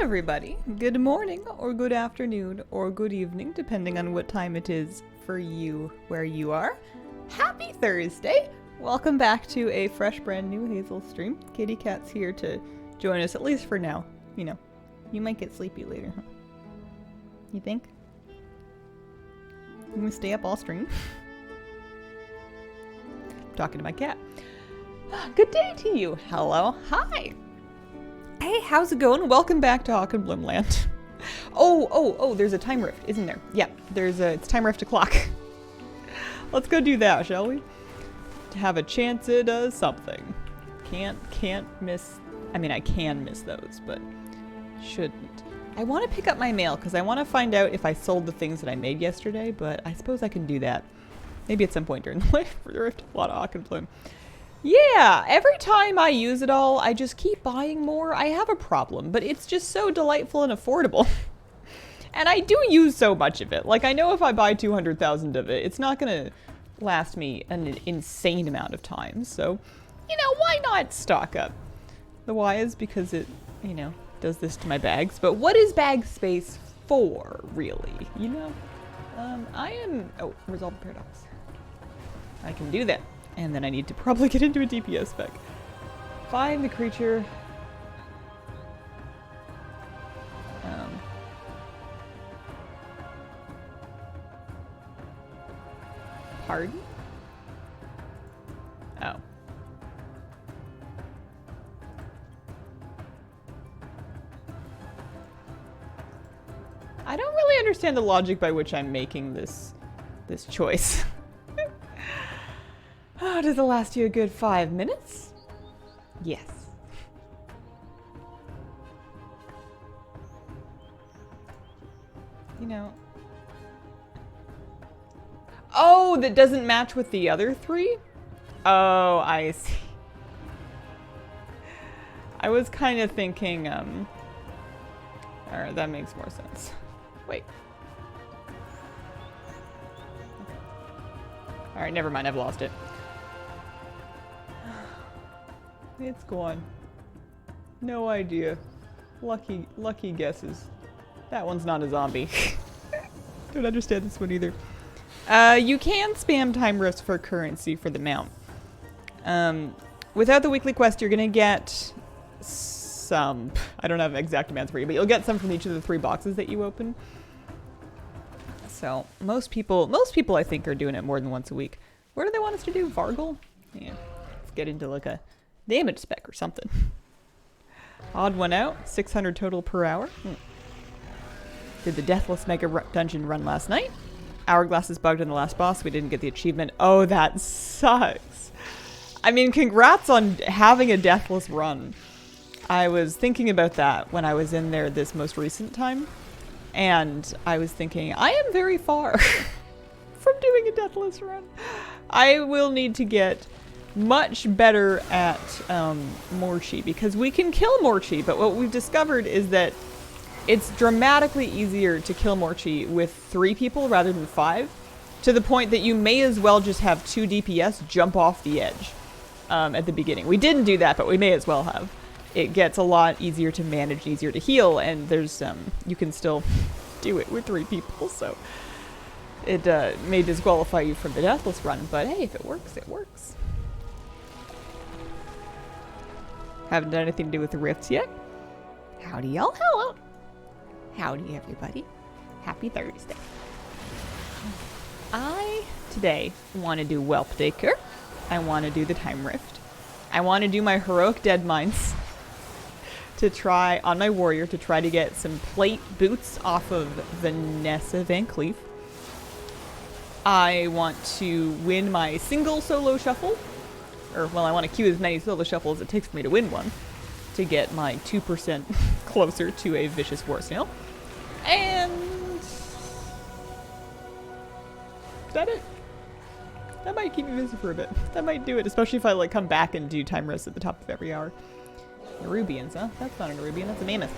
everybody. Good morning, or good afternoon, or good evening, depending on what time it is for you where you are. Happy Thursday! Welcome back to a fresh, brand new Hazel stream. Kitty Cat's here to join us, at least for now. You know, you might get sleepy later, huh? You think? You gonna stay up all stream? Talking to my cat. Good day to you. Hello. Hi. Hey, how's it going? Welcome back to Hawk and Bloomland. Oh, there's a time rift, isn't there? Yeah, it's time rift o'clock. Let's go do that, shall we? To have a chance at something. Can't miss, I mean, I can miss those, but shouldn't. I want to pick up my mail because I want to find out if I sold the things that I made yesterday, but I suppose I can do that. Maybe at some point during the life for the rift. A lot of Hawk and Bloom. Yeah, every time I use it all, I just keep buying more. I have a problem, but it's just so delightful and affordable. And I do use so much of it. Like, I know if I buy 200,000 of it, it's not going to last me an insane amount of time. So, you know, why not stock up? The why is because it, you know, does this to my bags. But what is bag space for, really? You know? Oh, resolve the paradox. I can do that. And then I need to probably get into a DPS spec. Find the creature. Pardon? Oh. I don't really understand the logic by which I'm making this choice. Oh, does it last you a good 5 minutes? Yes. You know. Oh, that doesn't match with the other 3? Oh, I see. I was kind of thinking, alright, that makes more sense. Wait. Alright, never mind, I've lost it. It's gone. No idea. Lucky guesses. That one's not a zombie. Don't understand this one either. You can spam time rifts for currency for the mount. Without the weekly quest, you're gonna get some. I don't have exact amounts for you, but you'll get some from each of the 3 boxes that you open. So most people I think are doing it more than once a week. Where do they want us to do? Vargal? Yeah. Let's get into like a damage spec or something. Odd one out. 600 total per hour. Did the Deathless Mega Dungeon run last night? Hourglass is bugged in the last boss. We didn't get the achievement. Oh, that sucks. I mean, congrats on having a Deathless run. I was thinking about that when I was in there this most recent time. And I was thinking, I am very far from doing a Deathless run. I will need to get much better at Morchi, because we can kill Morchi, but what we've discovered is that it's dramatically easier to kill Morchi with 3 people rather than 5, to the point that you may as well just have 2 DPS jump off the edge at the beginning. We didn't do that, but we may as well have. It gets a lot easier to manage, easier to heal, and there's you can still do it with 3 people, so it may disqualify you from the Deathless run, but hey, if it works, it works. Haven't done anything to do with the rifts yet. Howdy y'all, hello. Howdy everybody. Happy Thursday. I today want to do Whelp Daycare. I want to do the Time Rift. I want to do my Heroic Dead Mines to try on my warrior to try to get some plate boots off of Vanessa Van Cleef. I want to win my single solo shuffle. Or, well, I want to queue as many solo shuffles as it takes for me to win one to get my 2% closer to a Vicious War Snail. And is that it? That might keep me busy for a bit. That might do it, especially if I like come back and do time rest at the top of every hour. Nerubians, huh? That's not a Nerubian, that's a mammoth.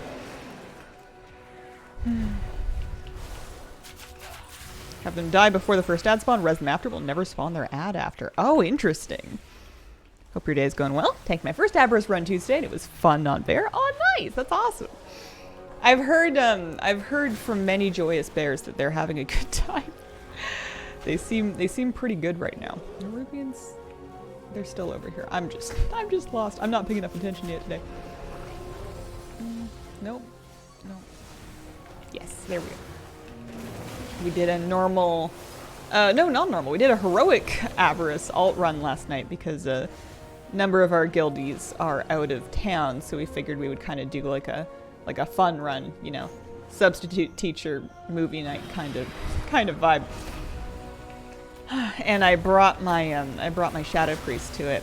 Have them die before the first ad spawn, res them after, will never spawn their ad after. Oh, interesting. Hope your day is going well. Tanked my first Aberrus run Tuesday and it was fun on Bear. Oh, nice. That's awesome. I've heard from many joyous bears that they're having a good time. They seem pretty good right now. The Rubians, they're still over here. I'm just lost. I'm not paying enough attention yet today. Nope. No. Yes, there we go. We did a normal, no, not normal. We did a heroic Avarice alt run last night because a number of our guildies are out of town, so we figured we would kind of do like a fun run, you know, substitute teacher movie night kind of vibe. And I brought my Shadow Priest to it,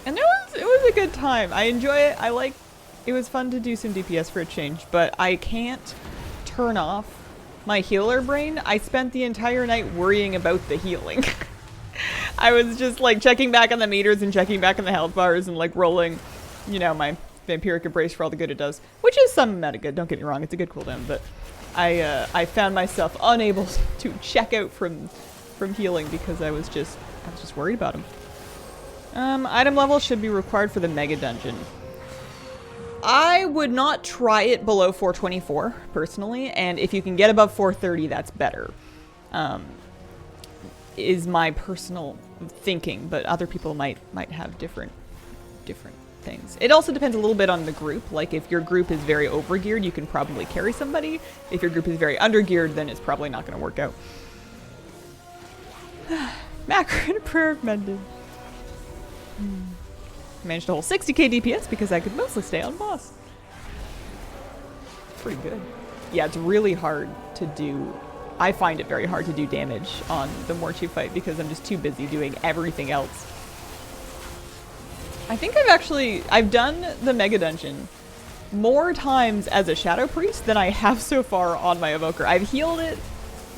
and it was a good time. I enjoy it. It was fun to do some DPS for a change, but I can't turn off my healer brain. I spent the entire night worrying about the healing. I was just like checking back on the meters and checking back on the health bars and like rolling, you know, my Vampiric Embrace for all the good it does, which is some amount of good, don't get me wrong, it's a good cooldown, but I found myself unable to check out from healing because I was just worried about him. Item level should be required for the mega dungeon. I would not try it below 424 personally, and if you can get above 430, that's better. Is my personal thinking, but other people might have different things. It also depends a little bit on the group. Like if your group is very overgeared, you can probably carry somebody. If your group is very undergeared, then it's probably not going to work out. Macro and a prayer of mended. Managed to hold 60k DPS because I could mostly stay on boss. Pretty good. Yeah, it's really hard to do. I find it very hard to do damage on the Morchi fight because I'm just too busy doing everything else. I think I've done the Mega Dungeon more times as a Shadow Priest than I have so far on my Evoker. I've healed it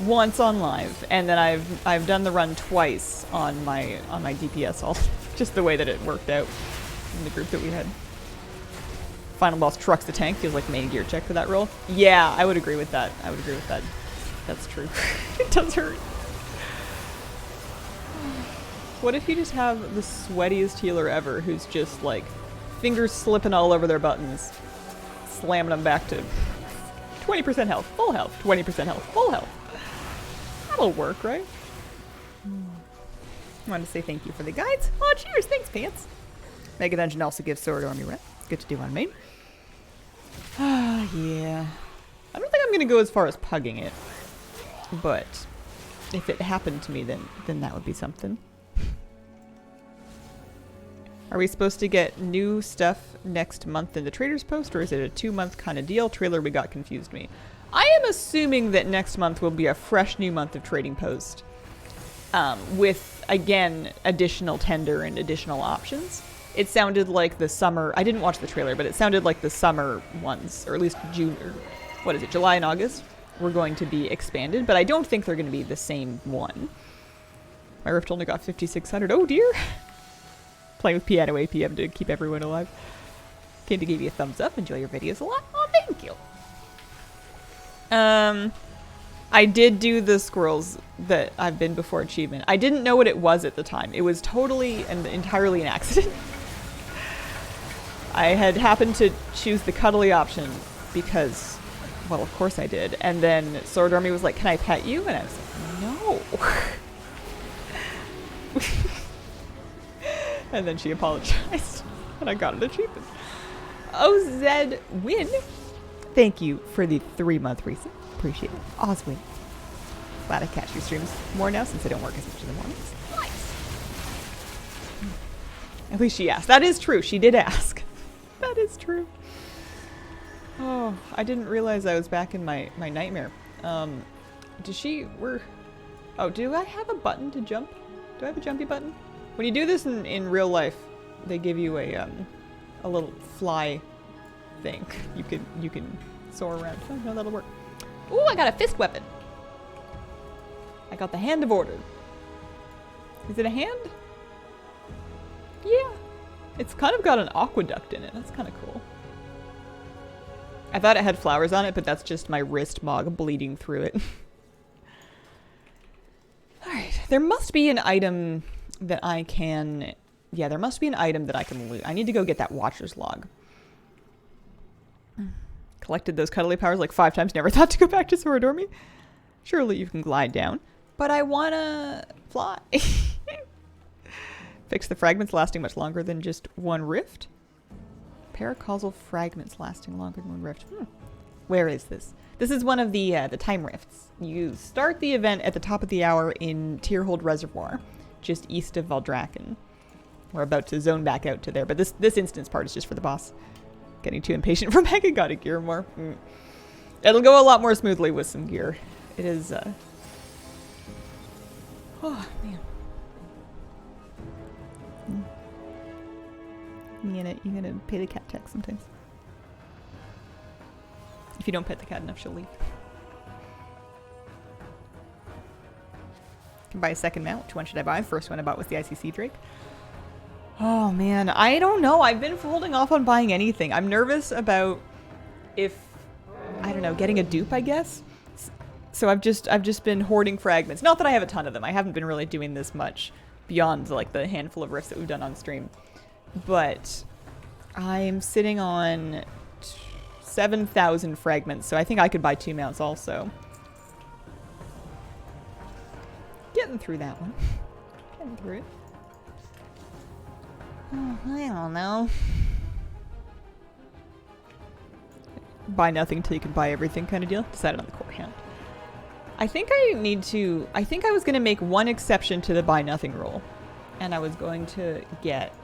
once on live, and then I've done the run twice on my DPS alt. Just the way that it worked out in the group that we had. Final boss trucks the tank, feels like main gear check for that roll. Yeah, I would agree with that. That's true. It does hurt. What if you just have the sweatiest healer ever who's just like fingers slipping all over their buttons, slamming them back to 20% health, full health, 20% health, full health. That'll work, right? I wanted to say thank you for the guides. Oh, cheers. Thanks, Pants. Mega Dungeon also gives Sword Army rent. It's good to do on main. Yeah. I don't think I'm going to go as far as pugging it. But if it happened to me, then that would be something. Are we supposed to get new stuff next month in the Trader's Post, or is it a 2-month kind of deal? Trailer we got confused me. I am assuming that next month will be a fresh new month of Trading Post. With, again, additional tender and additional options. It sounded like the summer... I didn't watch the trailer, but it sounded like the summer ones, or at least June, or what is it, July and August, were going to be expanded, but I don't think they're going to be the same one. My Rift only got 5,600. Oh, dear! Playing with piano APM to keep everyone alive. Came to give you a thumbs up. Enjoy your videos a lot. Oh, thank you! I did do the squirrels that I've been before achievement. I didn't know what it was at the time. It was totally and entirely an accident. I had happened to choose the cuddly option because, well, of course I did. And then Sword Army was like, "Can I pet you?" And I was like, "No." And then she apologized, and I got an achievement. OZ Win, thank you for the 3-month reset. Appreciate it. Oswin. Glad I catch your streams more now since I don't work as much in the mornings. Nice. At least she asked. That is true. She did ask. That is true. Oh, I didn't realize I was back in my nightmare. Oh, do I have a button to jump? Do I have a jumpy button? When you do this in real life, they give you a little fly thing. You can soar around. Oh, no, that'll work. Ooh, I got a fist weapon. I got the Hand of Order. Is it a hand? Yeah. It's kind of got an aqueduct in it. That's kind of cool. I thought it had flowers on it, but that's just my wrist mog bleeding through it. Alright. There must be an item that I can... Yeah, there must be an item that I can loot. I need to go get that Watcher's Log. collected those cuddly powers like 5 times, never thought to go back to Sorodormi. Surely you can glide down. But I wanna fly. Fix the fragments lasting much longer than just one rift. Paracausal fragments lasting longer than one rift. Where is this? This is one of the time rifts. You start the event at the top of the hour in Tierhold Reservoir, just east of Valdraken. We're about to zone back out to there, but this instance part is just for the boss. Getting too impatient for Mega God to gear more. It'll go a lot more smoothly with some gear. It is, oh, man. You gotta pay the cat tax sometimes. If you don't pet the cat enough, she'll leave. Can buy a second mount. Which one should I buy? First one I bought was the ICC Drake. Oh man, I don't know. I've been holding off on buying anything. I'm nervous about I don't know, getting a dupe, I guess. So I've just been hoarding fragments. Not that I have a ton of them. I haven't been really doing this much beyond like the handful of rifts that we've done on stream. But I'm sitting on 7,000 fragments, so I think I could buy 2 mounts also. Getting through that one. Getting through it. Oh, I don't know. Buy nothing until you can buy everything kind of deal. Decided on the core hand. I think I was going to make one exception to the buy nothing rule. And I was going to get...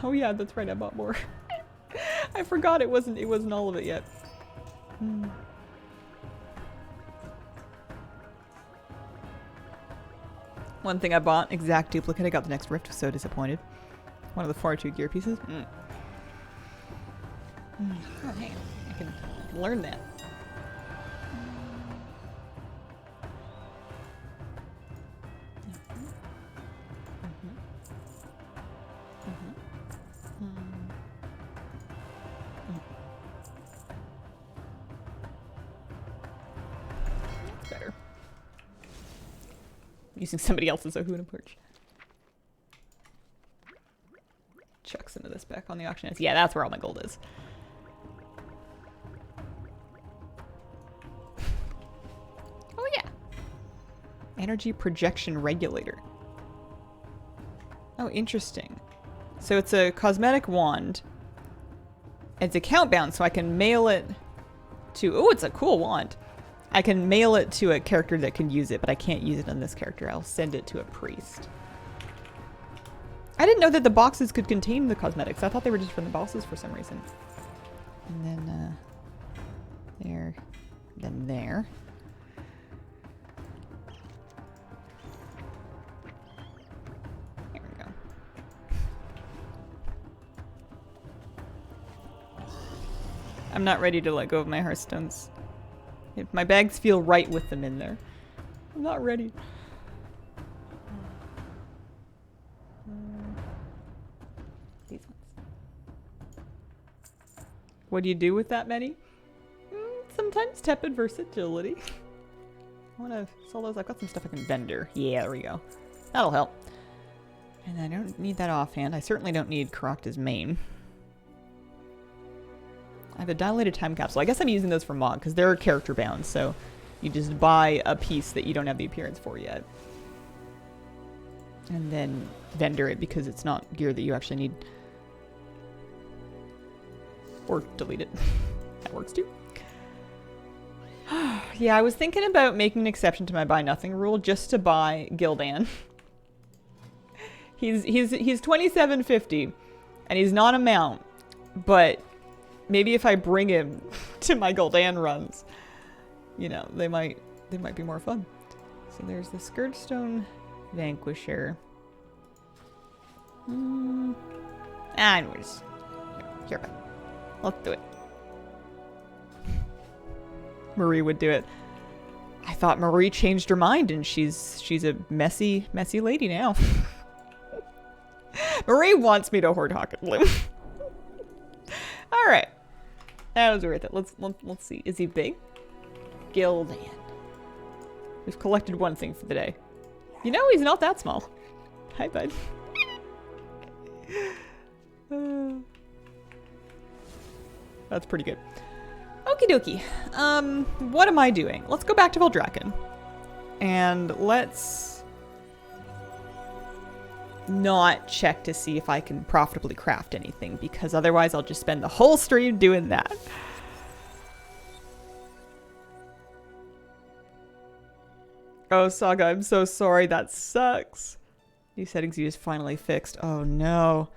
Oh yeah, that's right, I bought more. I forgot it wasn't all of it yet. One thing I bought, exact duplicate. I got the next rift, was so disappointed. One of the 4-2 gear pieces. Oh, hey, I can learn that. That's better. Using somebody else's Ahuna perch. Chuck some of this back on the auction house. Yeah, that's where all my gold is. Oh yeah. Energy projection regulator. Oh, interesting. So it's a cosmetic wand. It's account bound, so I can mail it to... Oh, it's a cool wand. I can mail it to a character that can use it, but I can't use it on this character. I'll send it to a priest. I didn't know that the boxes could contain the cosmetics. I thought they were just from the bosses for some reason. And then, there. Then there. There we go. I'm not ready to let go of my Hearthstones. If my bags feel right with them in there. I'm not ready. These ones. What do you do with that many? Sometimes tepid versatility. I want to sell those. I've got some stuff I can vendor. Yeah, there we go. That'll help. And I don't need that offhand. I certainly don't need Karakta's main. I have a dilated time capsule. I guess I'm using those for Mog because they're character bound, so you just buy a piece that you don't have the appearance for yet. And then vendor it because it's not gear that you actually need. Or delete it. That works too. Yeah, I was thinking about making an exception to my buy nothing rule just to buy Gildan. He's 2750 and he's not a mount, but maybe if I bring him to my Gul'dan runs, you know, they might be more fun. So there's the Skirdstone Vanquisher. Anyways, here, let's do it. Marie would do it. I thought Marie changed her mind and she's a messy lady now. Marie wants me to hoard Hawk and Bloom. All right, that was worth it. Let's see. Is he big? Gildan. We've collected one thing for the day. You know, he's not that small. Hi, bud. That's pretty good. Okie dokie. What am I doing? Let's go back to Valdrakken. And let's not check to see if I can profitably craft anything, because otherwise I'll just spend the whole stream doing that. Oh, Saga, I'm so sorry. That sucks. New settings you just finally fixed. Oh, no.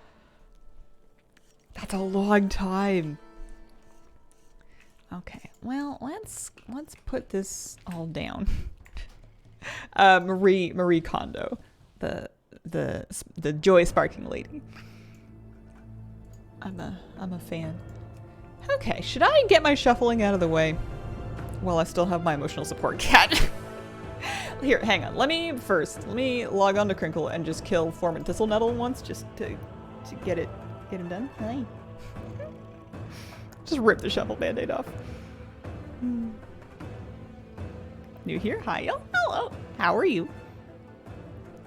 That's a long time. Okay, well, let's put this all down. Marie Kondo, the joy sparking lady. I'm a fan. Okay, should I get my shuffling out of the way while I still have my emotional support cat? Here, hang on. Let me log on to Crinkle and just kill Form and Thistle Nettle once, just to get him done. Hi. Just rip the shuffle band-aid off. New here? Hi, y'all. Hello. How are you?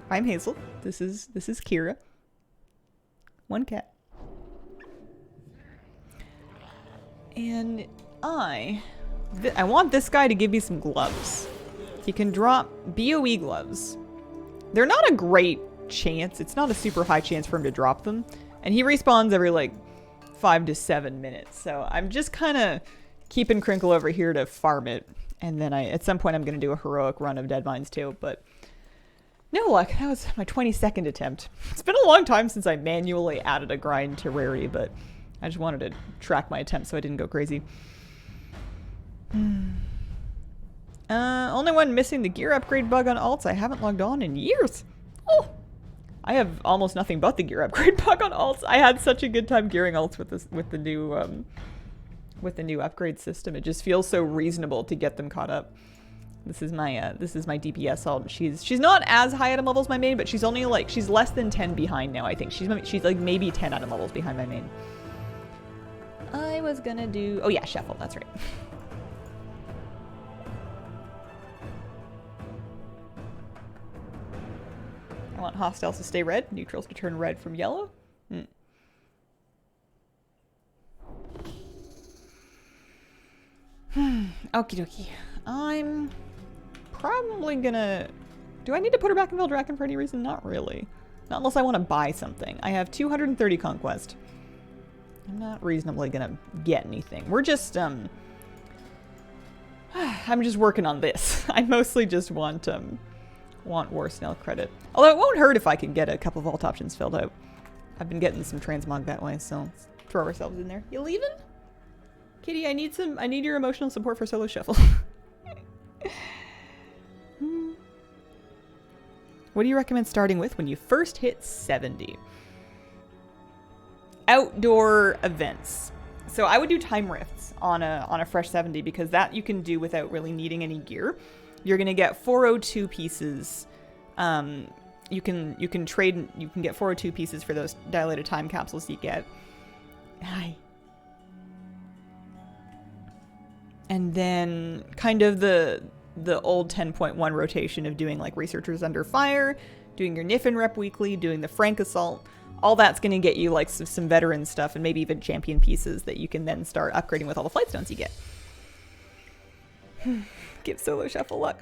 I'm Hazel. This is Kira. One cat. And I want this guy to give me some gloves. He can drop BOE gloves. They're not a great chance. It's not a super high chance for him to drop them. And he respawns every like 5 to 7 minutes. So I'm just kind of keeping Crinkle over here to farm it. And then at some point I'm going to do a heroic run of Dead Mines too. But no luck. That was my 22nd attempt. It's been a long time since I manually added a grind to rarity, but I just wanted to track my attempts so I didn't go crazy. Only one missing the gear upgrade bug on alts. I haven't logged on in years. Oh, I have almost nothing but the gear upgrade bug on alts. I had such a good time gearing alts with the new upgrade system. It just feels so reasonable to get them caught up. This is my DPS alt. She's not as high item level as my main, but she's only like she's less than 10 behind now. I think she's like maybe 10 item levels behind my main. I was gonna do shuffle. That's right. I want hostiles to stay red, neutrals to turn red from yellow. Okie dokie. I'm probably gonna... Do I need to put her back in Valdrakken for any reason? Not really. Not unless I want to buy something. I have 230 conquest. I'm not reasonably gonna get anything. We're just, I'm just working on this. I mostly just want War Snail credit. Although it won't hurt if I can get a couple of vault options filled out. I've been getting some transmog that way, so let's throw ourselves in there. You leaving? Kitty, I need your emotional support for solo shuffle. What do you recommend starting with when you first hit 70? Outdoor events. So I would do time rifts on a fresh 70 because that you can do without really needing any gear. You're gonna get 402 pieces. You can get 402 pieces for those dilated time capsules you get. Hi. And then kind of the old 10.1 rotation of doing like Researchers Under Fire, doing your Niffin rep weekly, doing the Frank Assault. All that's going to get you like some veteran stuff and maybe even champion pieces that you can then start upgrading with all the flight stones you get. Give solo shuffle luck.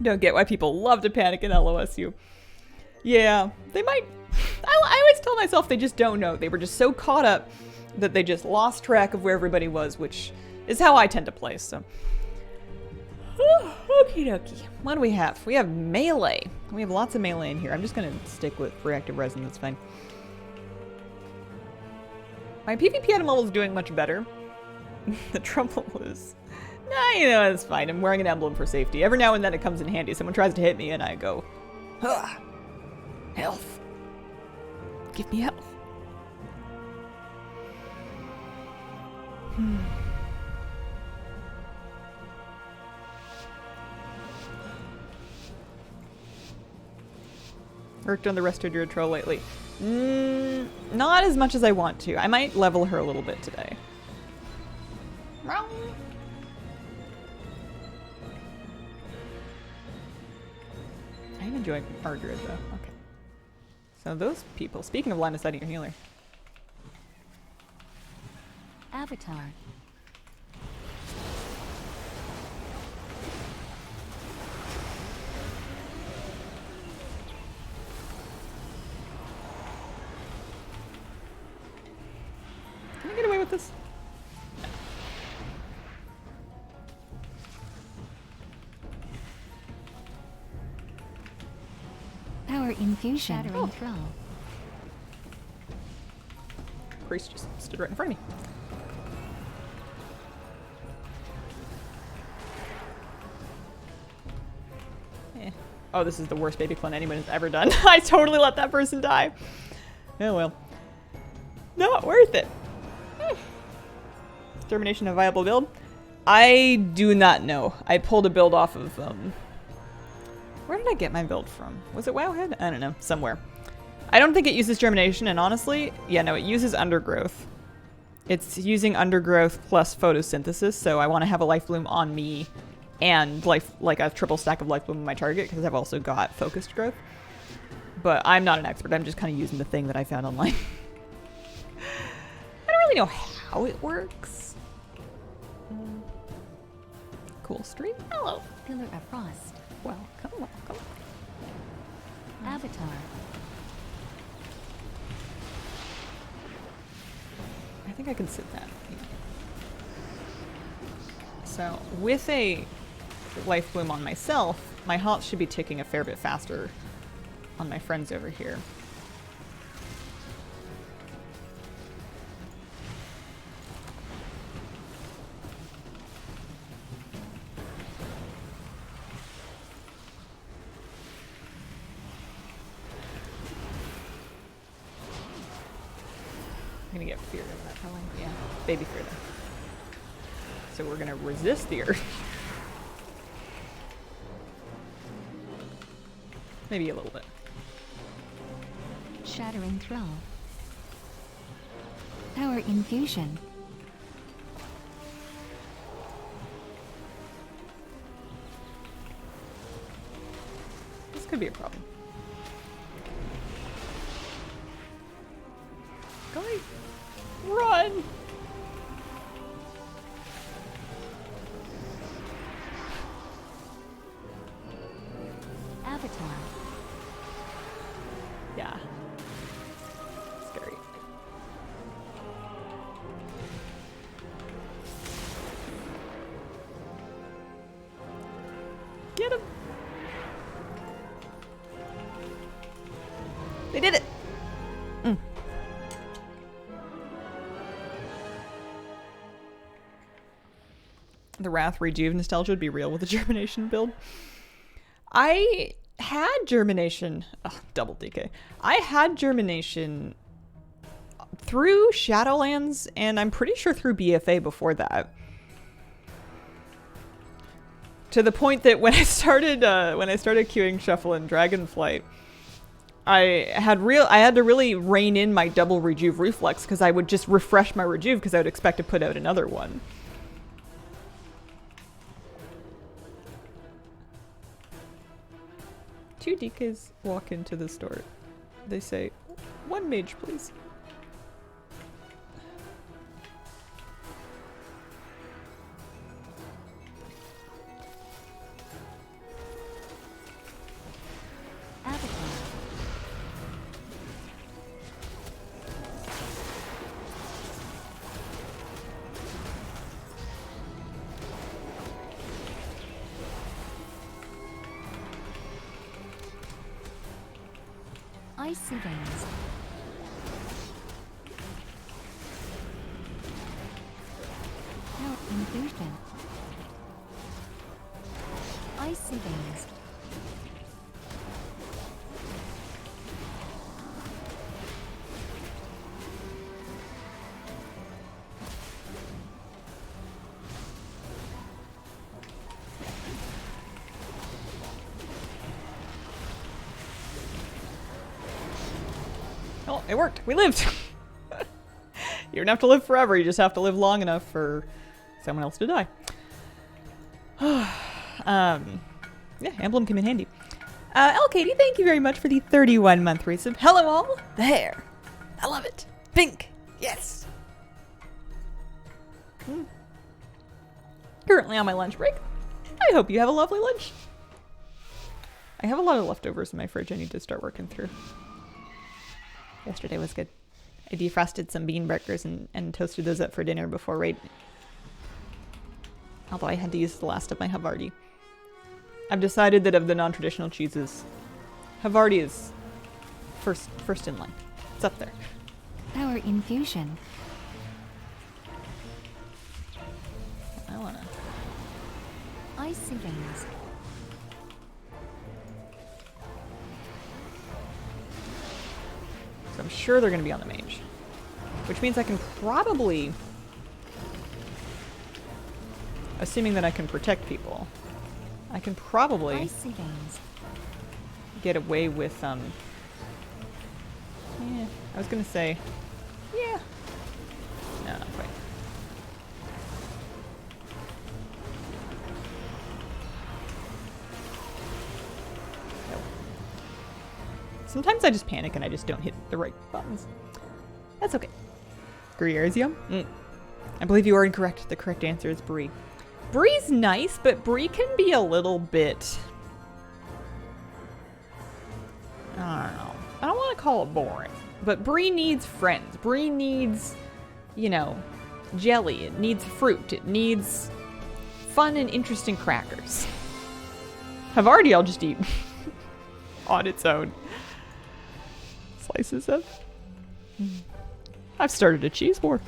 Don't get why people love to panic in LOSU. Yeah, they might. I always tell myself they just don't know. They were just so caught up that they just lost track of where everybody was, which is how I tend to play, so. Okie dokie. What do we have? We have melee. We have lots of melee in here. I'm just gonna stick with reactive resin, that's fine. My PvP item level is doing much better. The trouble is... Nah, you know, it's fine. I'm wearing an emblem for safety. Every now and then it comes in handy. Someone tries to hit me and I go, ah, health. Give me health. Worked on the Resto Druid troll lately. Not as much as I want to. I might level her a little bit today. I'm enjoying our Druid though. Okay. So those people, speaking of line of sight of your healer. Avatar. Can I get away with this? Power infusion. Shattering Oh. throw. Priest just stood right in front of me. Eh. Oh, this is the worst baby clone anyone has ever done. I totally let that person die. Oh well. Not worth it. Termination of viable build? I do not know. I pulled a build off of, where did I get my build from? Was it Wowhead? I don't know. Somewhere. I don't think it uses germination, and honestly, yeah, no, it uses undergrowth. It's using undergrowth plus photosynthesis, so I want to have a life bloom on me and like a triple stack of life bloom on my target, because I've also got focused growth. But I'm not an expert. I'm just kind of using the thing that I found online. I don't really know how it works. Cool stream. Hello. Pillar of Frost. Welcome, welcome. Avatar. I think I can sit that. Yeah. So with a life bloom on myself, my health should be ticking a fair bit faster on my friends over here. I'm gonna get feared of that probably. Yeah, baby fear though. So we're gonna resist the earth. Maybe a little bit. Shattering throw. Power infusion. This could be a problem. Guys, run! Avatar. Yeah. Scary. Get him! They did it! Mm. The Wrath Rejuve nostalgia would be real with a germination build. I had germination. Oh, double DK. I had germination through Shadowlands, and I'm pretty sure through BFA before that. To the point that when I started queuing Shuffle and Dragonflight, I had to really rein in my double Rejuve reflex, because I would just refresh my Rejuve because I would expect to put out another one. Two DKs walk into the store. They say, "One mage, please." Avatar. Icy veins. Power infusion. Icy veins. Oh, it worked. We lived. You don't have to live forever. You just have to live long enough for someone else to die. Yeah, emblem came in handy. L. Katie, thank you very much for the 31-month resub. Hello all. The hair. I love it. Pink. Yes. Currently on my lunch break. I hope you have a lovely lunch. I have a lot of leftovers in my fridge I need to start working through. Yesterday was good. I defrosted some bean burgers and toasted those up for dinner before raid. Although I had to use the last of my Havarti. I've decided that of the non-traditional cheeses, Havarti is first in line. It's up there. Power infusion. I wanna... Icy veins. So I'm sure they're gonna be on the mage. Which means I can probably... Assuming that I can protect people, I can probably Icy veins. get away with, yeah, I was gonna say, yeah. No, not quite. Nope. Sometimes I just panic and I just don't hit the right buttons. That's okay. Gruyere is yum? I believe you are incorrect. The correct answer is brie. Brie's nice, but brie can be a little bit... I don't know. I don't want to call it boring, but brie needs friends. Brie needs, you know, jelly. It needs fruit. It needs fun and interesting crackers. Havarti I'll just eat on its own. Slices of... I've started a cheese war.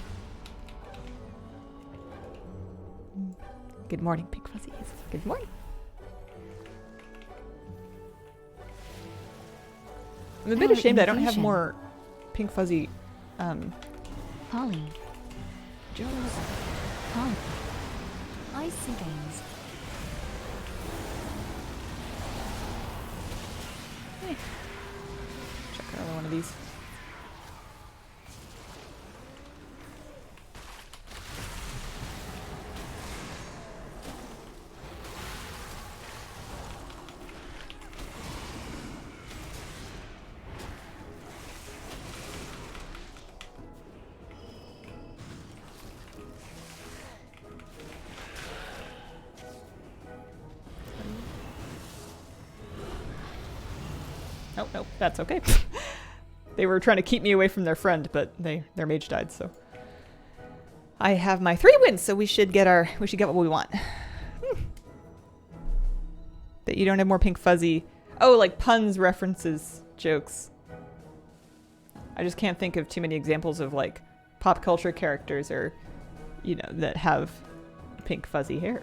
Good morning, Pink Fuzzies. Good morning. I'm a bit ashamed I don't have more Pink Fuzzy, Polly. Joe's. Polly. Icy veins. Hey. Check another one of these. Oh, no, that's okay. They were trying to keep me away from their friend, but their mage died, so. I have my 3 wins, so we should get what we want. That you don't have more Pink Fuzzy. Oh, like puns, references, jokes. I just can't think of too many examples of like pop culture characters or, you know, that have pink fuzzy hair.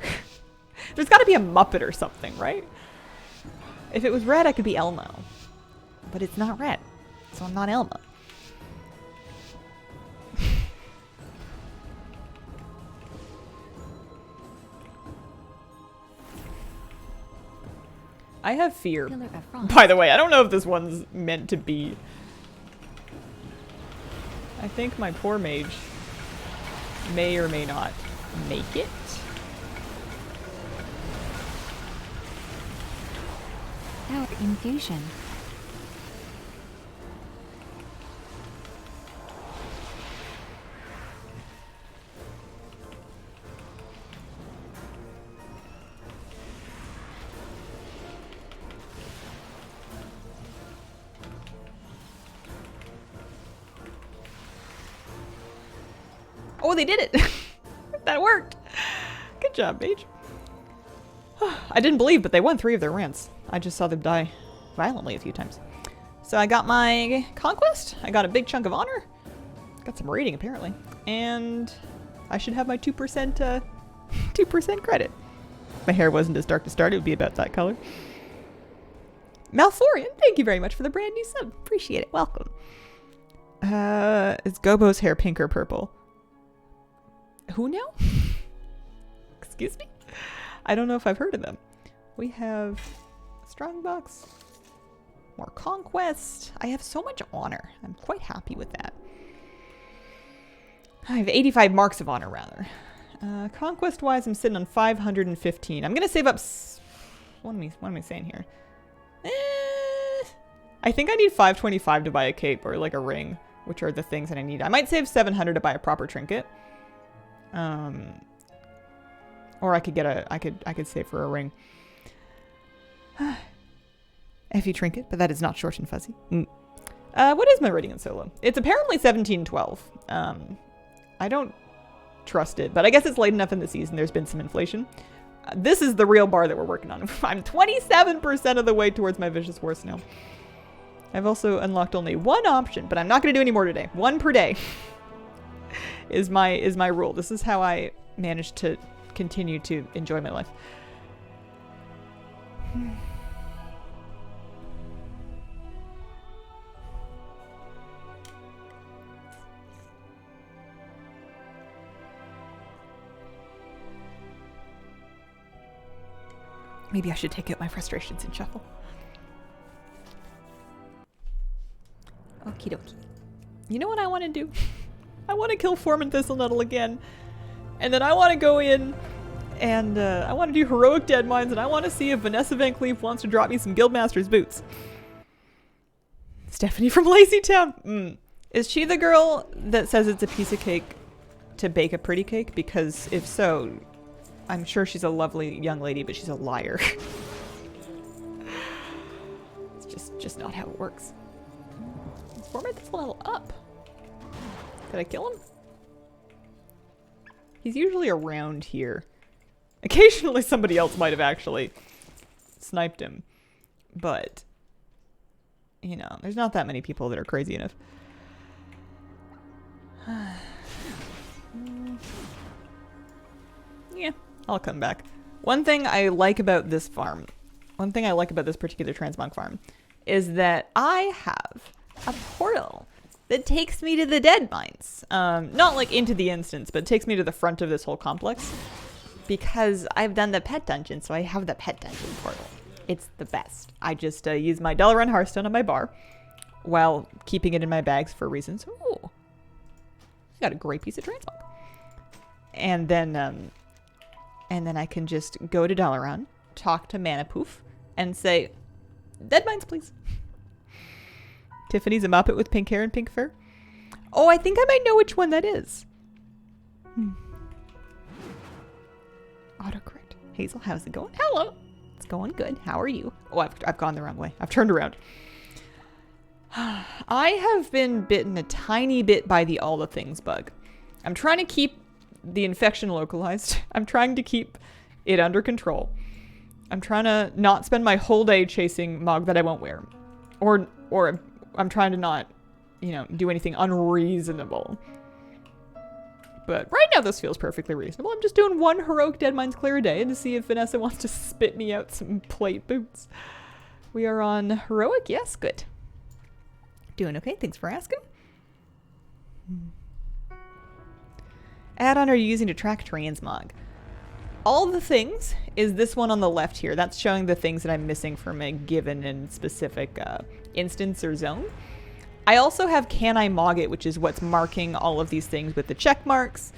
There's got to be a Muppet or something, right? If it was red, I could be Elmo. But it's not red, so I'm not Elmo. Pillar I have fear. of frost. By the way, I don't know if this one's meant to be. I think my poor mage may or may not make it. Power infusion. Oh, they did it! That worked! Good job, mage. I didn't believe, but they won 3 of their rants. I just saw them die violently a few times. So I got my conquest. I got a big chunk of honor. Got some rating, apparently. And I should have my 2% 2% credit. My hair wasn't as dark to start. It would be about that color. Malforian, thank you very much for the brand new sub. Appreciate it. Welcome. Is Gobo's hair pink or purple? Who now? Excuse me? I don't know if I've heard of them. We have Strongbox, more Conquest. I have so much honor. I'm quite happy with that. I have 85 marks of honor, rather. Conquest-wise, I'm sitting on 515. I'm going to save up... What am I saying here? I think I need 525 to buy a cape or like a ring, which are the things that I need. I might save 700 to buy a proper trinket. Or I could get a, I could save for a ring. Effie trinket, but that is not short and fuzzy. What is my rating in solo? It's apparently 1712. I don't trust it, but I guess it's late enough in the season. There's been some inflation. This is the real bar that we're working on. I'm 27% of the way towards my Vicious Horse now. I've also unlocked only one option, but I'm not going to do any more today. One per day is my rule. This is how I manage to continue to enjoy my life. Maybe I should take out my frustrations and shuffle. Okie dokie. You know what I want to do? I want to kill Foreman Thistlenettle again. And then I want to go in and I want to do Heroic Deadmines, and I want to see if Vanessa Van Cleef wants to drop me some Guildmaster's boots. Stephanie from Lazytown. Is she the girl that says it's a piece of cake to bake a pretty cake? Because if so, I'm sure she's a lovely young lady, but she's a liar. It's just not how it works. Let's format this level up. Did I kill him? He's usually around here. Occasionally somebody else might have actually sniped him. But, you know, there's not that many people that are crazy enough. Yeah, I'll come back. One thing I like about this farm, one thing I like about this particular Transmog farm, is that I have a portal that takes me to the dead mines. Not like into the instance, but it takes me to the front of this whole complex. Because I've done the pet dungeon, so I have the pet dungeon portal. It's the best. I just use my Dalaran Hearthstone on my bar while keeping it in my bags for reasons. Ooh, got a great piece of Transmog. And then I can just go to Dalaran, talk to Manapoof, and say, "Dead mines, please." Tiffany's a Muppet with pink hair and pink fur. Oh, I think I might know which one that is. Autocorrect. Hazel, how's it going? Hello. It's going good. How are you? Oh, I've gone the wrong way. I've turned around. I have been bitten a tiny bit by the all the things bug. I'm trying to keep the infection localized. I'm trying to keep it under control. I'm trying to not spend my whole day chasing Mog that I won't wear. Or I'm trying to not, you know, do anything unreasonable. But right now this feels perfectly reasonable. I'm just doing one Heroic Deadmines clear a day to see if Vanessa wants to spit me out some plate boots. We are on Heroic? Yes, good. Doing okay, thanks for asking. Add-on are you using to track Transmog? All the things is this one on the left here. That's showing the things that I'm missing from a given and specific instance or zone. I also have Can I Mog It, which is what's marking all of these things with the check marks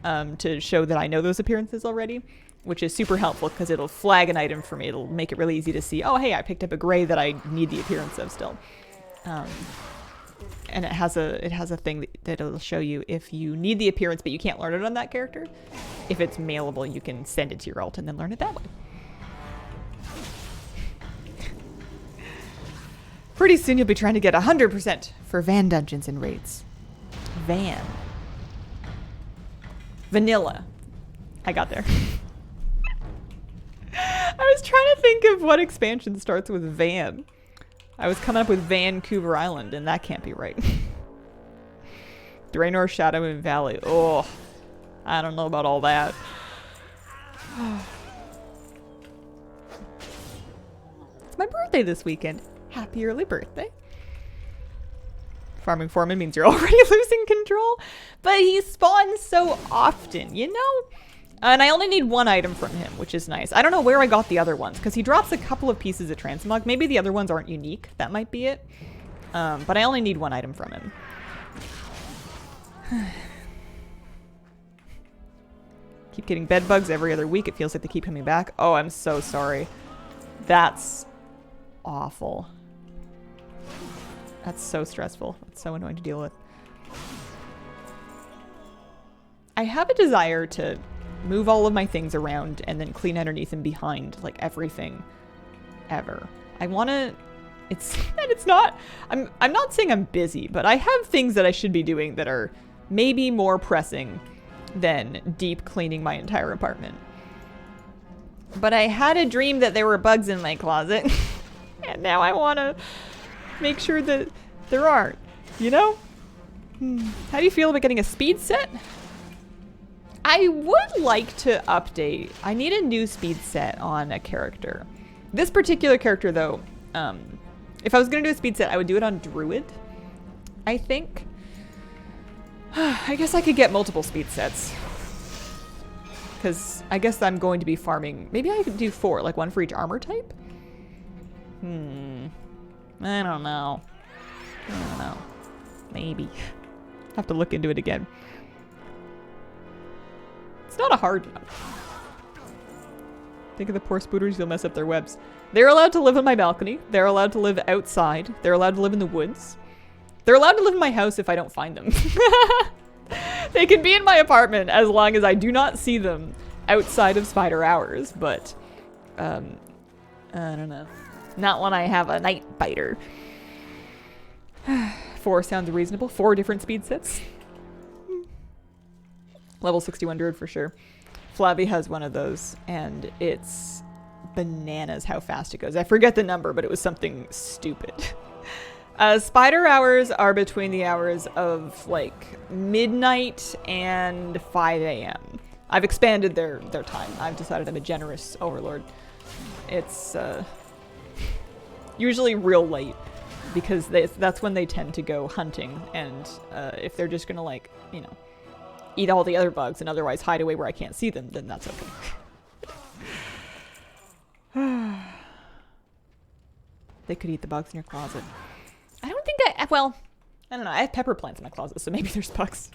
to show that I know those appearances already, which is super helpful because it'll flag an item for me. It'll make it really easy to see, oh, hey, I picked up a gray that I need the appearance of still. And it has a thing that it'll show you if you need the appearance but you can't learn it on that character. If it's mailable, you can send it to your alt and then learn it that way. Pretty soon you'll be trying to get 100% for Van dungeons and raids. Van. Vanilla. I got there. I was trying to think of what expansion starts with Van. I was coming up with Vancouver Island, and that can't be right. Draenor, Shadow, and Valley. Oh, I don't know about all that. It's my birthday this weekend. Happy early birthday. Farming Foreman means you're already losing control, but he spawns so often, you know? And I only need one item from him, which is nice. I don't know where I got the other ones, because he drops a couple of pieces of Transmog. Maybe the other ones aren't unique. That might be it. But I only need one item from him. Keep getting bed bugs every other week. It feels like they keep coming back. Oh, I'm so sorry. That's awful. That's so stressful. It's so annoying to deal with. I have a desire to move all of my things around and then clean underneath and behind, like, everything ever. I want to... It's not... I'm not saying I'm busy, but I have things that I should be doing that are maybe more pressing than deep cleaning my entire apartment. But I had a dream that there were bugs in my closet, and now I want to make sure that there aren't, you know? How do you feel about getting a speed set? I would like to update. I need a new speed set on a character. This particular character, though, if I was going to do a speed set, I would do it on Druid, I think. I guess I could get multiple speed sets. Because I guess I'm going to be farming. Maybe I could do 4, like 1 for each armor type? I don't know. I don't know. Maybe. Have to look into it again. It's not a hard no. Think of the poor spooters, you'll mess up their webs. They're allowed to live on my balcony. They're allowed to live outside. They're allowed to live in the woods. They're allowed to live in my house if I don't find them. They can be in my apartment as long as I do not see them outside of spider hours, but I don't know. Not when I have a night biter. 4 sounds reasonable. 4 different speed sets. Level 61 Druid for sure. Flabby has one of those, and it's bananas how fast it goes. I forget the number, but it was something stupid. Spider hours are between the hours of like midnight and 5 a.m. I've expanded their time. I've decided I'm a generous overlord. It's usually real late because that's when they tend to go hunting, and if they're just gonna, like, you know, eat all the other bugs and otherwise hide away where I can't see them, then that's okay. They could eat the bugs in your closet. I don't think well, I don't know. I have pepper plants in my closet, so maybe there's bugs.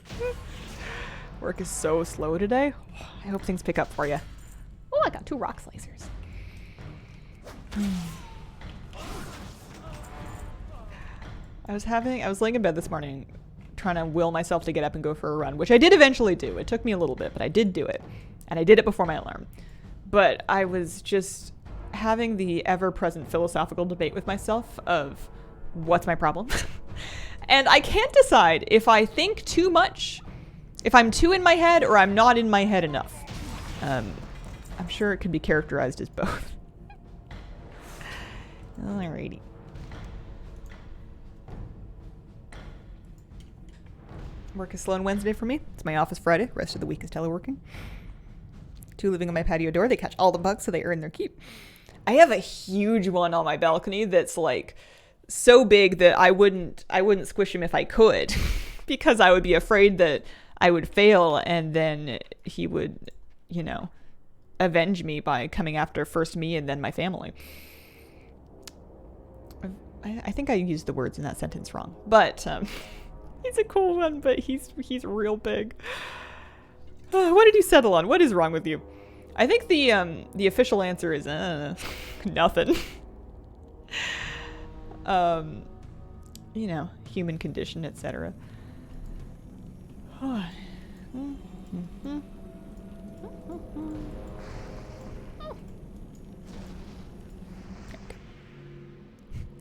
Work is so slow today. I hope things pick up for you. Oh, I got 2 rock slicers. I was laying in bed this morning trying to will myself to get up and go for a run, which I did eventually do. It took me a little bit, but I did do it. And I did it before my alarm. But I was just having the ever-present philosophical debate with myself of what's my problem? And I can't decide if I think too much, if I'm too in my head or I'm not in my head enough. I'm sure it could be characterized as both. Alrighty. Work is slow on Wednesday for me. It's my office Friday. Rest of the week is teleworking. 2 living on my patio door. They catch all the bugs so they earn their keep. I have a huge one on my balcony that's like so big that I wouldn't squish him if I could because I would be afraid that I would fail and then he would, you know, avenge me by coming after first me and then my family. I think I used the words in that sentence wrong, but he's a cool one, but he's real big. What did you settle on? What is wrong with you? I think the official answer is nothing. You know, human condition, etc.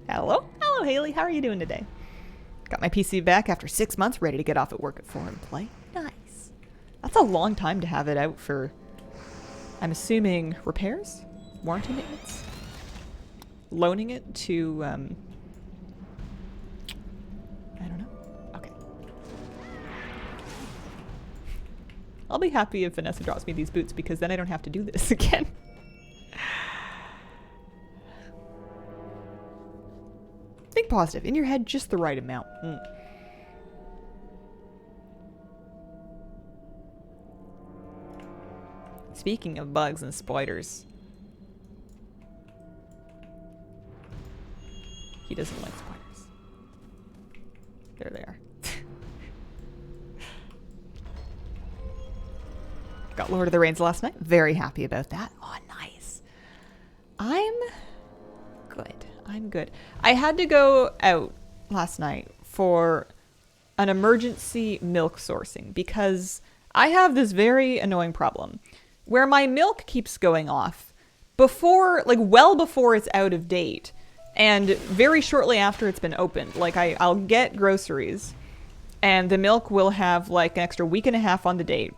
Hello, Haley. How are you doing today? Got my PC back after 6 months, ready to get off at work at 4 and play. Nice. That's a long time to have it out for, I'm assuming, repairs? Warranty maintenance? Loaning it to, I don't know. Okay. I'll be happy if Vanessa drops me these boots because then I don't have to do this again. Think positive. In your head, just the right amount. Speaking of bugs and spiders. He doesn't like spiders. There they are. Got Lord of the Rings last night. Very happy about that. Oh, nice. I'm good. I had to go out last night for an emergency milk sourcing because I have this very annoying problem where my milk keeps going off before, like well before it's out of date and very shortly after it's been opened. Like I'll get groceries and the milk will have like an extra week and a half on the date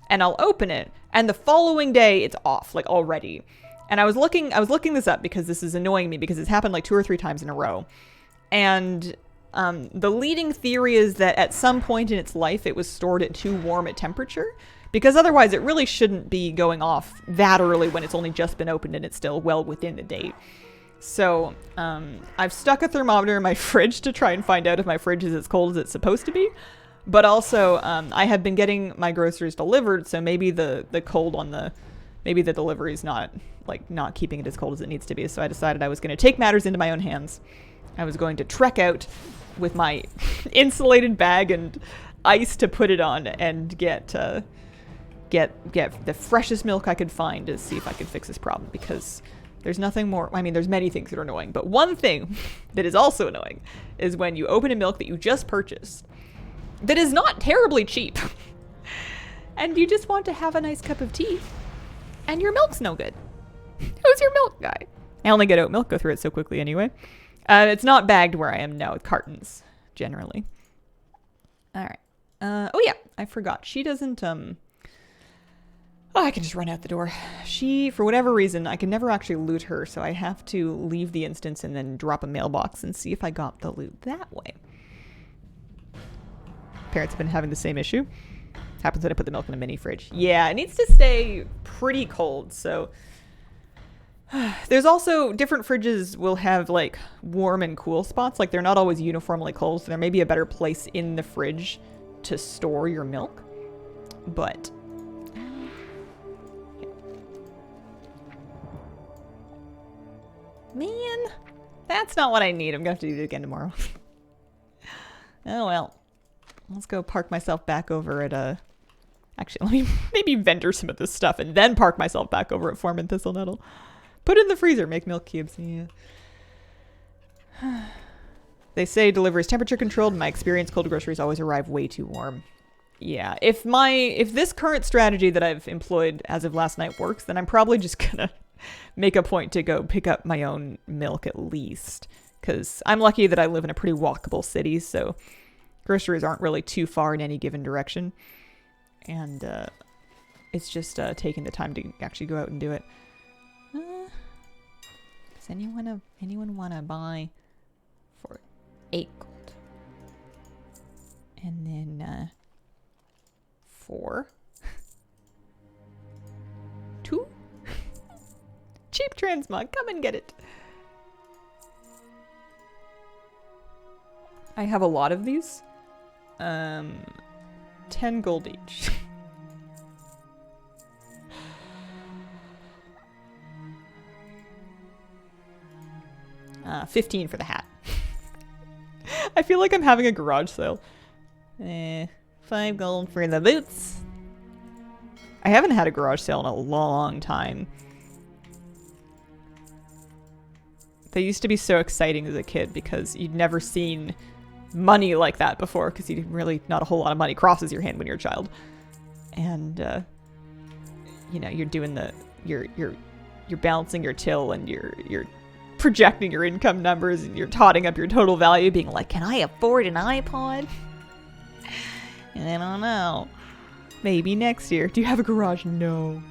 and I'll open it and the following day it's off like already. And I was looking this up because this is annoying me because it's happened like 2 or 3 times in a row. And the leading theory is that at some point in its life, it was stored at too warm a temperature because otherwise it really shouldn't be going off that early when it's only just been opened and it's still well within the date. So I've stuck a thermometer in my fridge to try and find out if my fridge is as cold as it's supposed to be. But also I have been getting my groceries delivered. So maybe the cold on maybe the delivery is not keeping it as cold as it needs to be. So I decided I was going to take matters into my own hands. I was going to trek out with my insulated bag and ice to put it on and get the freshest milk I could find to see if I could fix this problem because there's nothing more. I mean, there's many things that are annoying, but one thing that is also annoying is when you open a milk that you just purchased that is not terribly cheap and you just want to have a nice cup of tea and your milk's no good. Who's your milk guy? I only get oat milk, go through it so quickly anyway. It's not bagged where I am now. It's cartons, generally. All right. Oh, yeah. I forgot. She doesn't... Oh, I can just run out the door. She, for whatever reason, I can never actually loot her, so I have to leave the instance and then drop a mailbox and see if I got the loot that way. Parents have been having the same issue. Happens that I put the milk in a mini fridge. Yeah, it needs to stay pretty cold, so... There's also different fridges will have like warm and cool spots. Like they're not always uniformly cold. So there may be a better place in the fridge to store your milk. But man, that's not what I need. I'm gonna have to do it again tomorrow. Oh well. Let's go park myself back over at actually let me maybe vendor some of this stuff and then park myself back over at Form and Thistle Nettle. Put it in the freezer, make milk cubes. Yeah. They say delivery is temperature controlled. In my experience, cold groceries always arrive way too warm. Yeah, if this current strategy that I've employed as of last night works, then I'm probably just gonna make a point to go pick up my own milk at least. Because I'm lucky that I live in a pretty walkable city, so groceries aren't really too far in any given direction. And it's just taking the time to actually go out and do it. Does anyone want to buy for 8 gold? And then 4. 2? Cheap Transmog, come and get it. I have a lot of these. 10 gold each. 15 for the hat. I feel like I'm having a garage sale. 5 gold for the boots. I haven't had a garage sale in a long time. They used to be so exciting as a kid because you'd never seen money like that before because you didn't really, not a whole lot of money crosses your hand when you're a child. And, you know, you're doing you're balancing your till and you're projecting your income numbers and you're totting up your total value being like, can I afford an iPod? And I don't know. Maybe next year. Do you have a garage? No.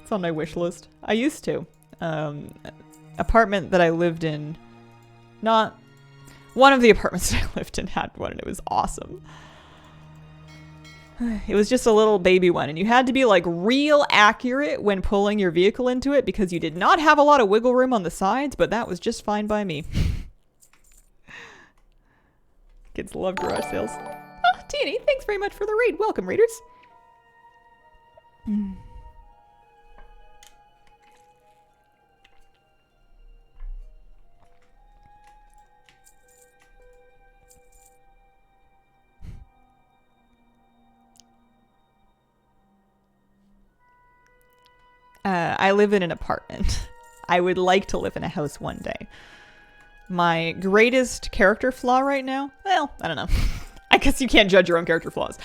It's on my wish list. I used to. Apartment that I lived in, not one of the apartments that I lived in had one and it was awesome. It was just a little baby one and you had to be like real accurate when pulling your vehicle into it because you did not have a lot of wiggle room on the sides, but that was just fine by me. Kids love garage sales. Oh, Teeny, thanks very much for the raid. Welcome, raiders. I live in an apartment. I would like to live in a house one day. My greatest character flaw right now? Well, I don't know. I guess you can't judge your own character flaws.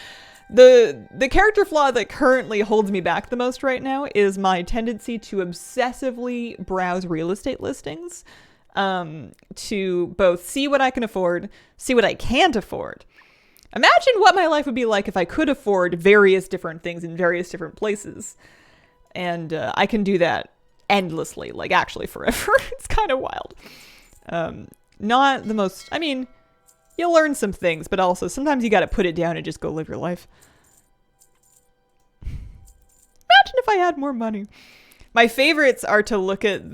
The character flaw that currently holds me back the most right now is my tendency to obsessively browse real estate listings, to both see what I can afford, see what I can't afford. Imagine what my life would be like if I could afford various different things in various different places. And I can do that endlessly, like actually forever. It's kind of wild. Not the most, I mean, you'll learn some things, but also sometimes you got to put it down and just go live your life. Imagine if I had more money. My favorites are to look at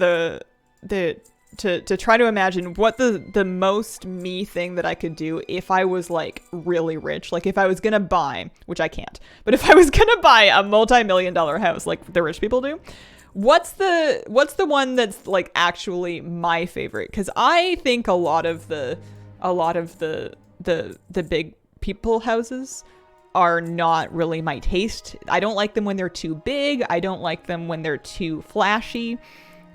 to try to imagine what the most me thing that I could do if I was like really rich. Like if I was gonna buy, which I can't, but if I was gonna buy a multi-million-dollar house like the rich people do, what's the one that's like actually my favorite? Because I think a lot of the big people houses are not really my taste. I don't like them when they're too big. I don't like them when they're too flashy.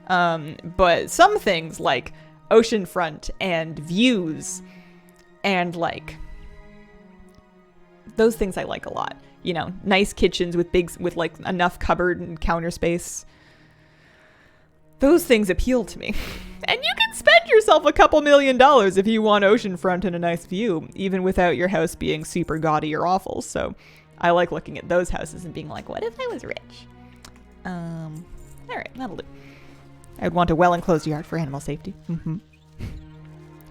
But some things like oceanfront and views and like those things I like a lot. You know, nice kitchens with like enough cupboard and counter space. Those things appeal to me. And you can spend yourself a couple $1,000,000 if you want oceanfront and a nice view, even without your house being super gaudy or awful. So I like looking at those houses and being like, what if I was rich? All right, that'll do. I'd want a well-enclosed yard for animal safety.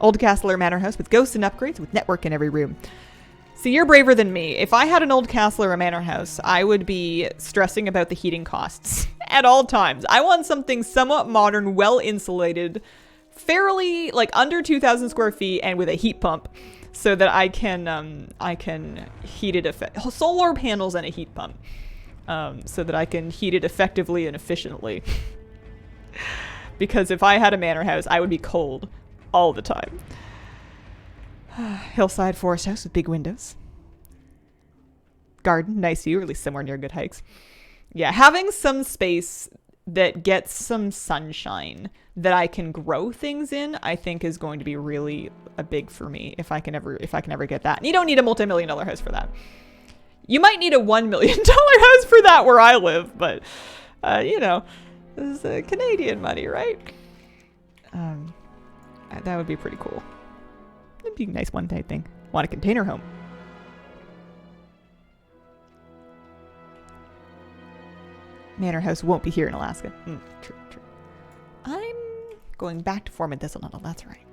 Old castle or manor house with ghosts and upgrades with network in every room. See, you're braver than me. If I had an old castle or a manor house, I would be stressing about the heating costs at all times. I want something somewhat modern, well-insulated, fairly, like, under 2,000 square feet and with a heat pump so that I can heat it, solar panels and a heat pump, so that I can heat it effectively and efficiently. Because if I had a manor house, I would be cold all the time. Hillside forest house with big windows. Garden, nice view, or at least somewhere near good hikes. Yeah, having some space that gets some sunshine that I can grow things in, I think is going to be really a big for me if I can ever get that. And you don't need a multi-million-dollar house for that. You might need a $1 million house for that where I live, but you know, this is Canadian money, right? That would be pretty cool. It'd be a nice one-time thing. Want a container home. Manor house won't be here in Alaska. True. I'm going back to Foreman Thistlenuttle, that's right.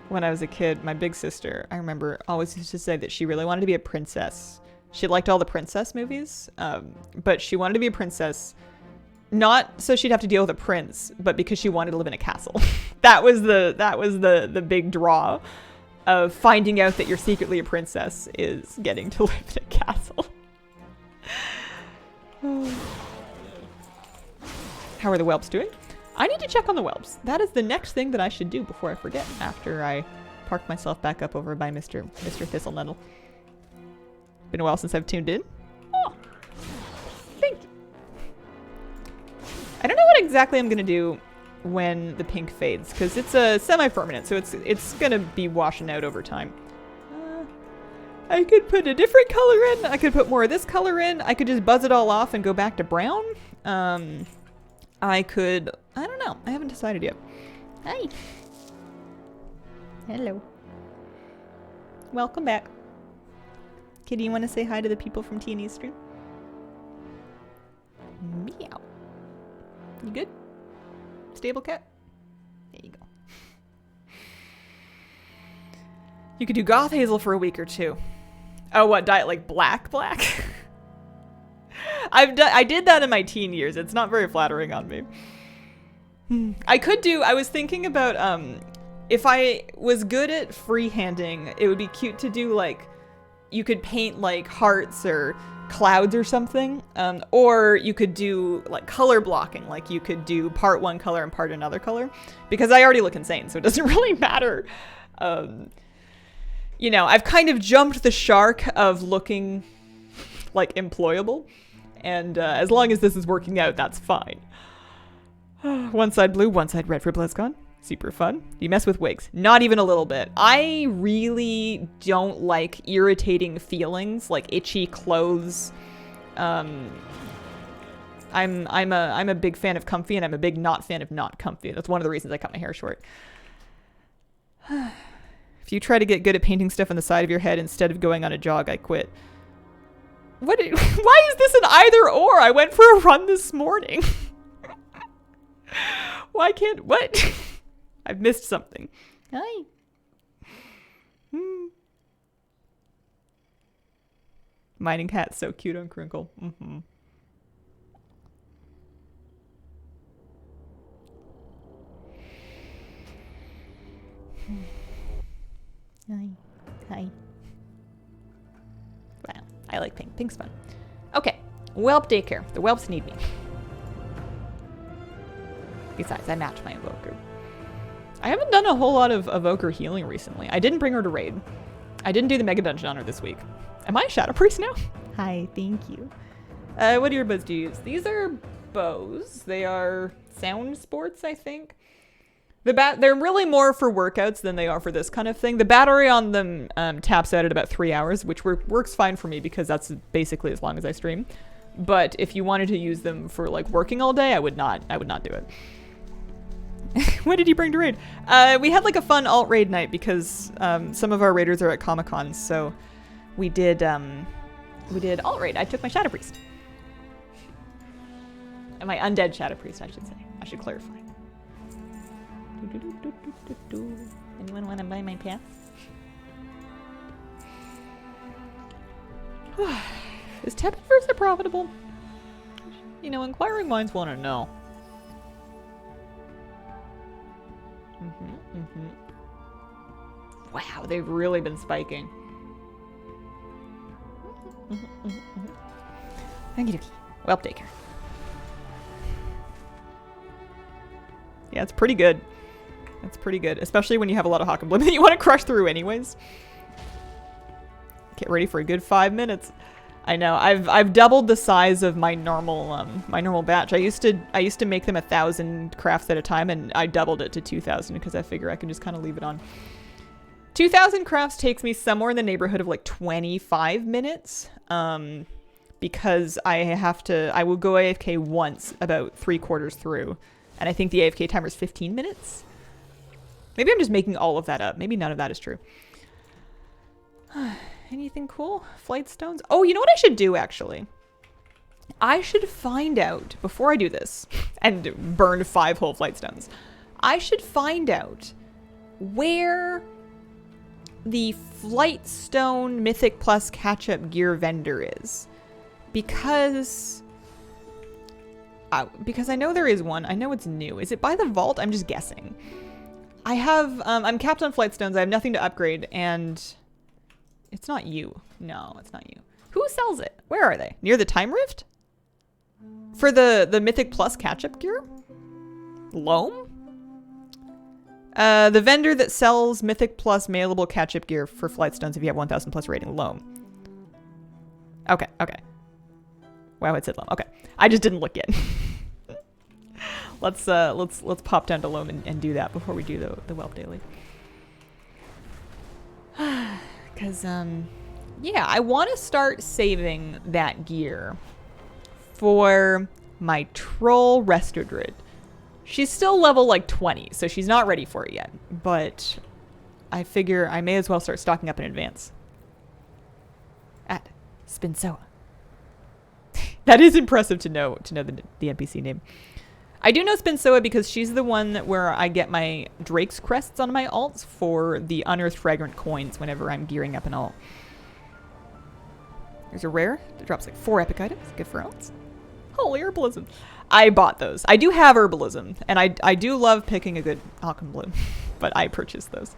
When I was a kid, my big sister, I remember, always used to say that she really wanted to be a princess. She liked all the princess movies, but she wanted to be a princess not so she'd have to deal with a prince, but because she wanted to live in a castle. That was the big draw of finding out that you're secretly a princess, is getting to live in a castle. How are the whelps doing? I need to check on the whelps. That is the next thing that I should do before I forget, after I park myself back up over by Mr. Thistlenuttle. Been a while since I've tuned in. Oh, thank you. I don't know what exactly I'm gonna do when the pink fades, because it's a semi-permanent, so it's gonna be washing out over time. I could put a different color in. I could put more of this color in. I could just buzz it all off and go back to brown. I don't know. I haven't decided yet. Hi. Hello. Welcome back. Kitty, you want to say hi to the people from T&E's stream? Meow. You good? Stable cat? There you go. You could do Goth Hazel for a week or two. Oh, what? Diet like black? I did that in my teen years. It's not very flattering on me. I was thinking about, if I was good at freehanding, it would be cute to do like, you could paint like hearts or clouds or something, or you could do like color blocking, like you could do part one color and part another color, because I already look insane, so it doesn't really matter. You know, I've kind of jumped the shark of looking like employable, and as long as this is working out, that's fine. One side blue, one side red for BlizzCon. Super fun. You mess with wigs. Not even a little bit. I really don't like irritating feelings, like itchy clothes. I'm a big fan of comfy, and I'm a big not fan of not comfy. That's one of the reasons I cut my hair short. If you try to get good at painting stuff on the side of your head instead of going on a jog, I quit. Why is this an either or? I went for a run this morning. Why can't... What? I've missed something. Hi. Mining cat's so cute on Crinkle. Mm-hmm. Hi. Hi. Wow. I like pink. Pink's fun. Okay. Whelp daycare. The whelps need me. Besides, I match my evoker. I haven't done a whole lot of evoker healing recently. I didn't bring her to raid. I didn't do the mega dungeon on her this week. Am I a shadow priest now? Hi, thank you. What earbuds do you use? These are bows. They are sound sports, I think. They're really more for workouts than they are for this kind of thing. The battery on them taps out at about 3 hours, which works fine for me because that's basically as long as I stream. But if you wanted to use them for like working all day, I would not do it. What did you bring to raid? We had like a fun alt raid night because some of our raiders are at Comic-Con, so we did alt raid. I took my Shadow Priest. And my undead Shadow Priest, I should say. I should clarify. Anyone want to buy my pants? Is tepid versa profitable? You know, inquiring minds want to know. Wow, they've really been spiking. Okie dokie. Well, take care. Yeah, it's pretty good. It's pretty good, especially when you have a lot of Hawk and Bloom that you want to crush through anyways. Get ready for a good 5 minutes. I know. I've doubled the size of my normal batch. I used to make them 1,000 crafts at a time, and I doubled it to 2,000 because I figure I can just kind of leave it on. 2,000 crafts takes me somewhere in the neighborhood of like 25 minutes. Because I will go AFK once about 3/4 through, and I think the AFK timer is 15 minutes. Maybe I'm just making all of that up. Maybe none of that is true. Anything cool? Flight stones? Oh, you know what I should do, actually? I should find out, before I do this, and burn 5 whole flight stones, I should find out where the Flight Stone Mythic Plus catch-up gear vendor is. Because I know there is one. I know it's new. Is it by the vault? I'm just guessing. I'm capped on flight stones. I have nothing to upgrade, and it's not you. No, it's not you. Who sells it? Where are they? Near the Time Rift? For the Mythic Plus catch-up gear? Loam? The vendor that sells Mythic Plus mailable catch-up gear for flight stones if you have 1,000 plus rating. Loam. Okay. Wow, it said Loam. Okay. I just didn't look yet. Let's pop down to Loam and do that before we do the Whelp Daily. Because, yeah, I want to start saving that gear for my Troll Resto Druid. She's still level like 20, so she's not ready for it yet. But I figure I may as well start stocking up in advance. At Spinsoa. That is impressive to know the NPC name. I do know Spinsoa because she's the one where I get my Drake's crests on my alts for the unearthed fragrant coins whenever I'm gearing up an alt. There's a rare that drops like 4 epic items. Good for alts. Holy herbalism. I bought those. I do have herbalism, and I do love picking a good Alchem Bloom, but I purchased those.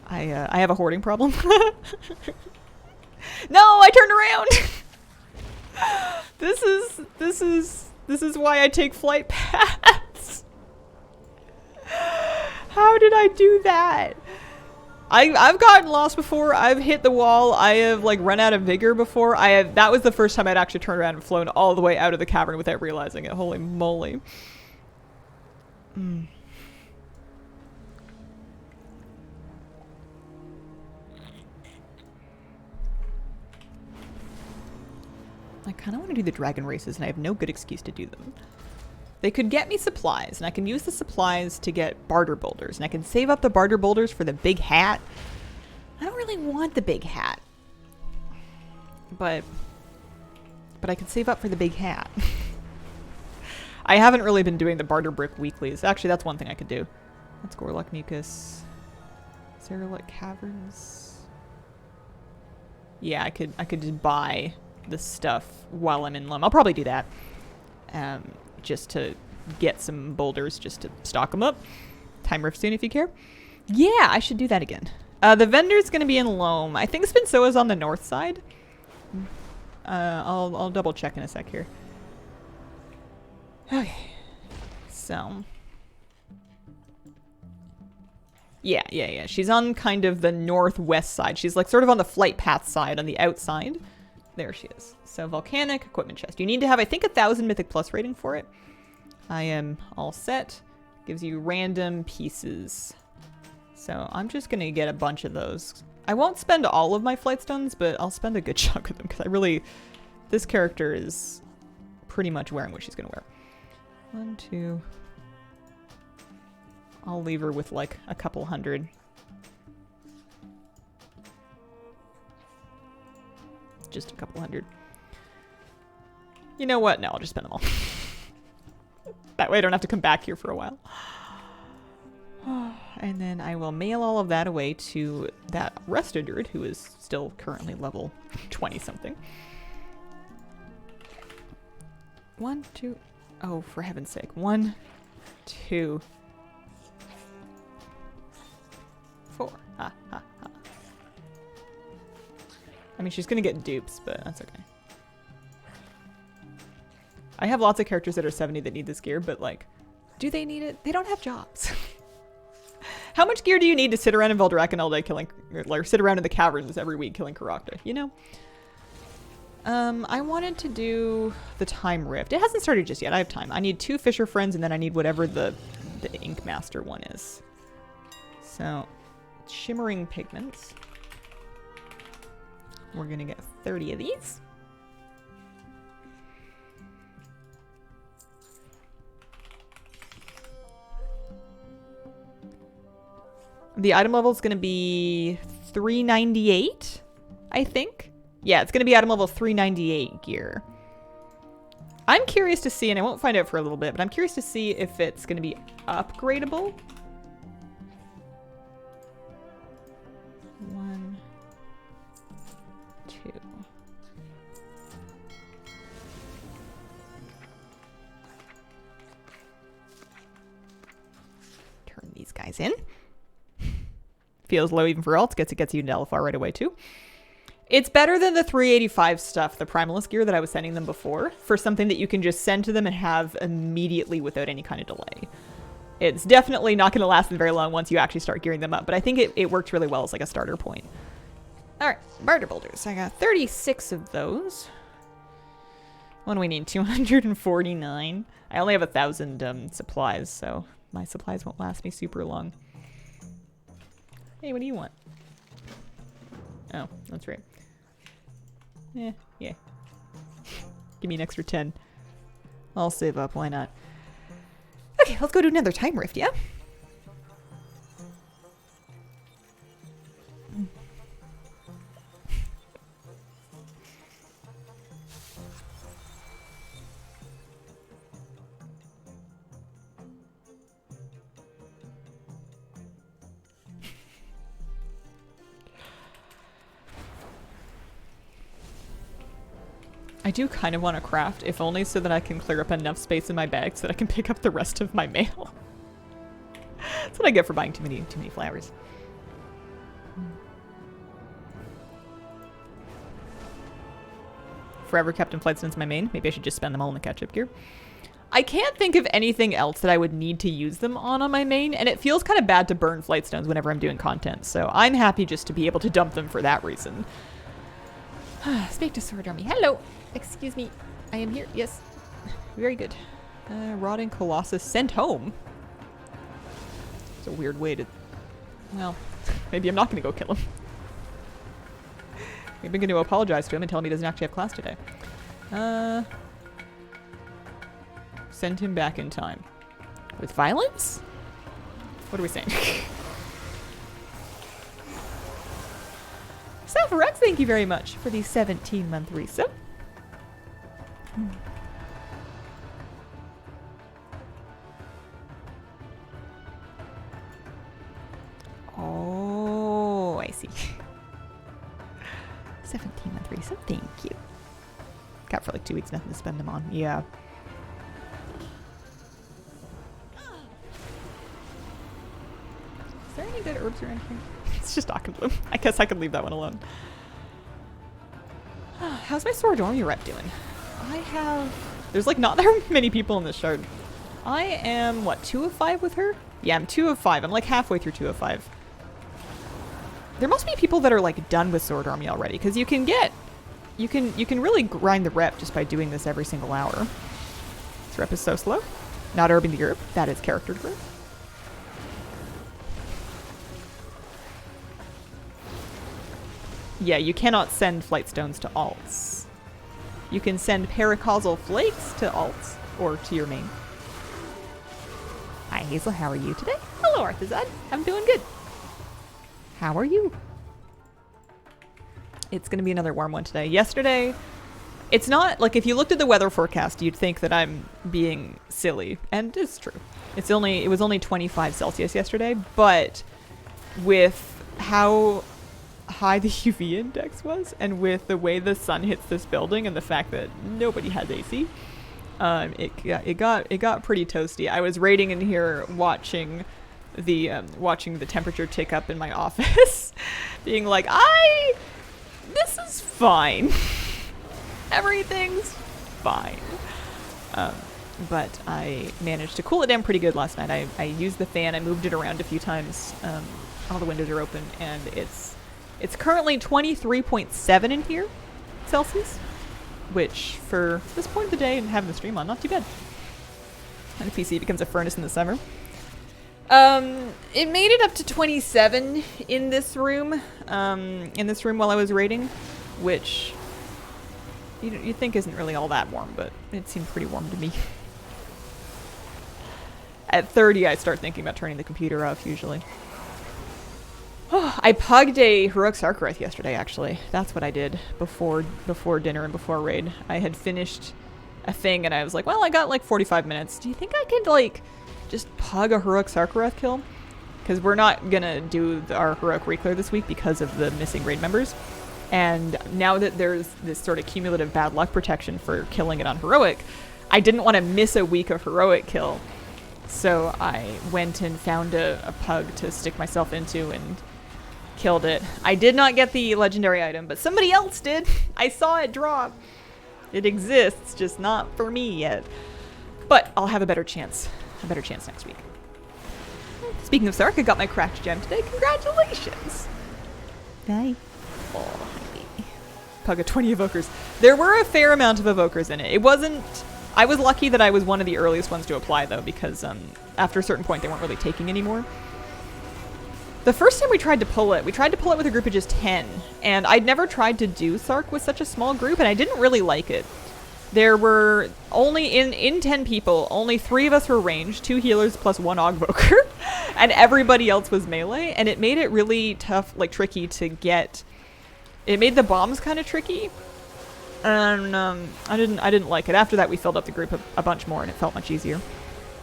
I have a hoarding problem. No, I turned around. This is why I take flight paths. How did I do that? I've gotten lost before. I've hit the wall. I have like run out of vigor before. That was the first time I'd actually turned around and flown all the way out of the cavern without realizing it. Holy moly. Mm. I kind of want to do the dragon races, and I have no good excuse to do them. They could get me supplies, and I can use the supplies to get barter boulders, and I can save up the barter boulders for the big hat. I don't really want the big hat. But I can save up for the big hat. I haven't really been doing the barter brick weeklies. Actually, that's one thing I could do. That's Gorlock Mucus. Cerulite Caverns. Yeah, I could just buy the stuff while I'm in Lum. I'll probably do that. Just to get some boulders, just to stock them up. Time rift soon if you care. Yeah, I should do that again. The vendor's gonna be in Loam. I think Spinsoa's on the north side. I'll double check in a sec here. Okay. So. Yeah. She's on kind of the northwest side. She's like sort of on the flight path side, on the outside. There she is. So volcanic equipment chest. You need to have, I think, 1,000 Mythic Plus rating for it. I am all set. Gives you random pieces. So I'm just going to get a bunch of those. I won't spend all of my flight stones, but I'll spend a good chunk of them because I really... This character is pretty much wearing what she's going to wear. 1, 2... I'll leave her with like a couple hundred. Just a couple hundred. You know what? No, I'll just spend them all. That way I don't have to come back here for a while. And then I will mail all of that away to that rested Druid, who is still currently level 20 something. 1, 2... Oh, for heaven's sake. 1, 2... 4. I mean, she's gonna get dupes, but that's okay. I have lots of characters that are 70 that need this gear, but like, do they need it? They don't have jobs. How much gear do you need to sit around in Veldraken all day killing, or sit around in the caverns every week killing Karakta, you know? I wanted to do the Time Rift. It hasn't started just yet. I have time. I need 2 Fisher Friends, and then I need whatever the Ink Master one is. So... Shimmering pigments. We're gonna get 30 of these. The item level is gonna be 398, I think. Yeah, it's gonna be item level 398 gear. I'm curious to see, and I won't find out for a little bit, but I'm curious to see if it's gonna be upgradable. 1, 2. Turn these guys in. Feels low even for alts. It gets you into LFR right away too. It's better than the 385 stuff, the Primalist gear that I was sending them before, for something that you can just send to them and have immediately without any kind of delay. It's definitely not going to last them very long once you actually start gearing them up, but I think it worked really well as like a starter point. Alright, barter boulders. I got 36 of those. What do we need? 249. I only have 1,000 supplies, so my supplies won't last me super long. Hey, what do you want? Oh, that's right. Yeah. Give me an extra 10. I'll save up, why not? Okay, let's go do another Time Rift, yeah? I do kind of want to craft, if only so that I can clear up enough space in my bag so that I can pick up the rest of my mail. That's what I get for buying too many flowers. Forever Captain Flightstone's my main. Maybe I should just spend them all in the catch-up gear. I can't think of anything else that I would need to use them on my main, and it feels kind of bad to burn Flightstones whenever I'm doing content, so I'm happy just to be able to dump them for that reason. Speak to Sword Army. Hello! Excuse me. I am here. Yes. Very good. Rotting Colossus sent home. It's a weird way to... Well, maybe I'm not going to go kill him. Maybe I'm going to apologize to him and tell him he doesn't actually have class today. Send him back in time. With violence? What are we saying? South Rex, thank you very much for the 17-month resub. Oh, I see. 17-month resub, thank you. Got for like 2 weeks, nothing to spend them on. Yeah. Is there any good herbs around here? It's just Bloom. I guess I could leave that one alone. How's my Sword Army rep doing? I have... There's like not there many people in this shard. I am, what, 2 of 5 with her? Yeah, I'm 2 of 5. I'm like halfway through 2 of 5. There must be people that are like done with Sword Army already, because you can get... You can really grind the rep just by doing this every single hour. This rep is so slow. Not herbing the herb. That is character growth. Yeah, you cannot send Flight Stones to alts. You can send Paracausal Flakes to alts, or to your main. Hi Hazel, how are you today? Hello Arthazad, I'm doing good. How are you? It's gonna be another warm one today. Yesterday, it's not, like if you looked at the weather forecast, you'd think that I'm being silly, and it's true. It was only 25 Celsius yesterday, but with how high the UV index was, and with the way the sun hits this building and the fact that nobody has AC, it got pretty toasty. I was raiding in here watching the temperature tick up in my office, being like, this is fine. Everything's fine. But I managed to cool it down pretty good last night. I used the fan, I moved it around a few times. All the windows are open, and it's currently 23.7 in here, Celsius, which for this point of the day and having the stream on, not too bad. And the PC becomes a furnace in the summer. It made it up to 27 in this room while I was raiding, which you think isn't really all that warm, but it seemed pretty warm to me. At 30, I start thinking about turning the computer off, usually. I pugged a Heroic Sarkareth yesterday, actually. That's what I did before dinner and before raid. I had finished a thing, and I was like, well, I got like 45 minutes. Do you think I could, like, just pug a Heroic Sarkareth kill? Because we're not gonna do our Heroic Reclear this week because of the missing raid members. And now that there's this sort of cumulative bad luck protection for killing it on Heroic, I didn't want to miss a week of Heroic kill. So I went and found a pug to stick myself into and killed it. I did not get the legendary item, but somebody else did. I saw it drop. It exists, just not for me yet. But I'll have a better chance. A better chance next week. Speaking of Sark, I got my cracked gem today. Congratulations! Bye. Oh, hi. Pug of 20 evokers. There were a fair amount of evokers in it. It wasn't... I was lucky that I was one of the earliest ones to apply, though, because after a certain point, they weren't really taking anymore. The first time we tried to pull it with a group of just 10, and I'd never tried to do Sark with such a small group, and I didn't really like it. There were only, in 10 people, only 3 of us were ranged, 2 healers plus 1 Ogvoker, and everybody else was melee, and it made it really tough, like tricky to get. It made the bombs kind of tricky, and I didn't like it. After that, we filled up the group a bunch more, and it felt much easier.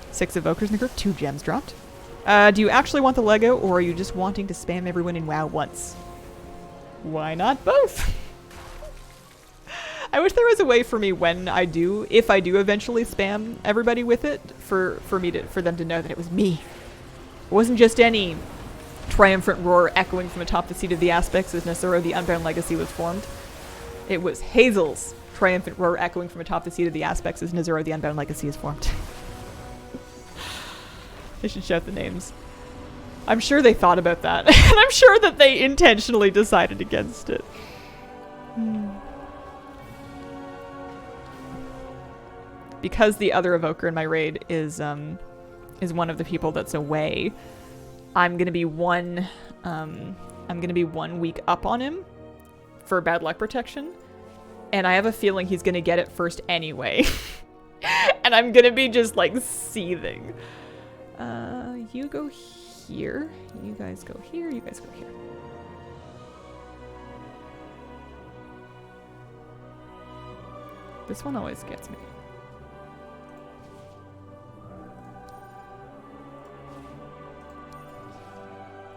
6 evokers in the group, 2 gems dropped. Do you actually want the Lego, or are you just wanting to spam everyone in WoW once? Why not both? I wish there was a way for me if I do eventually spam everybody with it, for them to know that it was me. It wasn't just any triumphant roar echoing from atop the seat of the aspects as Nesoro the Unbound Legacy was formed. It was Hazel's triumphant roar echoing from atop the seat of the aspects as Nesoro the Unbound Legacy is formed. They should shout the names. I'm sure they thought about that. And I'm sure that they intentionally decided against it. Because the other evoker in my raid is one of the people that's away, I'm gonna be one week up on him for bad luck protection, and I have a feeling he's gonna get it first anyway. And I'm gonna be just like seething. You go here, you guys go here, you guys go here. This one always gets me.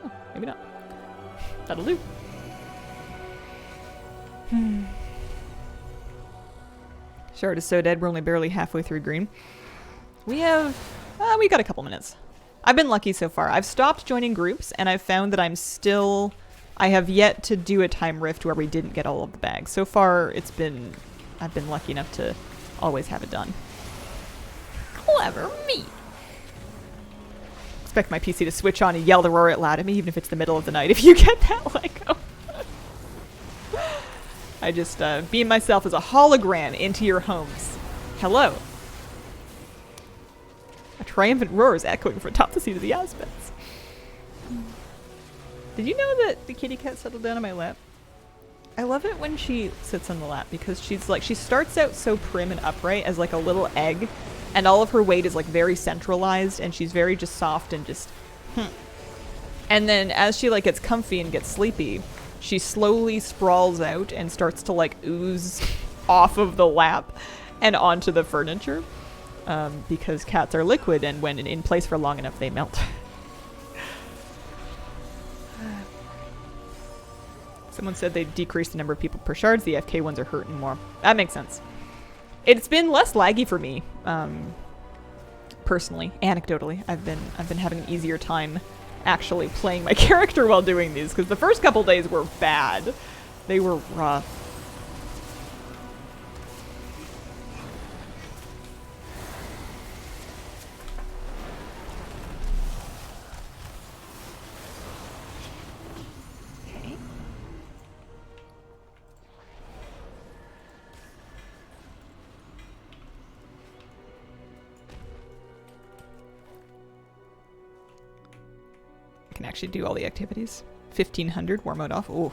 Oh, maybe not. That'll do. Shard is so dead, we're only barely halfway through green. We got a couple minutes. I've been lucky so far. I've stopped joining groups, and I've found that I have yet to do a time rift where we didn't get all of the bags. So far, I've been lucky enough to always have it done. Clever me. Expect my PC to switch on and yell the roar out loud at me, even if it's the middle of the night, if you get that Lego. I just beam myself as a hologram into your homes. Hello. A triumphant roar is echoing from top the seat of the aspects. Did you know that the kitty cat settled down on my lap? I love it when she sits on the lap because she starts out so prim and upright as like a little egg, and all of her weight is like very centralized, and she's very just soft and just And then as she like gets comfy and gets sleepy, she slowly sprawls out and starts to like ooze off of the lap and onto the furniture. Because cats are liquid, and when in place for long enough, they melt. Someone said they decreased the number of people per shards. The FK ones are hurting more. That makes sense. It's been less laggy for me, personally. Anecdotally, I've been having an easier time actually playing my character while doing these, because the first couple days were bad. They were rough. Can actually do all the activities. 1500 war mode off. Ooh.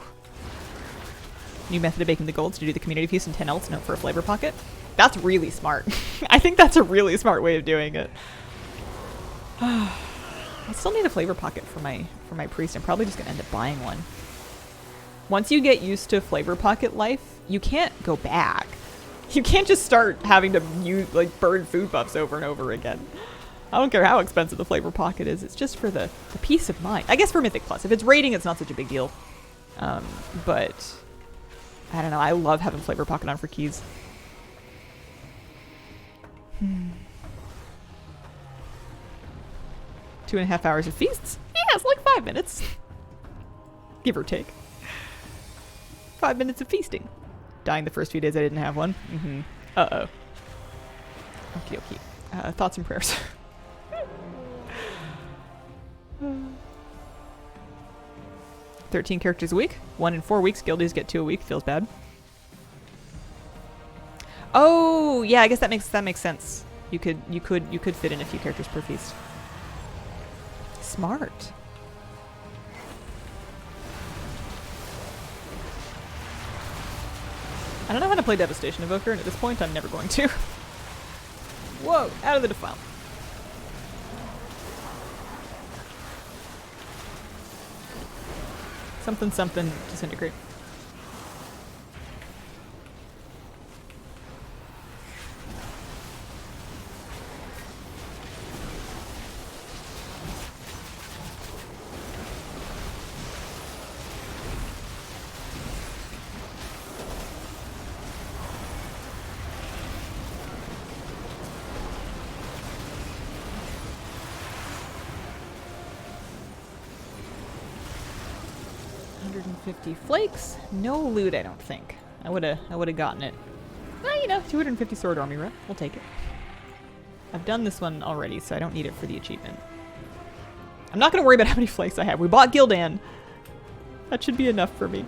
New method of baking the golds to do the community feast and 10 elts note for a flavor pocket. That's really smart. I think that's a really smart way of doing it. I still need a flavor pocket for my priest. I'm probably just gonna end up buying one. Once you get used to flavor pocket life, you can't go back. You can't just start having to use like burn food buffs over and over again. I don't care how expensive the flavor pocket is. It's just for the peace of mind. I guess for Mythic Plus. If it's raiding, it's not such a big deal. But I don't know. I love having flavor pocket on for keys. 2.5 hours of feasts? Yeah, it's like 5 minutes. Give or take. 5 minutes of feasting. Dying the first few days I didn't have one. Uh-oh. Okie dokie. Thoughts and prayers. 13 characters a week. 1 in 4 weeks. Guildies get 2 a week. Feels bad. Oh, yeah. I guess that makes sense. You could fit in a few characters per feast. Smart. I don't know how to play Devastation Evoker, and at this point, I'm never going to. Whoa! Out of the defile. Something, something, disintegrate. Flakes, no loot. I don't think I would have gotten it. Well, you know, 250 sword army rep. We'll take it. I've done this one already, so I don't need it for the achievement. I'm not gonna worry about how many flakes I have. We bought Gildan. That should be enough for me.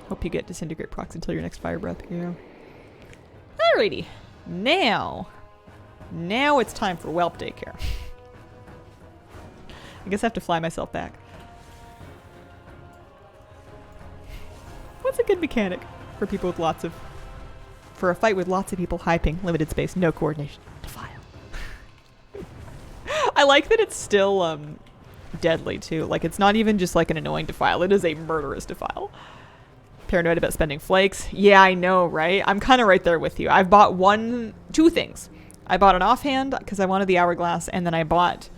Hope you get disintegrate procs until your next fire breath. Yeah. Alrighty. Now it's time for whelp daycare. I guess I have to fly myself back. What's a good mechanic for people with lots of... For a fight with lots of people, high ping, limited space, no coordination, defile. I like that it's still deadly too. Like it's not even just like an annoying defile, it is a murderous defile. Paranoid about spending flakes. Yeah, I know, right? I'm kind of right there with you. I've bought two things. I bought an offhand because I wanted the hourglass, and then I bought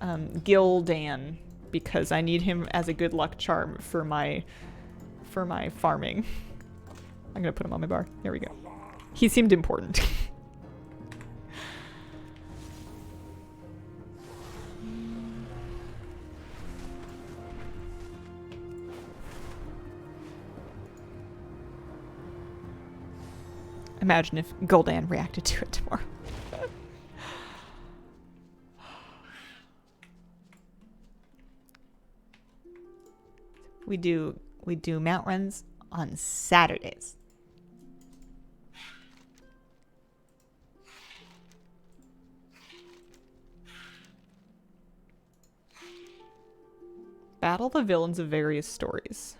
Gildan because I need him as a good luck charm for my farming. I'm gonna put him on my bar. There we go. He seemed important. Imagine if Gul'dan reacted to it tomorrow. We do mount runs on Saturdays. Battle the villains of various stories.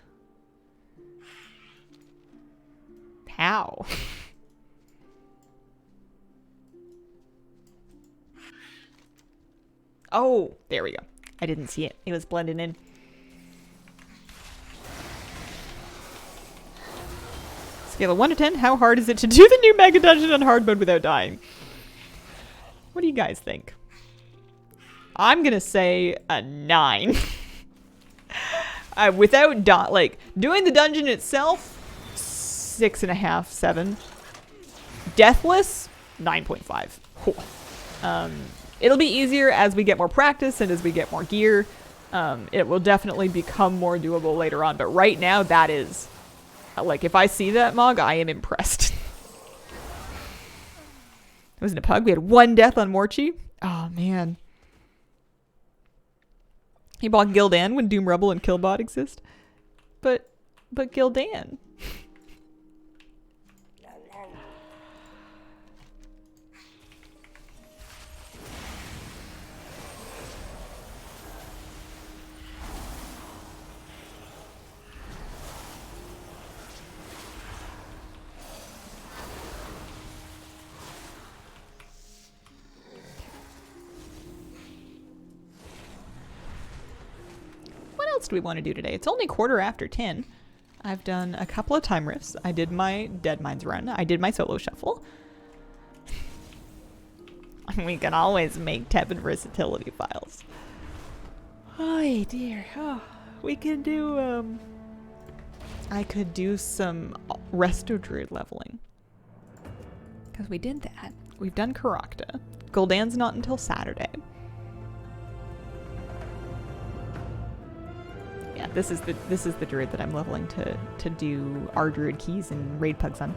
How? Oh, there we go. I didn't see it. It was blending in. Scale of 1 to 10, how hard is it to do the new Mega Dungeon on hard mode without dying? What do you guys think? I'm gonna say a 9. Without doing the dungeon itself, 6.5, 7. Deathless, 9.5. It'll be easier as we get more practice and as we get more gear. It will definitely become more doable later on, but right now that is... Like, if I see that, Mog, I am impressed. It wasn't a pug. We had 1 death on Morchi. Oh, man. He bought Gil'dan when Doom Rebel and Killbot exist. But Gil'dan. What else do we want to do today? It's only 10:15. I've done a couple of time rifts. I did my Dead Mines run. I did my solo shuffle. We can always make tepid versatility files. Oh dear. Oh, we can do I could do some Resto Druid leveling. Because we did that. We've done Karakta. Gul'dan's not until Saturday. Yeah, this is the druid that I'm leveling to do our druid keys and raid pugs on.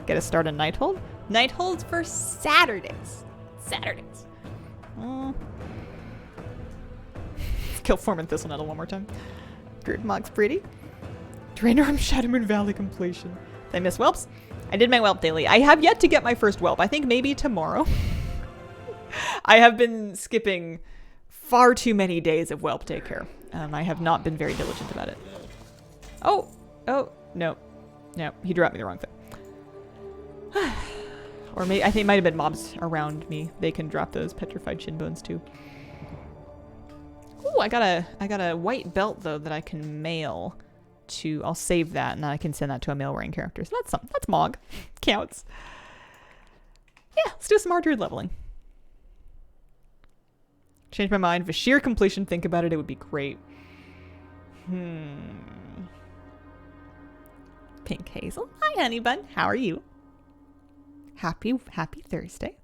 Get a start on Nighthold? Nighthold's for Saturdays. Saturdays. Let's kill Foreman Thistle Nettle one more time. Druid Mog's pretty. Draenor Shadow Moon Valley completion. Did I miss whelps? I did my whelp daily. I have yet to get my first whelp. I think maybe tomorrow. I have been skipping far too many days of whelp daycare. I have not been very diligent about it. Oh, no, he dropped me the wrong thing. Or maybe, I think it might have been mobs around me. They can drop those petrified shin bones too. Ooh, I got a white belt though that I can mail to, I'll save that and I can send that to a mail wearing character. So that's Mog. Counts. Yeah, let's do some more druid leveling. Change my mind. For sheer completion, think about it. It would be great. Pink Hazel. Hi, honey bun. How are you? Happy Thursday.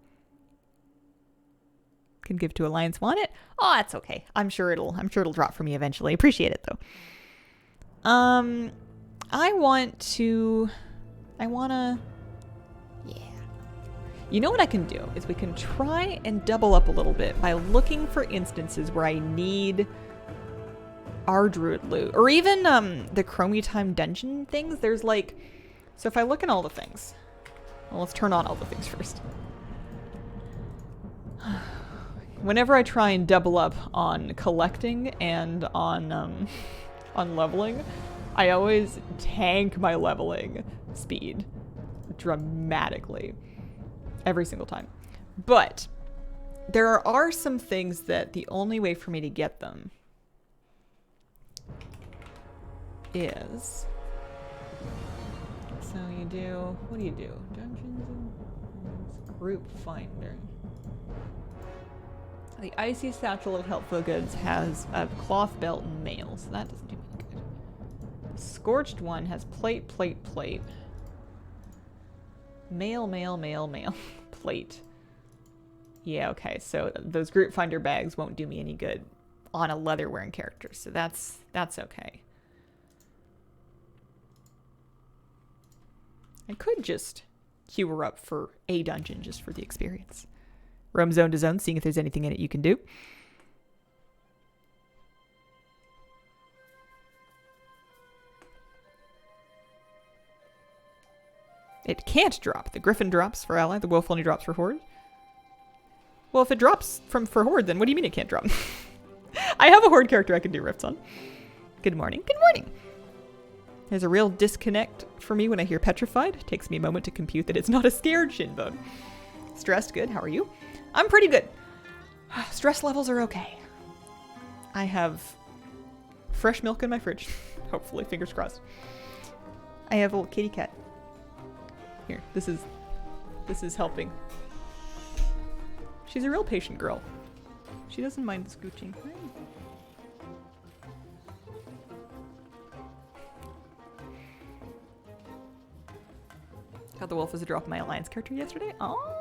Can give to Alliance Want it. Oh, that's okay. I'm sure it'll drop for me eventually. Appreciate it though. Yeah. You know what I can do is we can try and double up a little bit by looking for instances where I need our Druid loot. Or even the Chromie Time dungeon things. There's like... So if I look at all the things... Well, let's turn on all the things first. Whenever I try and double up on collecting and on leveling, I always tank my leveling speed dramatically every single time. But there are some things that the only way for me to get them is... So you do... What do you do? Dungeons and Group Finder. The Icy Satchel of Helpful Goods has a cloth belt and mail, so that doesn't do any good. The Scorched one has plate, plate, plate. Mail, mail, mail, mail. Plate. Yeah, okay, so those Group Finder bags won't do me any good on a leather-wearing character, so that's okay. I could just queue her up for a dungeon just for the experience. Roam zone to zone, seeing if there's anything in it you can do. It can't drop. The Griffin drops for ally, the Wolf only drops for Horde. Well, if it drops for Horde, then what do you mean it can't drop? I have a Horde character I can do rifts on. Good morning. Good morning. There's a real disconnect for me when I hear petrified. It takes me a moment to compute that it's not a scared shinbone. Stressed, good. How are you? I'm pretty good. Stress levels are okay. I have fresh milk in my fridge. Hopefully, fingers crossed. I have a little kitty cat. Here, this is helping. She's a real patient girl. She doesn't mind scooching. Got the wolf as a drop of my alliance character yesterday. Oh.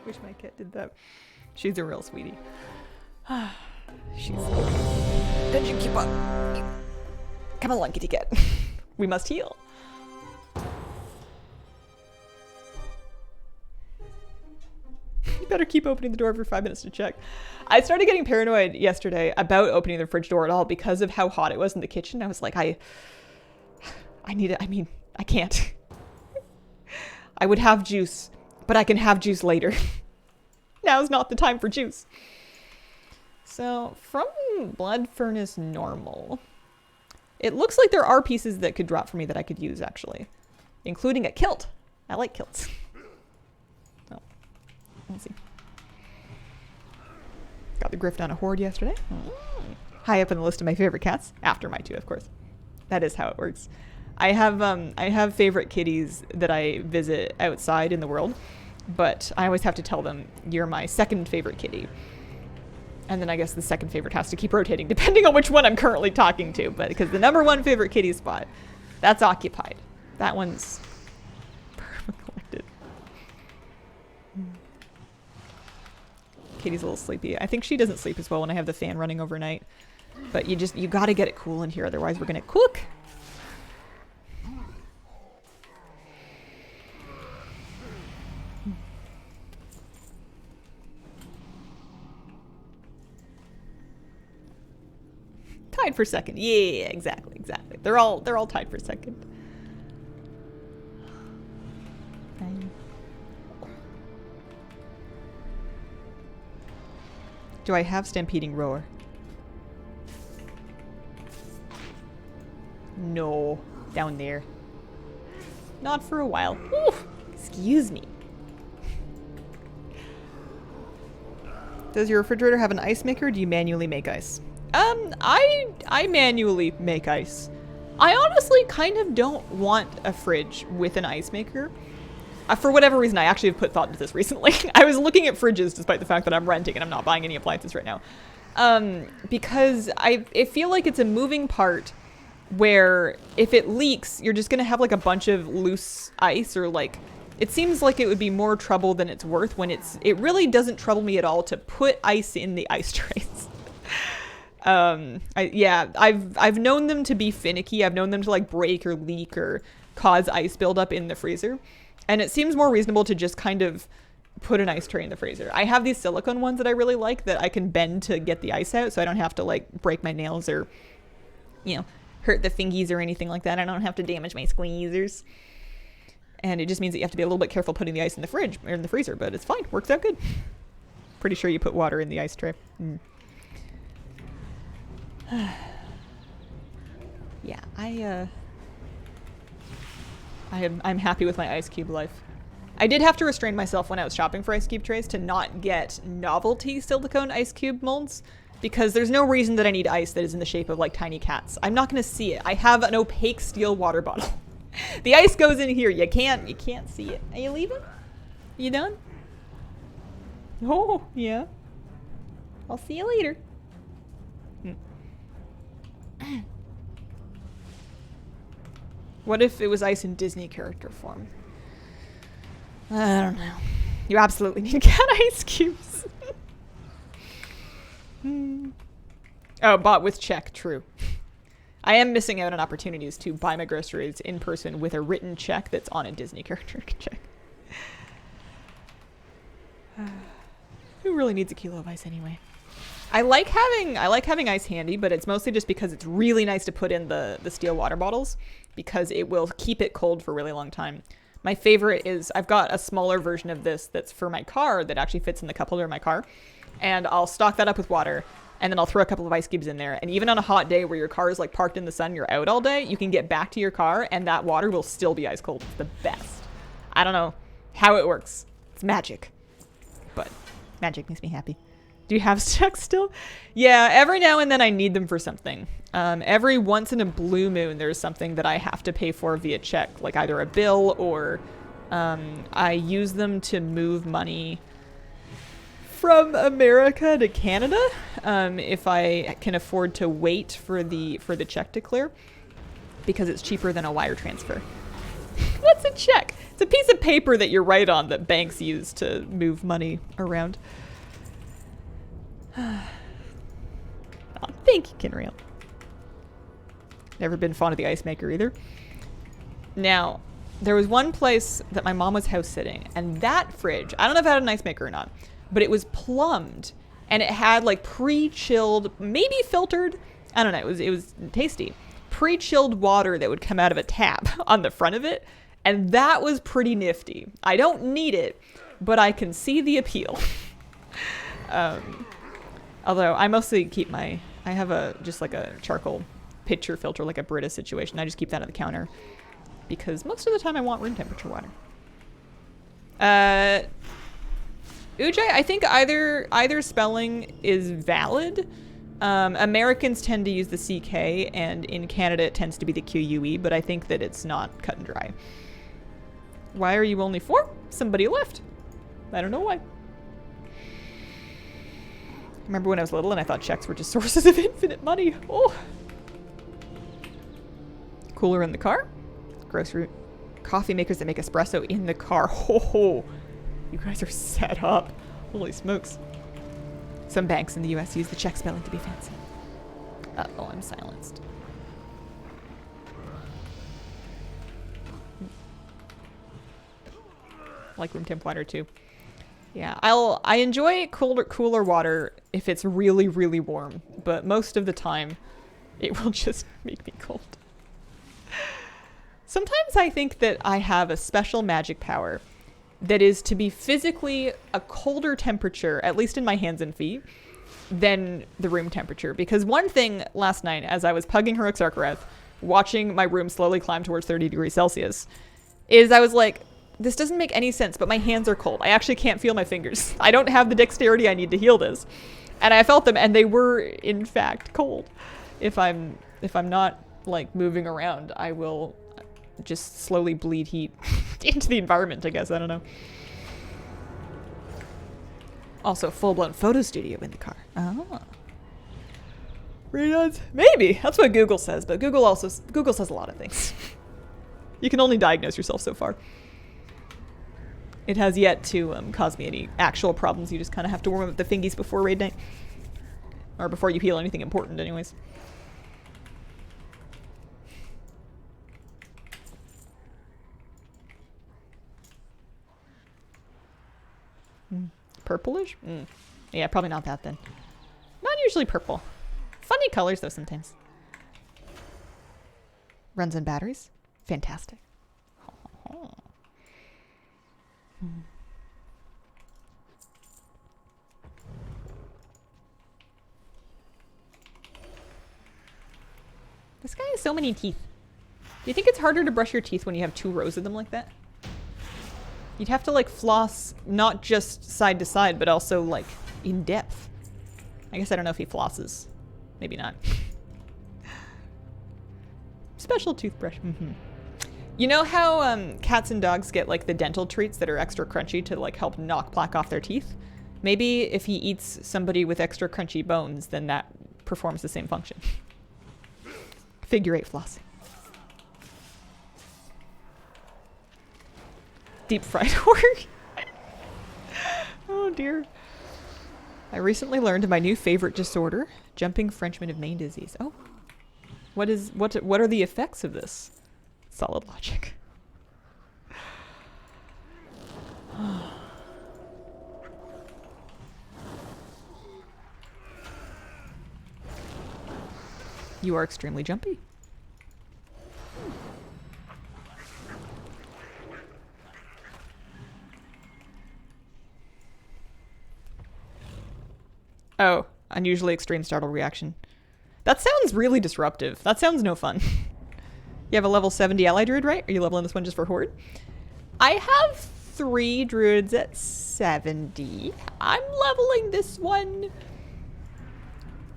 Wish my cat did that. She's a real sweetie. She's... Dungeon, keep up. Come along, kitty cat. We must heal. You better keep opening the door every 5 minutes to check. I started getting paranoid yesterday about opening the fridge door at all because of how hot it was in the kitchen. I was like, I need it. I mean, I can't. I would have juice, but I can have juice later. Now's not the time for juice. So, from Blood Furnace Normal, it looks like there are pieces that could drop for me that I could use, actually. Including a kilt. I like kilts. Oh, let's see. Got the Griffin on a Horde yesterday. High up on the list of my favorite cats. After my two, of course. That is how it works. I have favorite kitties that I visit outside in the world, but I always have to tell them, you're my second favorite kitty. And then I guess the second favorite has to keep rotating, depending on which one I'm currently talking to. But because the number one favorite kitty spot, that's occupied. That one's collected. Kitty's a little sleepy. I think she doesn't sleep as well when I have the fan running overnight. But you gotta get it cool in here, otherwise we're gonna cook. Tied for second. Yeah, exactly. They're all tied for second. Do I have Stampeding Roar? No. Down there. Not for a while. Oof. Excuse me. Does your refrigerator have an ice maker, or do you manually make ice? I manually make ice. I honestly kind of don't want a fridge with an ice maker. For whatever reason, I actually have put thought into this recently. I was looking at fridges despite the fact that I'm renting and I'm not buying any appliances right now. Because I feel like it's a moving part where if it leaks, you're just going to have like a bunch of loose ice, or like, it seems like it would be more trouble than it's worth when it really doesn't trouble me at all to put ice in the ice trays. I've known them to be finicky. I've known them to like break or leak or cause ice buildup in the freezer. And it seems more reasonable to just kind of put an ice tray in the freezer. I have these silicone ones that I really like that I can bend to get the ice out, so I don't have to like break my nails or, you know, hurt the fingies or anything like that. I don't have to damage my squeezers. And it just means that you have to be a little bit careful putting the ice in the fridge or in the freezer, but it's fine. Works out good. Pretty sure you put water in the ice tray. Yeah, I'm happy with my ice cube life. I did have to restrain myself when I was shopping for ice cube trays to not get novelty silicone ice cube molds, because there's no reason that I need ice that is in the shape of like tiny cats. I'm not going to see it. I have an opaque steel water bottle. The ice goes in here. You can't see it. Are you leaving? You done? Oh, yeah. I'll see you later. What if it was ice in Disney character form? I don't know. You absolutely need cat ice cubes. Oh, bought with check. True. I am missing out on opportunities to buy my groceries in person with a written check that's on a Disney character check. Who really needs a kilo of ice anyway? I like having ice handy, but it's mostly just because it's really nice to put in the steel water bottles, because it will keep it cold for a really long time. My favorite is, I've got a smaller version of this that's for my car that actually fits in the cup holder of my car, and I'll stock that up with water, and then I'll throw a couple of ice cubes in there, and even on a hot day where your car is like parked in the sun, you're out all day, you can get back to your car and that water will still be ice cold. It's the best. I don't know how it works. It's magic, but magic makes me happy. Do you have checks still? Yeah, every now and then I need them for something. Every once in a blue moon, there's something that I have to pay for via check, like either a bill or I use them to move money from America to Canada if I can afford to wait for the check to clear, because it's cheaper than a wire transfer. What's a check? It's a piece of paper that you write on that banks use to move money around. Oh, thank you, Kinrail. Never been fond of the ice maker either. Now, there was one place that my mom was house sitting, and that fridge, I don't know if it had an ice maker or not, but it was plumbed, and it had like pre-chilled, maybe filtered, I don't know, it was tasty, pre-chilled water that would come out of a tap on the front of it, and that was pretty nifty. I don't need it, but I can see the appeal. Although I mostly keep I have just like a charcoal pitcher filter, like a Brita situation. I just keep that on the counter because most of the time I want room temperature water. Ujai, I think either spelling is valid. Americans tend to use the CK, and in Canada it tends to be the QUE, but I think that it's not cut and dry. Why are you only 4? Somebody left. I don't know why. Remember when I was little and I thought checks were just sources of infinite money. Oh. Cooler in the car. Grocery. Coffee makers that make espresso in the car. Ho ho. You guys are set up. Holy smokes. Some banks in the US use the check spelling to be fancy. Uh-oh, I'm silenced. Like room temp water too. Yeah, I enjoy cooler water if it's really, really warm, but most of the time it will just make me cold. Sometimes I think that I have a special magic power that is to be physically a colder temperature, at least in my hands and feet, than the room temperature. Because one thing last night, as I was pugging Heroic Sarkareth, watching my room slowly climb towards 30 degrees Celsius, is I was like, this doesn't make any sense, but my hands are cold. I actually can't feel my fingers. I don't have the dexterity I need to heal this. And I felt them, and they were, in fact, cold. If I'm not, like, moving around, I will just slowly bleed heat into the environment, I guess. I don't know. Also, full-blown photo studio in the car. Oh. Readouts? Maybe. That's what Google says, but Google says a lot of things. You can only diagnose yourself so far. It has yet to cause me any actual problems. You just kind of have to warm up the fingies before raid night. Or before you heal anything important anyways. Purplish? Mm. Yeah, probably not that then. Not usually purple. Funny colors though sometimes. Runs on batteries? Fantastic. This guy has so many teeth. Do you think it's harder to brush your teeth when you have 2 rows of them like that? You'd have to like floss not just side to side, but also like in depth. I guess I don't know if he flosses. Maybe not. Special toothbrush. Mm-hmm. You know how cats and dogs get like the dental treats that are extra crunchy to like help knock plaque off their teeth? Maybe if he eats somebody with extra crunchy bones, then that performs the same function. Figure 8 flossing. Deep fried work. Oh dear. I recently learned my new favorite disorder, jumping Frenchman of Maine disease. Oh. What are the effects of this? Solid logic. You are extremely jumpy. Oh, unusually extreme startle reaction. That sounds really disruptive. That sounds no fun. You have a level 70 ally druid, right? Are you leveling this one just for horde? I have 3 druids at 70. I'm leveling this one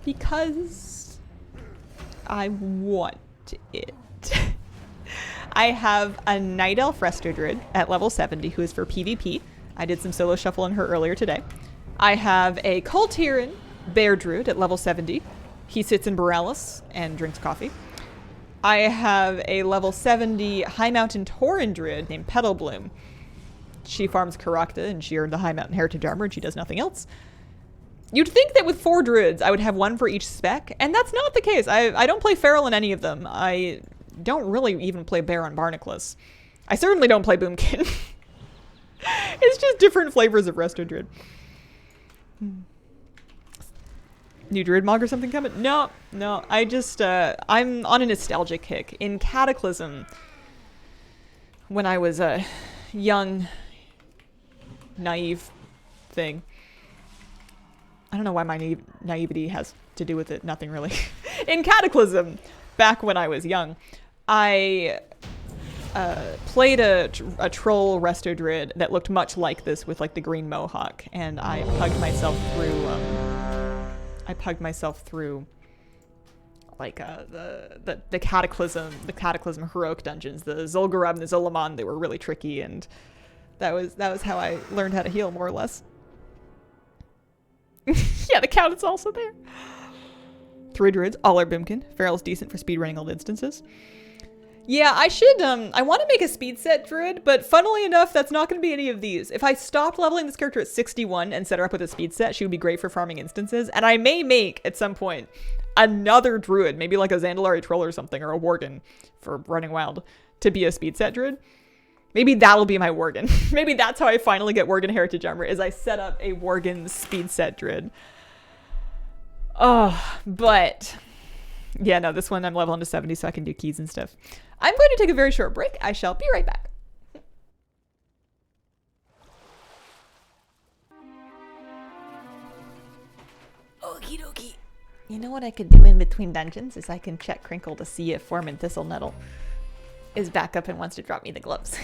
because I want it. I have a Night Elf Resto Druid at level 70 who is for PvP. I did some solo shuffle on her earlier today. I have a Kultiran Bear Druid at level 70. He sits in Borealis and drinks coffee. I have a level 70 High Mountain Tauren Druid named Petal Bloom. She farms Karakta and she earned the High Mountain Heritage Armor and she does nothing else. You'd think that with 4 druids I would have 1 for each spec, and that's not the case. I don't play Feral in any of them. I don't really even play Bear on Barnacles. I certainly don't play Boomkin. It's just different flavors of Resto Druid. New Druid Mog or something coming? No. I just, I'm on a nostalgic kick. In Cataclysm, when I was a young, naive thing. I don't know why my naivety has to do with it. Nothing really. In Cataclysm, back when I was young, I played a troll Resto Druid that looked much like this with like the green mohawk, and I pugged myself through like the Cataclysm heroic dungeons, the Zul'Gurub and the Zulaman. They were really tricky, and that was how I learned how to heal, more or less. Yeah, the count is also there. 3 druids, all are Boomkin. Feral's decent for speedrunning old instances. Yeah, I should, I want to make a speed set druid, but funnily enough, that's not going to be any of these. If I stopped leveling this character at 61 and set her up with a speed set, she would be great for farming instances, and I may make, at some point, another druid, maybe like a Zandalari troll or something, or a Worgen for running wild, to be a speed set druid. Maybe that'll be my Worgen. Maybe that's how I finally get Worgen Heritage Armor, is I set up a Worgen speed set druid. Oh, but yeah, no, this one I'm leveling to 70 so I can do keys and stuff. I'm going to take a very short break. I shall be right back. Okie dokie. You know what I could do in between dungeons is I can check Crinkle to see if Foreman Thistle Nettle is back up and wants to drop me the gloves.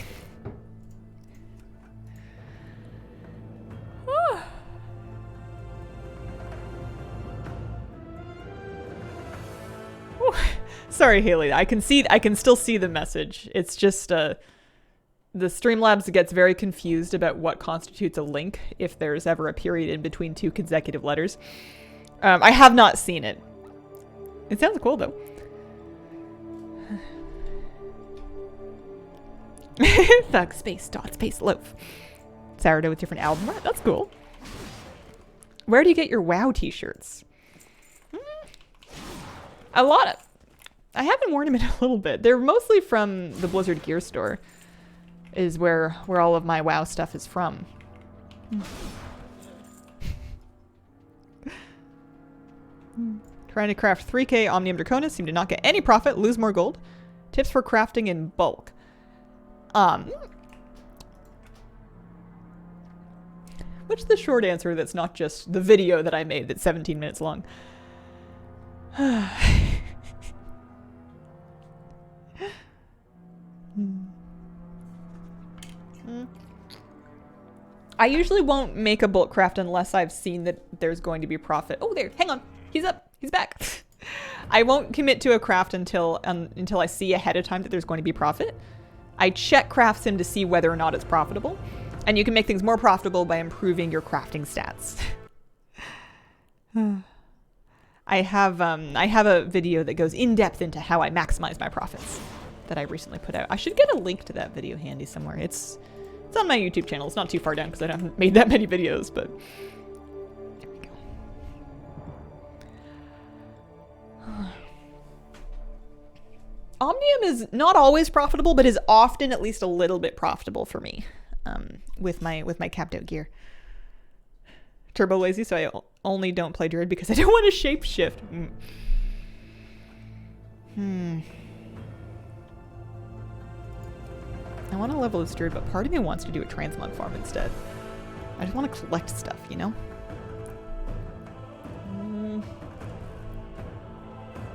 Sorry, Haley. I can still see the message. It's just the Streamlabs gets very confused about what constitutes a link if there's ever a period in between 2 consecutive letters. I have not seen it. It sounds cool though. Thug space dot space loaf. Sourdough with different album art. That's cool. Where do you get your WoW t-shirts? A lot of. I haven't worn them in a little bit. They're mostly from the Blizzard Gear Store, is where all of my WoW stuff is from. Trying to craft 3k Omnium Draconis. Seem to not get any profit. Lose more gold. Tips for crafting in bulk. What's the short answer that's not just the video that I made that's 17 minutes long? I usually won't make a bulk craft unless I've seen that there's going to be profit. Oh, there. Hang on. He's up. He's back. I won't commit to a craft until I see ahead of time that there's going to be profit. I check crafts in to see whether or not it's profitable. And you can make things more profitable by improving your crafting stats. I have a video that goes in depth into how I maximize my profits that I recently put out. I should get a link to that video handy somewhere. It's on my YouTube channel. It's not too far down because I haven't made that many videos, but there we go. Omnium is not always profitable, but is often at least a little bit profitable for me with my capped out gear. Turbo lazy, so I only don't play Druid because I don't want to shape shift. I want to level this Druid, but part of me wants to do a Transmog farm instead. I just want to collect stuff, you know?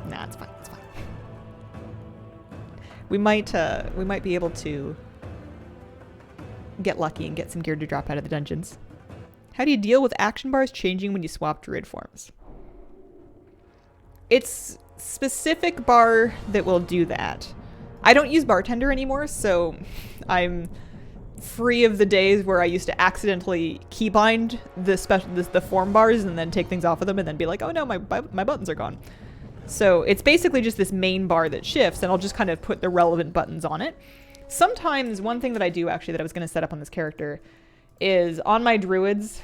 Nah, it's fine. It's fine. We might be able to get lucky and get some gear to drop out of the dungeons. How do you deal with action bars changing when you swap Druid forms? It's specific bar that will do that. I don't use Bartender anymore, so I'm free of the days where I used to accidentally keybind the form bars and then take things off of them and then be like, oh no, my buttons are gone. So it's basically just this main bar that shifts, and I'll just kind of put the relevant buttons on it. Sometimes, one thing that I do actually that I was going to set up on this character is on my druids,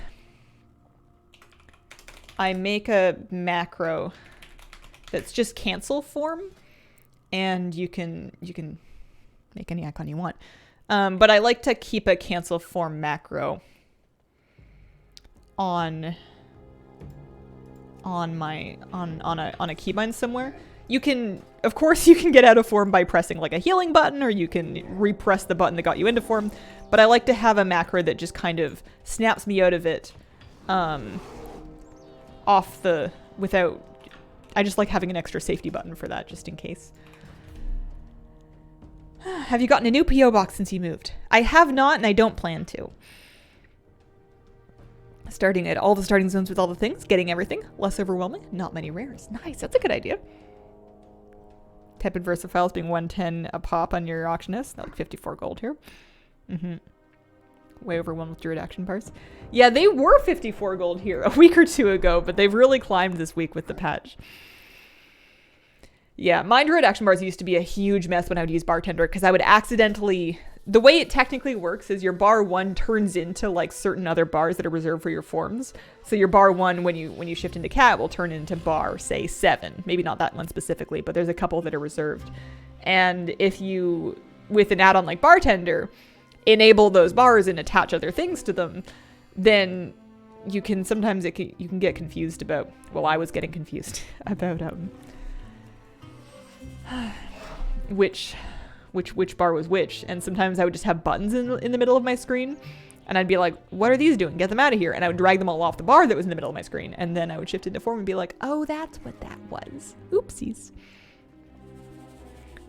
I make a macro that's just cancel form, and you can make any icon you want. But I like to keep a cancel form macro on a keybind somewhere. You can, of course, you can get out of form by pressing like a healing button, or you can repress the button that got you into form. But I like to have a macro that just kind of snaps me out of it, without. I just like having an extra safety button for that, just in case. Have you gotten a new PO box since you moved? I have not, and I don't plan to. Starting at all the starting zones with all the things, getting everything, less overwhelming, not many rares. Nice, that's a good idea. Tepid Versaphiles being 110 a pop on your auction house. Like 54 gold here. Way overwhelmed with Druid action bars. Yeah, they were 54 gold here a week or two ago, but they've really climbed this week with the patch. Yeah, my Druid action bars used to be a huge mess when I would use Bartender, because I would accidentally... The way it technically works is your bar 1 turns into like certain other bars that are reserved for your forms. So your bar 1, when you shift into cat, will turn into bar, say, 7. Maybe not that one specifically, but there's a couple that are reserved. And if you, with an add-on like Bartender, enable those bars and attach other things to them, then you can sometimes you can get confused about, well, I was getting confused about which bar was which, and sometimes I would just have buttons in the middle of my screen, and I'd be like, what are these doing? Get them out of here. And I would drag them all off the bar that was in the middle of my screen, and then I would shift into form and be like, oh, that's what that was. Oopsies.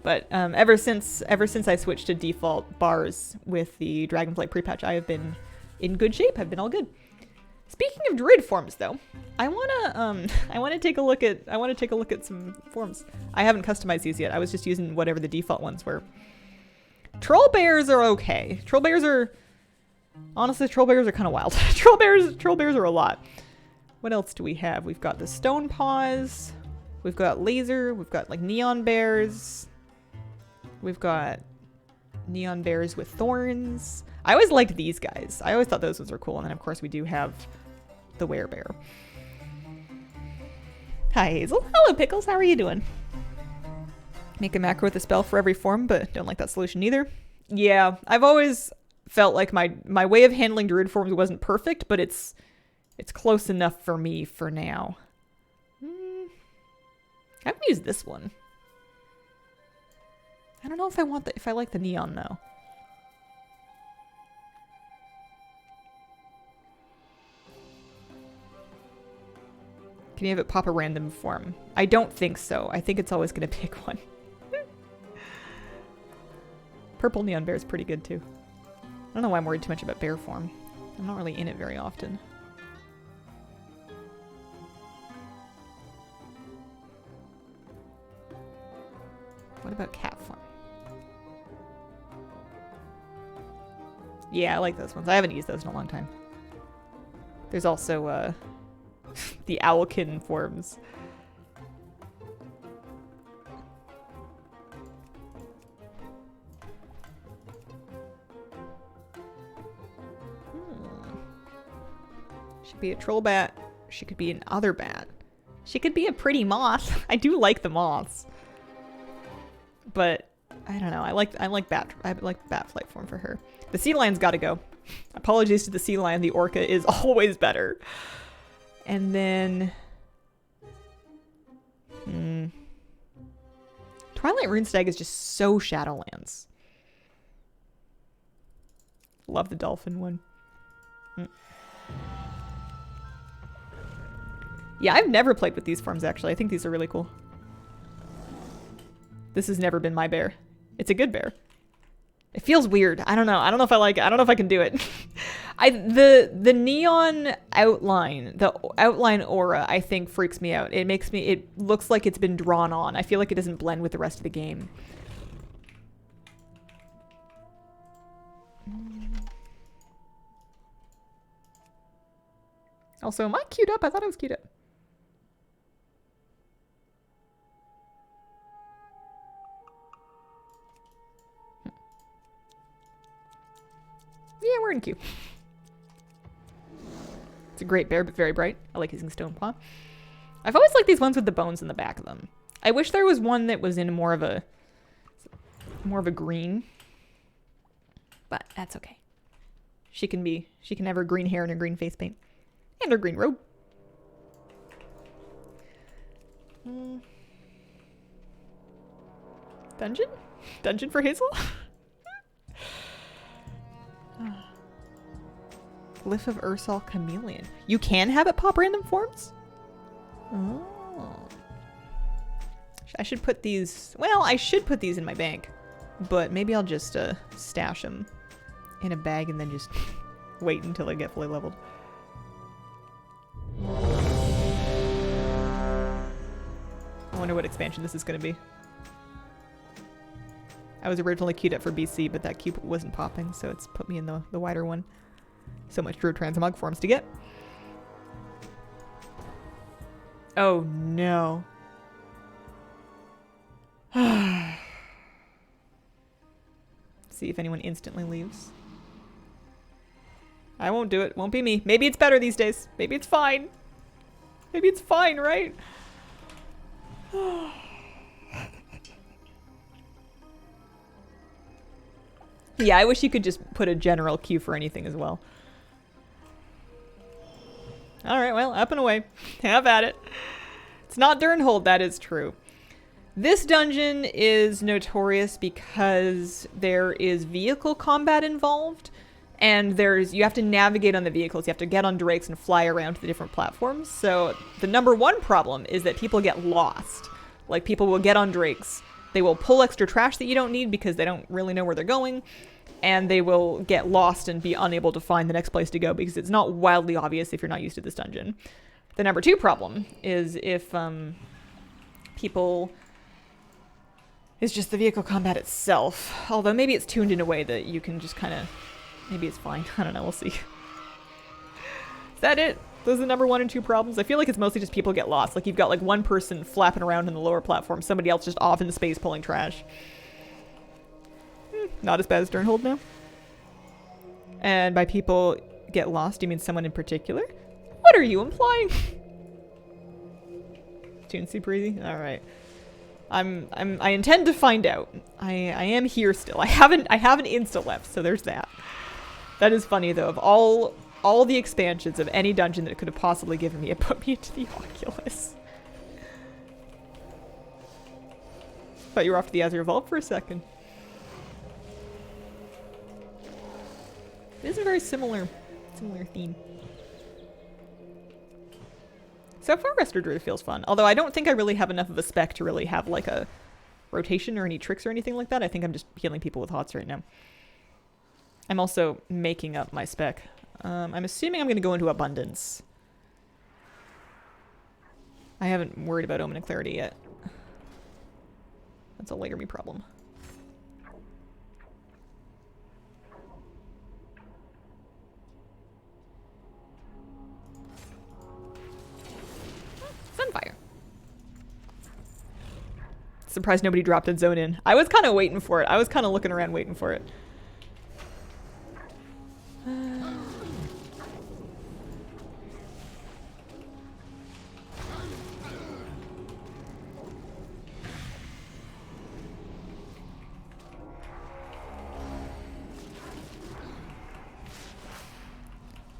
But ever since I switched to default bars with the Dragonflight pre-patch, I have been in good shape. I've been all good. Speaking of Druid forms, though, I wanna take a look at some forms. I haven't customized these yet. I was just using whatever the default ones were. Troll bears are okay. Honestly, troll bears are kind of wild. Troll bears are a lot. What else do we have? We've got the stone paws. We've got laser. We've got like neon bears. We've got neon bears with thorns. I always liked these guys. I always thought those ones were cool. And then, of course, we do have the werebear. Hi, Hazel. Hello, Pickles. How are you doing? Make a macro with a spell for every form, but don't like that solution either. Yeah, I've always felt like my way of handling Druid forms wasn't perfect, but it's close enough for me for now. I haven't used this one. I don't know if I want if I like the neon though. Can you have it pop a random form? I don't think so. I think it's always going to pick one. Purple neon bear is pretty good too. I don't know why I'm worried too much about bear form. I'm not really in it very often. What about cat form? Yeah, I like those ones. I haven't used those in a long time. There's also the owlkin forms. She could be a troll bat. She could be an other bat. She could be a pretty moth. I do like the moths. But I don't know. I like bat flight form for her. The sea lion's got to go. Apologies to the sea lion. The orca is always better. And then Twilight Runestag is just so Shadowlands. Love the dolphin one. Yeah, I've never played with these forms actually. I think these are really cool. This has never been my bear. It's a good bear. It feels weird. I don't know. I don't know if I like it. I don't know if I can do it. The neon outline, the outline aura, I think freaks me out. It looks like it's been drawn on. I feel like it doesn't blend with the rest of the game. Also, am I queued up? I thought I was queued up. Yeah, we're in queue. It's a great bear, but very bright. I like using Stone Paw. I've always liked these ones with the bones in the back of them. I wish there was one that was in more of a green. But that's okay. She can have her green hair and her green face paint. And her green robe. Dungeon? Dungeon for Hazel? Glyph of Ursal Chameleon. You can have it pop random forms? Oh. I should put these... Well, I should put these in my bank. But maybe I'll just stash them in a bag and then just wait until I get fully leveled. I wonder what expansion this is going to be. I was originally queued up for BC, but that queue wasn't popping, so it's put me in the wider one. So much Druid Transmog forms to get. Oh no. See if anyone instantly leaves. I won't do it. Won't be me. Maybe it's better these days. Maybe it's fine. Maybe it's fine, right? Yeah, I wish you could just put a general queue for anything as well. Alright, well, up and away. Have at it. It's not Durnhold, that is true. This dungeon is notorious because there is vehicle combat involved, and you have to navigate on the vehicles. You have to get on drakes and fly around to the different platforms. So the number one problem is that people get lost. Like, people will get on drakes. They will pull extra trash that you don't need because they don't really know where they're going. And they will get lost and be unable to find the next place to go because it's not wildly obvious if you're not used to this dungeon. The number two problem is if people... It's just the vehicle combat itself. Although maybe it's tuned in a way that you can just kind of... Maybe it's fine. I don't know. We'll see. Is that it? Those are the number one and two problems. I feel like it's mostly just people get lost. Like, you've got like one person flapping around in the lower platform, somebody else just off in space pulling trash. Not as bad as Durnhold now. And by people get lost, do you mean someone in particular? What are you implying? Tune super easy? Alright. I intend to find out. I am here still. I haven't insta left, so there's that. That is funny though. Of all the expansions of any dungeon that it could have possibly given me, it put me into the Oculus. Thought you were off to the Azure Vault for a second. It is a very similar theme. So far, Resto Druid feels fun. Although I don't think I really have enough of a spec to really have like a rotation or any tricks or anything like that. I think I'm just healing people with hots right now. I'm also making up my spec. I'm assuming I'm going to go into Abundance. I haven't worried about Omen and Clarity yet. That's a later me problem. Sunfire. Surprised nobody dropped in zone in. I was kind of waiting for it. I was kind of looking around waiting for it.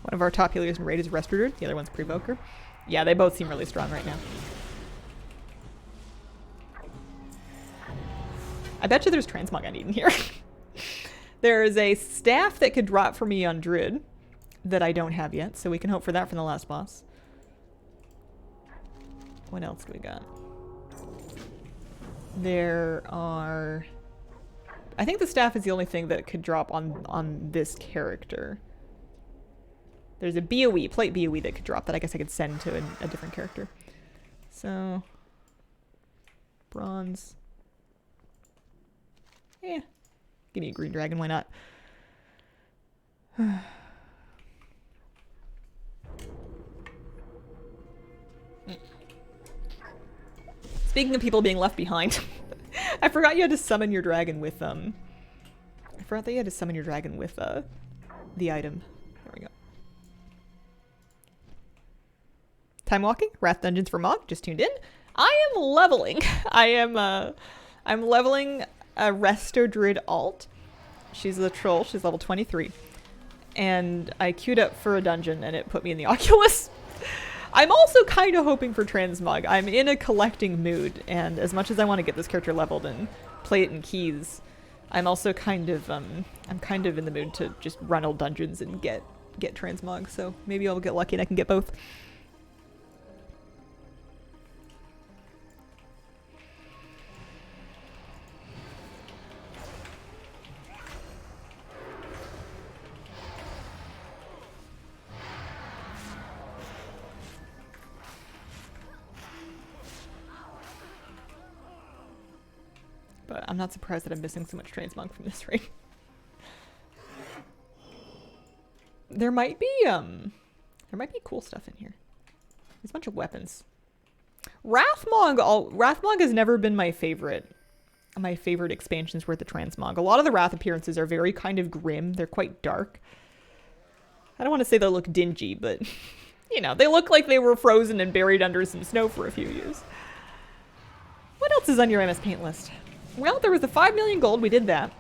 One of our top healers in raid is Resto Druid. The other one's Prevoker. Yeah, they both seem really strong right now. I bet you there's Transmog I need in here. There is a staff that could drop for me on Druid that I don't have yet, so we can hope for that from the last boss. What else do we got? There are... I think the staff is the only thing that could drop on this character. There's a BOE, plate BOE that could drop that I guess I could send to a different character. So... Bronze... Yeah. Give me a green dragon, why not? Speaking of people being left behind, I forgot you had to summon your dragon with, I forgot that you had to summon your dragon with, the item. There we go. Time walking, Wrath Dungeons for Mog, just tuned in. I am leveling. I'm leveling a Resto Druid alt. She's a troll. She's level 23. And I queued up for a dungeon and it put me in the Oculus. I'm also kind of hoping for Transmog. I'm in a collecting mood, and as much as I want to get this character leveled and play it in keys, I'm also kind of I'm kind of in the mood to just run old dungeons and get Transmog. So maybe I'll get lucky and I can get both. But I'm not surprised that I'm missing so much Transmog from this raid. There might be cool stuff in here. There's a bunch of weapons. Wrathmog has never been my favorite expansions worth of Transmog. A lot of the Wrath appearances are very kind of grim. They're quite dark. I don't want to say they look dingy, but you know, they look like they were frozen and buried under some snow for a few years. What else is on your MS Paint list? Well, there was the 5 million gold. We did that.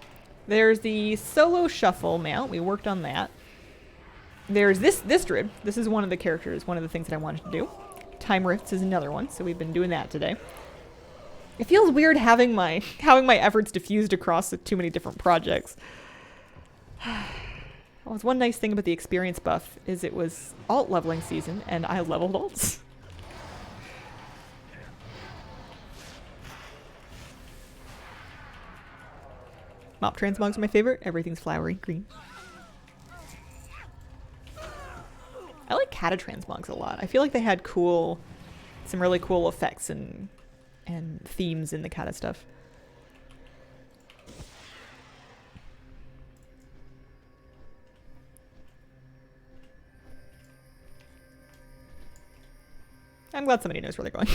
There's the solo shuffle mount. We worked on that. There's this Druid. This is one of the characters, one of the things that I wanted to do. Time Rifts is another one, so we've been doing that today. It feels weird having my efforts diffused across too many different projects. Well, one nice thing about the experience buff is it was alt leveling season, and I leveled alts. Mop Transmog's my favorite. Everything's flowery green. I like Kata Transmogs a lot. I feel like they had some really cool effects and themes in the Kata stuff. I'm glad somebody knows where they're going.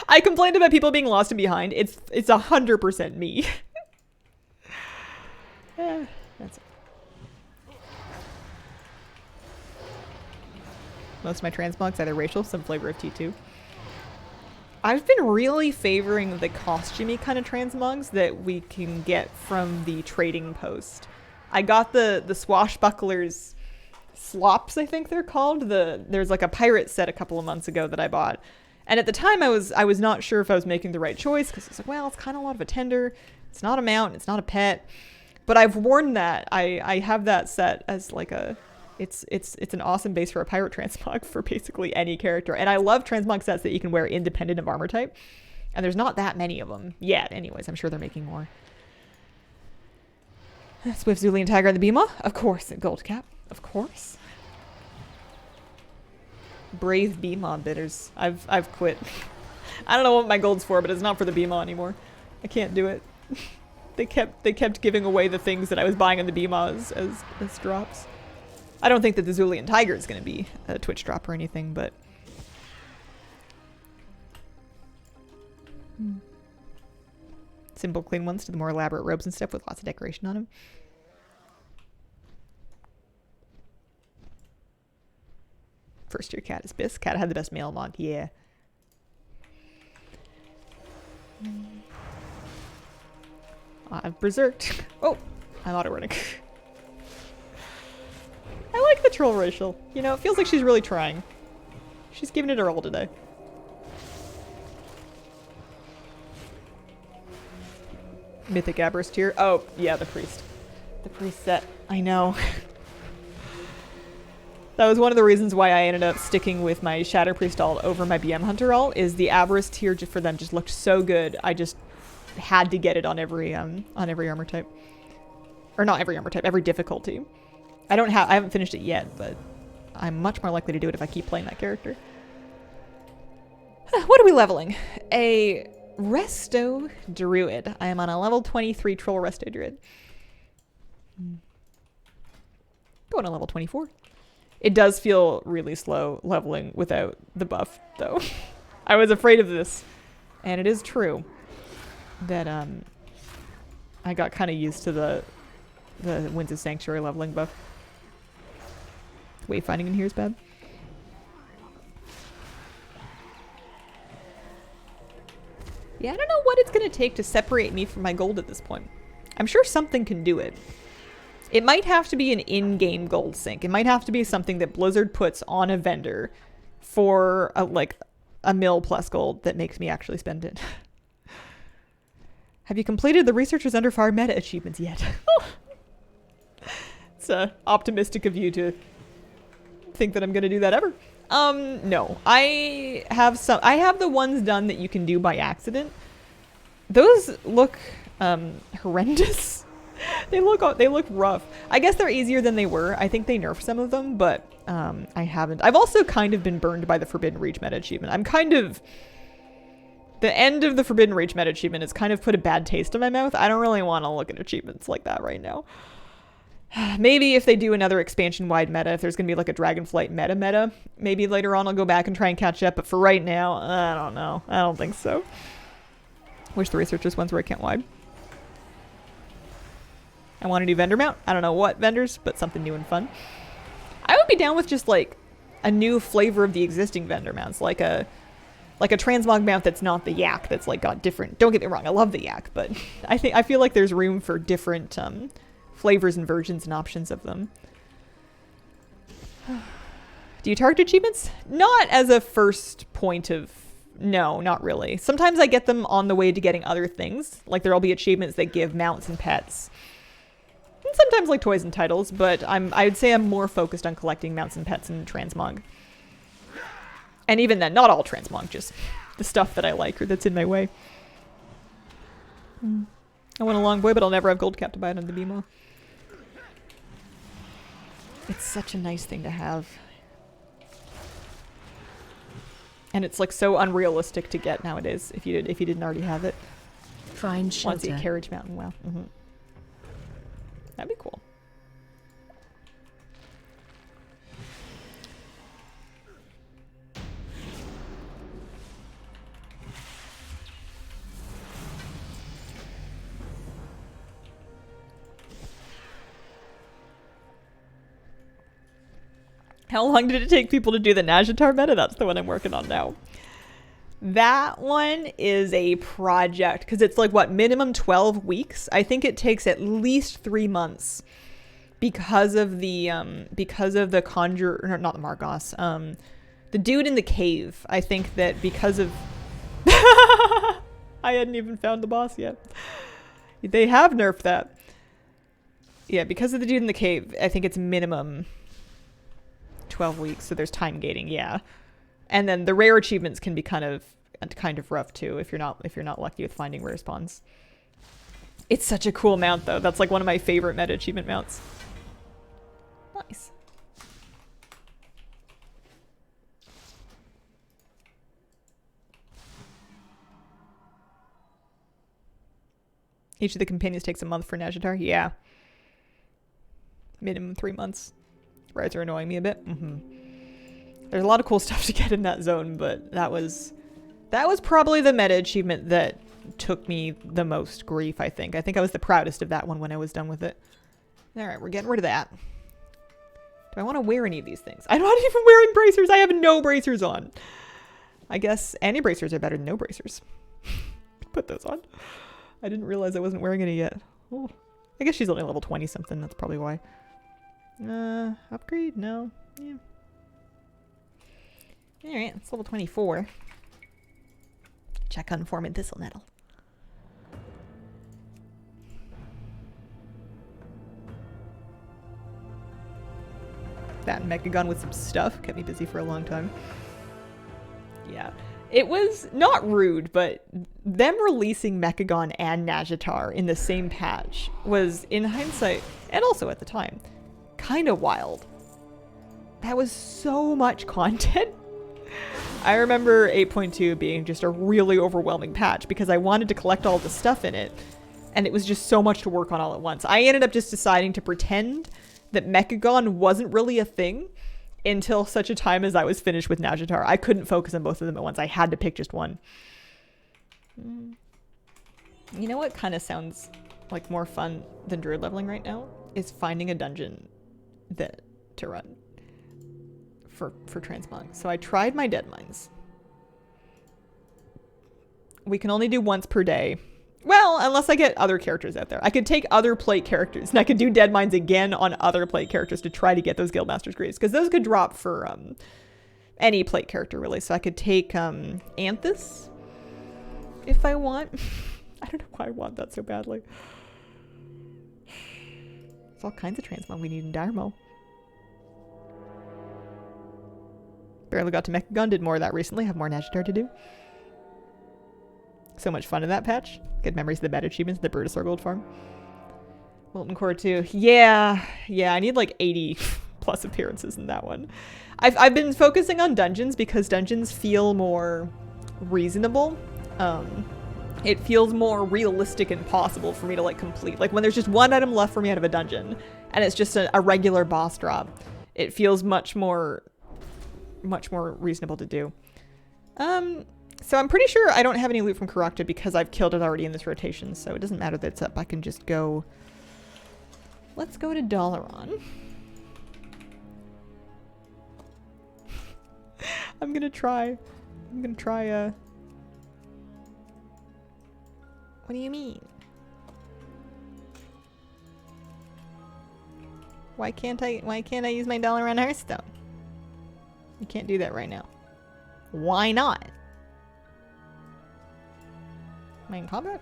I complained about people being lost and behind. It's 100% me. That's it. Most of my transmogs either racial, some flavor of T2. I've been really favoring the costumey kind of transmogs that we can get from the trading post. I got the swashbucklers slops, I think they're called. There's like a pirate set a couple of months ago that I bought, And at the time, I was not sure if I was making the right choice, because it's like, well, it's kind of a lot of a tender. It's not a mount. It's not a pet. But I've worn that. I have that set as like a... It's an awesome base for a pirate transmog for basically any character. And I love transmog sets that you can wear independent of armor type. And there's not that many of them yet. Anyways, I'm sure they're making more. Swift Zulian Tiger and the Beema? Of course. Gold Cap. Of course. Brave Beema bidders. I've quit. I don't know what my gold's for, but it's not for the Beema anymore. I can't do it. They kept giving away the things that I was buying on the Beema as drops. I don't think that the Zulian Tiger is going to be a Twitch drop or anything, but... Simple, clean ones to the more elaborate robes and stuff with lots of decoration on them. First year cat is Biss. Cat had the best male mod, yeah. I've berserked. Oh, I'm auto-running. I like the troll racial. You know, it feels like she's really trying. She's giving it her all today. Mythic Aberrist tier. Oh, yeah, the priest. The priest set. I know. That was one of the reasons why I ended up sticking with my Shadow Priest alt over my BM Hunter alt, is the Aberrist tier for them just looked so good. I just had to get it on every armor type. Or not every armor type, every difficulty. I haven't finished it yet, but I'm much more likely to do it if I keep playing that character. What are we leveling? A Resto Druid. I am on a level 23 Troll Resto Druid. Going to level 24. It does feel really slow leveling without the buff, though. I was afraid of this. And it is true that I got kind of used to the Winds of Sanctuary leveling buff. Wayfinding in here is bad. Yeah, I don't know what it's going to take to separate me from my gold at this point. I'm sure something can do it. It might have to be an in-game gold sink. It might have to be something that Blizzard puts on a vendor for a mil plus gold that makes me actually spend it. Have you completed the Researchers Under Fire meta achievements yet? It's optimistic of you to think that I'm going to do that ever. No. I have the ones done that you can do by accident. Those look horrendous. They look rough. I guess they're easier than they were. I think they nerfed some of them, but I haven't. I've also kind of been burned by the Forbidden Reach meta achievement. The end of the Forbidden Reach meta achievement has kind of put a bad taste in my mouth. I don't really want to look at achievements like that right now. Maybe if they do another expansion-wide meta, if there's going to be like a Dragonflight meta, maybe later on I'll go back and try and catch up. But for right now, I don't know. I don't think so. Wish the Researchers ones were a Kent-wide. I want to do vendor mount. I don't know what vendors, but something new and fun. I would be down with just like a new flavor of the existing vendor mounts, like a transmog mount that's not the yak, that's like got different. Don't get me wrong, I love the yak, but I feel like there's room for different flavors and versions and options of them. Do you target achievements? Not as a first point of... No, not really. Sometimes I get them on the way to getting other things. Like there'll be achievements that give mounts and pets. And sometimes like toys and titles, but I'd say I'm more focused on collecting mounts and pets and transmog. And even then, not all transmog, just the stuff that I like or that's in my way. I want a long boy, but I'll never have gold cap to buy it on the BMO. It's such a nice thing to have. And it's like so unrealistic to get nowadays if you didn't already have it. Find shelter. Want to see a carriage mountain? Wow. That'd be cool. How long did it take people to do the Najatar meta? That's the one I'm working on now. That one is a project because it's like what, minimum 12 weeks. I think it takes at least 3 months because of the conjure, or not the Margos, The dude in the cave, I think that because of... I hadn't even found the boss yet. They have nerfed that. Yeah, because of the dude in the cave, I think it's minimum 12 weeks, so there's time gating, yeah. And then the rare achievements can be kind of rough too if you're not lucky with finding rare spawns. It's such a cool mount though. That's like one of my favorite meta achievement mounts. Nice. Each of the companions takes a month for Najatar. Yeah. Minimum 3 months. Rides are annoying me a bit. There's a lot of cool stuff to get in that zone, but that was probably the meta achievement that took me the most grief, I think. I think I was the proudest of that one when I was done with it. Alright, we're getting rid of that. Do I want to wear any of these things? I'm not even wearing bracers. I have no bracers on. I guess anti-bracers are better than no bracers. Put those on. I didn't realize I wasn't wearing any yet. Oh, I guess she's only level 20 something. That's probably why. Upgrade? No. Yeah. Alright, it's level 24. Check on form and thistle nettle. That Mechagon with some stuff kept me busy for a long time. Yeah. It was not rude, but them releasing Mechagon and Najatar in the same patch was, in hindsight, and also at the time, kind of wild. That was so much content. I remember 8.2 being just a really overwhelming patch because I wanted to collect all the stuff in it, and it was just so much to work on all at once. I ended up just deciding to pretend that Mechagon wasn't really a thing until such a time as I was finished with Najatar. I couldn't focus on both of them at once. I had to pick just one. You know what kind of sounds like more fun than Druid leveling right now? Is finding a dungeon to run for Transmog. So I tried my dead mines. We can only do once per day. Well, unless I get other characters out there. I could take other plate characters, and I could do dead mines again on other plate characters to try to get those Guildmaster's Greaves, because those could drop for any plate character, really. So I could take Anthus, if I want. I don't know why I want that so badly. There's all kinds of Transmog we need in Diremo. Barely got to Mechagon, did more of that recently, have more Najatar to do. So much fun in that patch. Good memories of the bad achievements, the Brutusaur Gold Farm. Molten Core 2. Yeah, I need like 80 plus appearances in that one. I've been focusing on dungeons because dungeons feel more reasonable. It feels more realistic and possible for me to like complete. Like when there's just one item left for me out of a dungeon and it's just a regular boss drop, it feels much more reasonable to do. So I'm pretty sure I don't have any loot from Karakta because I've killed it already in this rotation, so it doesn't matter that it's up. I can just go... Let's go to Dalaran. I'm gonna try, what do you mean? Why can't I use my Dalaran Hearthstone? You can't do that right now. Why not? Am I in combat?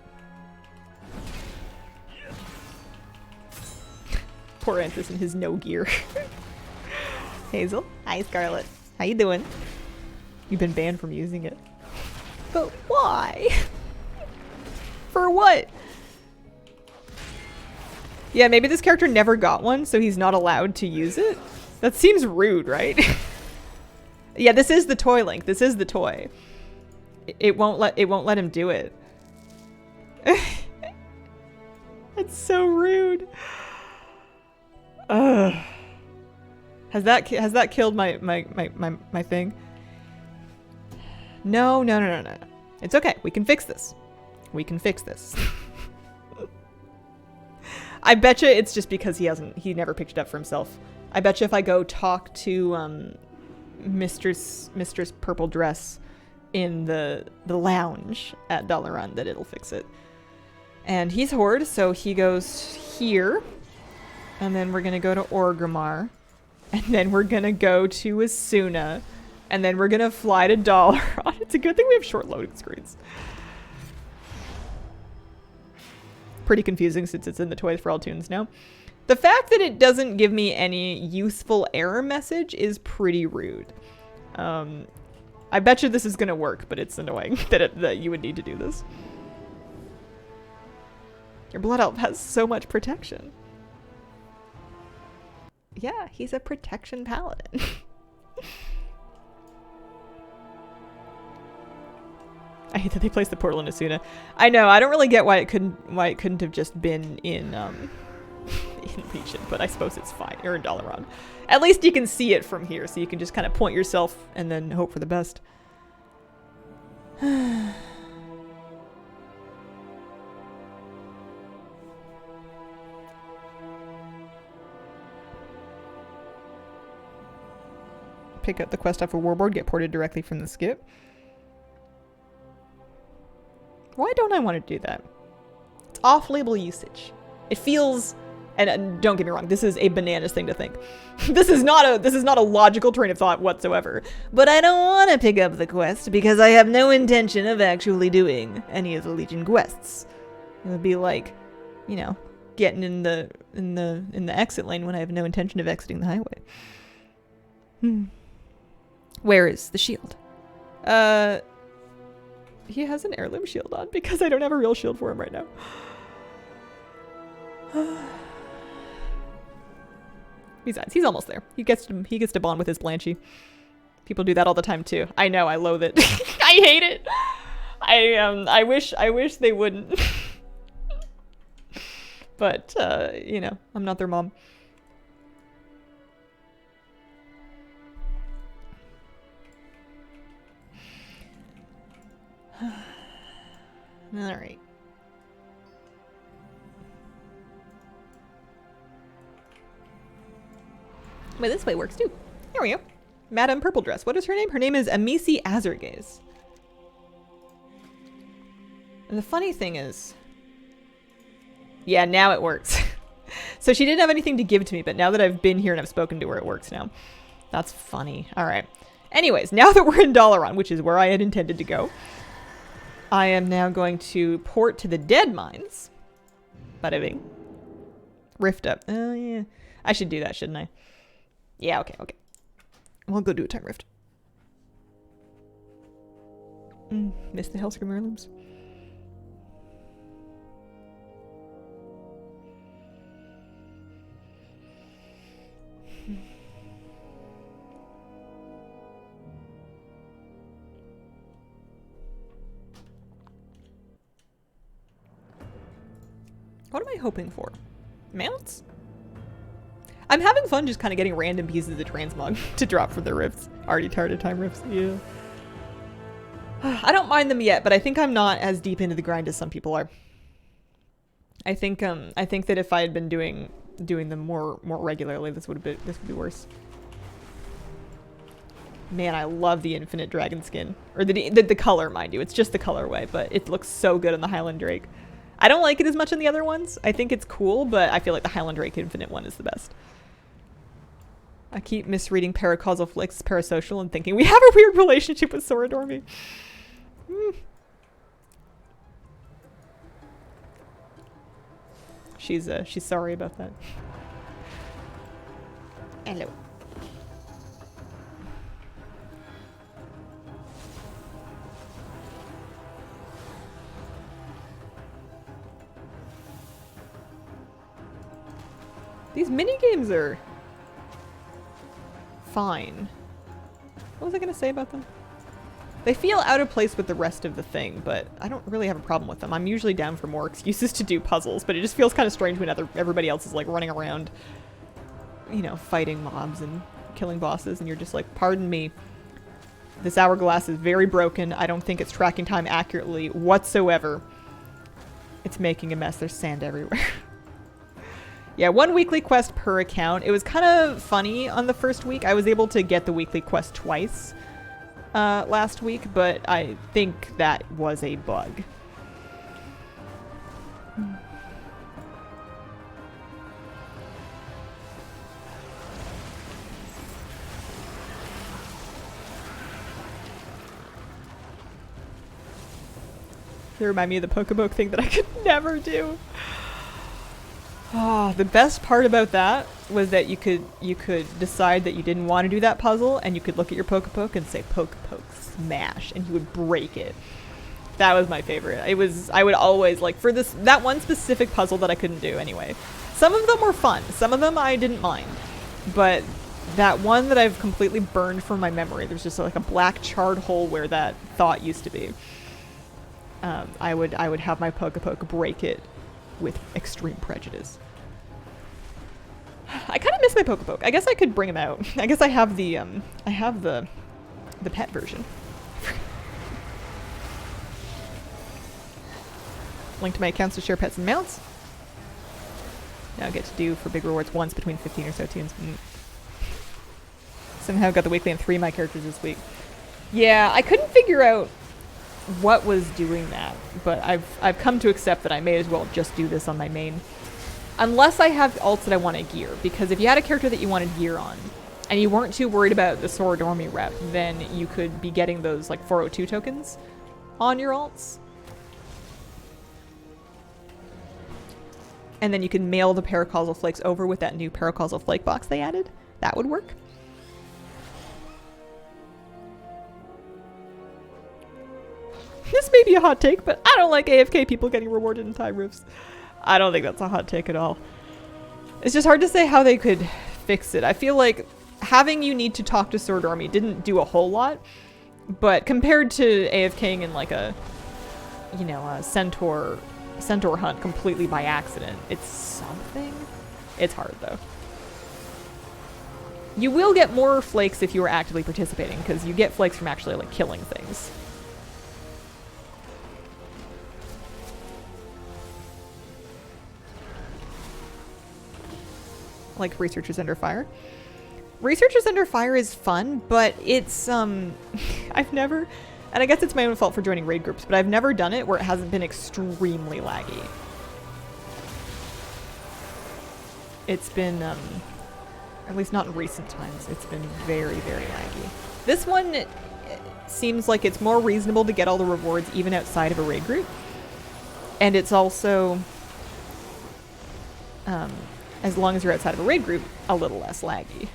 Poor Anthus in his no gear. Hazel. Hi, Scarlet. How you doing? You've been banned from using it. But why? For what? Yeah, maybe this character never got one, so he's not allowed to use it? That seems rude, right? Yeah, this is the toy, Link. This is the toy. It won't let him do it. It's so rude. Ugh. Has that killed my thing? No. It's okay. We can fix this. I betcha it's just because he never picked it up for himself. I betcha if I go talk to Mistress Purple Dress in the lounge at Dalaran that it'll fix it. And he's Horde, so he goes here. And then we're gonna go to Orgrimmar. And then we're gonna go to Asuna. And then we're gonna fly to Dalaran. It's a good thing we have short loading screens. Pretty confusing since it's in the Toys for All tunes now. The fact that it doesn't give me any useful error message is pretty rude. I bet you this is gonna work, but it's annoying that you would need to do this. Your Blood Elf has so much protection. Yeah, he's a protection paladin. I hate that they placed the portal in Asuna. I know, I don't really get why it couldn't have just been in in Legion, but I suppose it's fine. Or in Dalaran. At least you can see it from here, so you can just kind of point yourself and then hope for the best. Pick up the quest off a warboard, get ported directly from the skip. Why don't I want to do that? It's off-label usage. It feels, and don't get me wrong, this is a bananas thing to think. This is not a logical train of thought whatsoever. But I don't want to pick up the quest because I have no intention of actually doing any of the Legion quests. It would be like, you know, getting in the exit lane when I have no intention of exiting the highway. Where is the shield? He has an heirloom shield on because I don't have a real shield for him right now. Besides, he's almost there. He gets to bond with his Blanchie. People do that all the time too. I know, I loathe it. I hate it. I wish they wouldn't. But you know, I'm not their mom. All right. Wait, this way works too. Here we go. Madame Purple Dress. What is her name? Her name is Amisi Azurgaze. And the funny thing is... Yeah, now it works. So she didn't have anything to give to me, but now that I've been here and I've spoken to her, it works now. That's funny. All right. Anyways, now that we're in Dalaran, which is where I had intended to go, I am now going to port to the Dead Mines. Bada bing. Rift up. Oh, yeah. I should do that, shouldn't I? Yeah, okay. We'll go do a time rift. Missed the Hellscream heirlooms. What am I hoping for? Mounts? I'm having fun just kind of getting random pieces of Transmog to drop for the rifts. Already tired of time rifts, yeah. I don't mind them yet, but I think I'm not as deep into the grind as some people are. I think that if I had been doing them more regularly, this would be worse. Man, I love the infinite dragon skin. Or the color, mind you. It's just the colorway, but it looks so good on the Highland Drake. I don't like it as much in the other ones. I think it's cool, but I feel like the Highland Drake Infinite one is the best. I keep misreading Paracausal Flicks Parasocial and thinking we have a weird relationship with Soradormi. She's sorry about that. Hello. These minigames are fine. What was I gonna say about them? They feel out of place with the rest of the thing, but I don't really have a problem with them. I'm usually down for more excuses to do puzzles, but it just feels kind of strange when everybody else is like running around, you know, fighting mobs and killing bosses, and you're just like, pardon me, this hourglass is very broken. I don't think it's tracking time accurately whatsoever. It's making a mess. There's sand everywhere. Yeah, 1 weekly quest per account. It was kind of funny on the first week. I was able to get the weekly quest twice last week, but I think that was a bug. They remind me of the Pokebook thing that I could never do. Oh, the best part about that was that you could decide that you didn't want to do that puzzle, and you could look at your Pokepoke and say Pokepoke smash, and you would break it. That was my favorite. I would always, like, for that one specific puzzle that I couldn't do anyway. Some of them were fun. Some of them I didn't mind. But that one that I've completely burned from my memory, there's just like a black charred hole where that thought used to be. I would have my Pokepoke break it with extreme prejudice. I kind of miss my Pokepoke. I guess I could bring him out. I guess I have the pet version. Link to my accounts to share pets and mounts. Now I get to do for big rewards once between 15 or so tunes. Somehow got the weekly and 3 of my characters this week. Yeah, I couldn't figure out what was doing that, but I've come to accept that I may as well just do this on my main. Unless I have alts that I want to gear, because if you had a character that you wanted gear on, and you weren't too worried about the Sorodormi rep, then you could be getting those like 402 tokens on your alts. And then you can mail the Paracausal Flakes over with that new Paracausal Flake box they added. That would work. This may be a hot take, but I don't like AFK people getting rewarded in time rifts. I don't think that's a hot take at all. It's just hard to say how they could fix it. I feel like having you need to talk to Sword Army didn't do a whole lot, but compared to AFKing in like a, you know, a centaur hunt completely by accident, it's something. It's hard though. You will get more flakes if you are actively participating, because you get flakes from actually like killing things. Like Researchers Under Fire. Researchers Under Fire is fun, but it's I've never, and I guess it's my own fault for joining raid groups, but I've never done it where it hasn't been extremely laggy. It's been at least not in recent times, it's been very, very laggy. This one, it seems like it's more reasonable to get all the rewards even outside of a raid group. And it's also, as long as you're outside of a raid group, a little less laggy.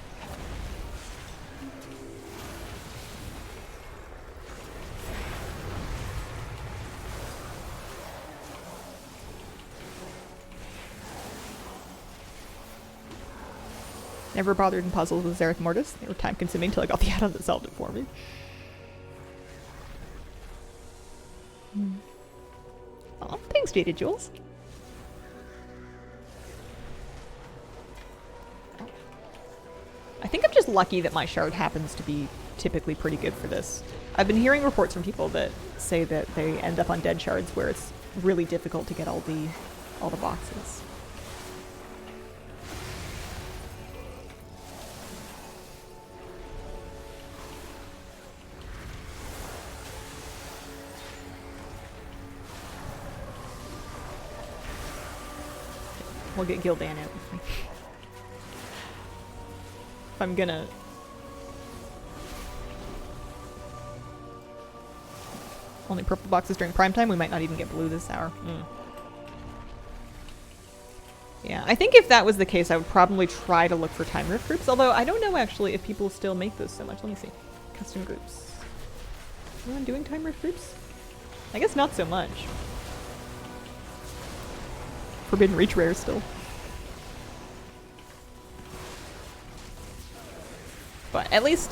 Never bothered in puzzles with Zereth Mortis. They were time consuming till I got the add-on that solved it for me. Oh, thanks, Jaded Jules. I think I'm just lucky that my shard happens to be typically pretty good for this. I've been hearing reports from people that say that they end up on dead shards where it's really difficult to get all the boxes. We'll get Gildan out. If I'm gonna... Only purple boxes during prime time, we might not even get blue this hour. Yeah, I think if that was the case, I would probably try to look for time rift groups, although I don't know actually if people still make those so much. Let me see. Custom groups. Anyone doing time rift groups? I guess not so much. Forbidden Reach rare still. But at least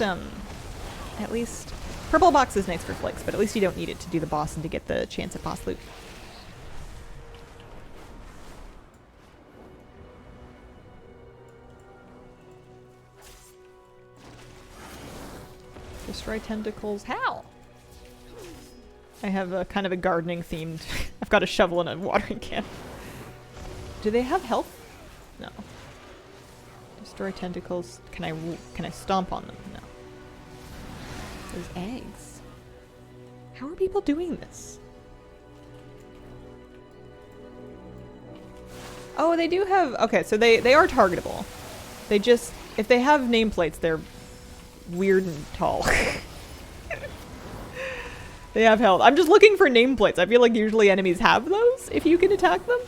purple box is nice for flakes, but at least you don't need it to do the boss and to get the chance at boss loot. Destroy tentacles. How? I have a kind of a gardening themed. I've got a shovel and a watering can. Do they have health? No. Destroy tentacles. Can I stomp on them? No. There's eggs. How are people doing this? Oh, they do have... Okay, so they are targetable. They just... If they have nameplates, they're weird and tall. They have health. I'm just looking for nameplates. I feel like usually enemies have those if you can attack them.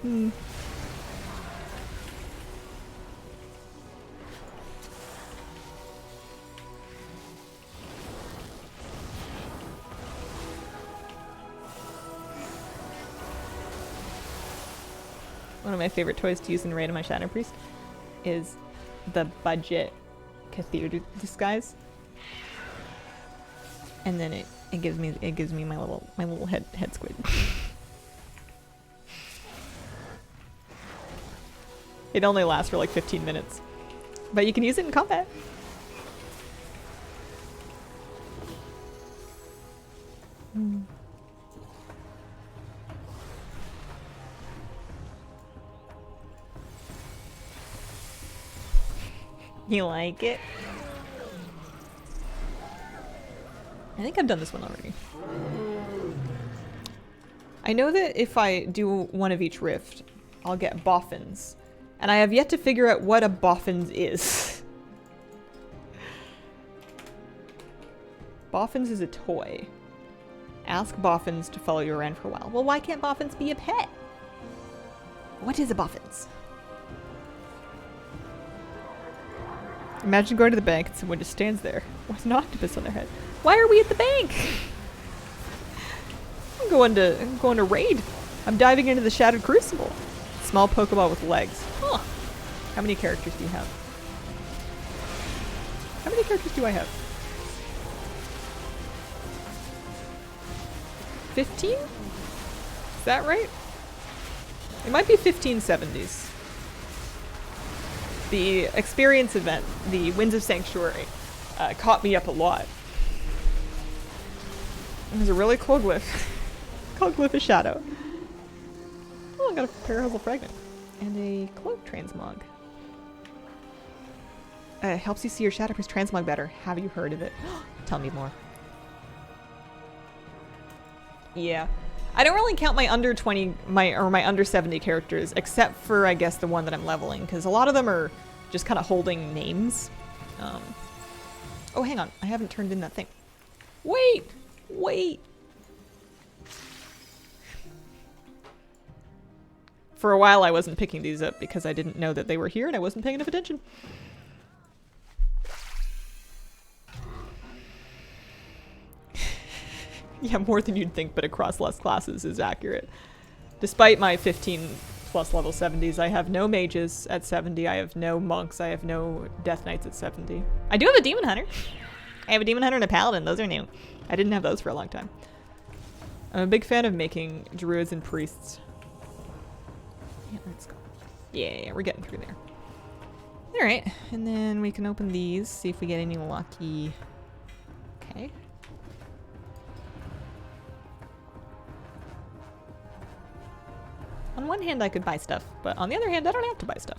Hmm. One of my favorite toys to use in Raid of my Shadow Priest is the budget cathedral disguise. And then it gives me my little head squid. It only lasts for like 15 minutes. But you can use it in combat. Mm. You like it? I think I've done this one already. I know that if I do one of each rift, I'll get boffins. And I have yet to figure out what a boffins is. Boffins is a toy. Ask boffins to follow you around for a while. Well, why can't boffins be a pet? What is a boffins? Imagine going to the bank and someone just stands there with an octopus on their head. Why are we at the bank? I'm going to raid. I'm diving into the Shattered Crucible. Small Pokeball with legs. Huh. How many characters do you have? How many characters do I have? 15? Is that right? It might be 1570s. The experience event, the Winds of Sanctuary, caught me up a lot. There's a really cool glyph. Called Glyph of Shadow. Oh, I got a Parahuzzle Fragment. And a Cloak Transmog. Helps you see your Shadow Priest Transmog better. Have you heard of it? Tell me more. Yeah. I don't really count my under 20, my under 70 characters, except for, I guess, the one that I'm leveling, because a lot of them are just kind of holding names. Oh, hang on. I haven't turned in that thing. Wait! Wait! For a while, I wasn't picking these up because I didn't know that they were here and I wasn't paying enough attention. Yeah, more than you'd think, but across less classes is accurate. Despite my 15 plus level 70s, I have no mages at 70, I have no monks, I have no death knights at 70. I do have a demon hunter. I have a demon hunter and a paladin, those are new. I didn't have those for a long time. I'm a big fan of making druids and priests. Yeah, let's go. Yeah, we're getting through there. Alright, and then we can open these, see if we get any lucky... Okay. On one hand, I could buy stuff, but on the other hand, I don't have to buy stuff.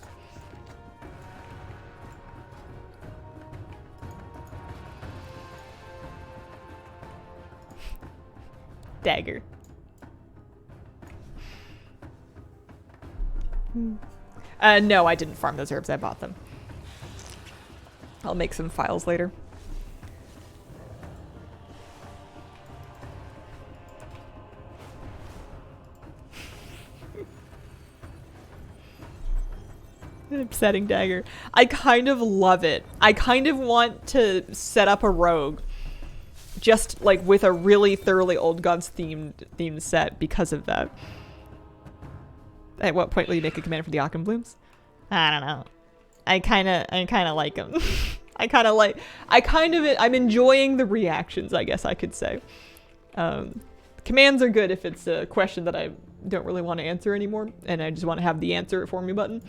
Dagger. No, I didn't farm those herbs. I bought them. I'll make some files later. An upsetting dagger. I kind of love it. I kind of want to set up a rogue just like with a really thoroughly Old Gods themed set because of that. At what point will you make a command for the Occam Blooms? I don't know. I kind of like them. I'm enjoying the reactions, I guess I could say. Commands are good if it's a question that I don't really want to answer anymore and I just want to have the answer it for me button.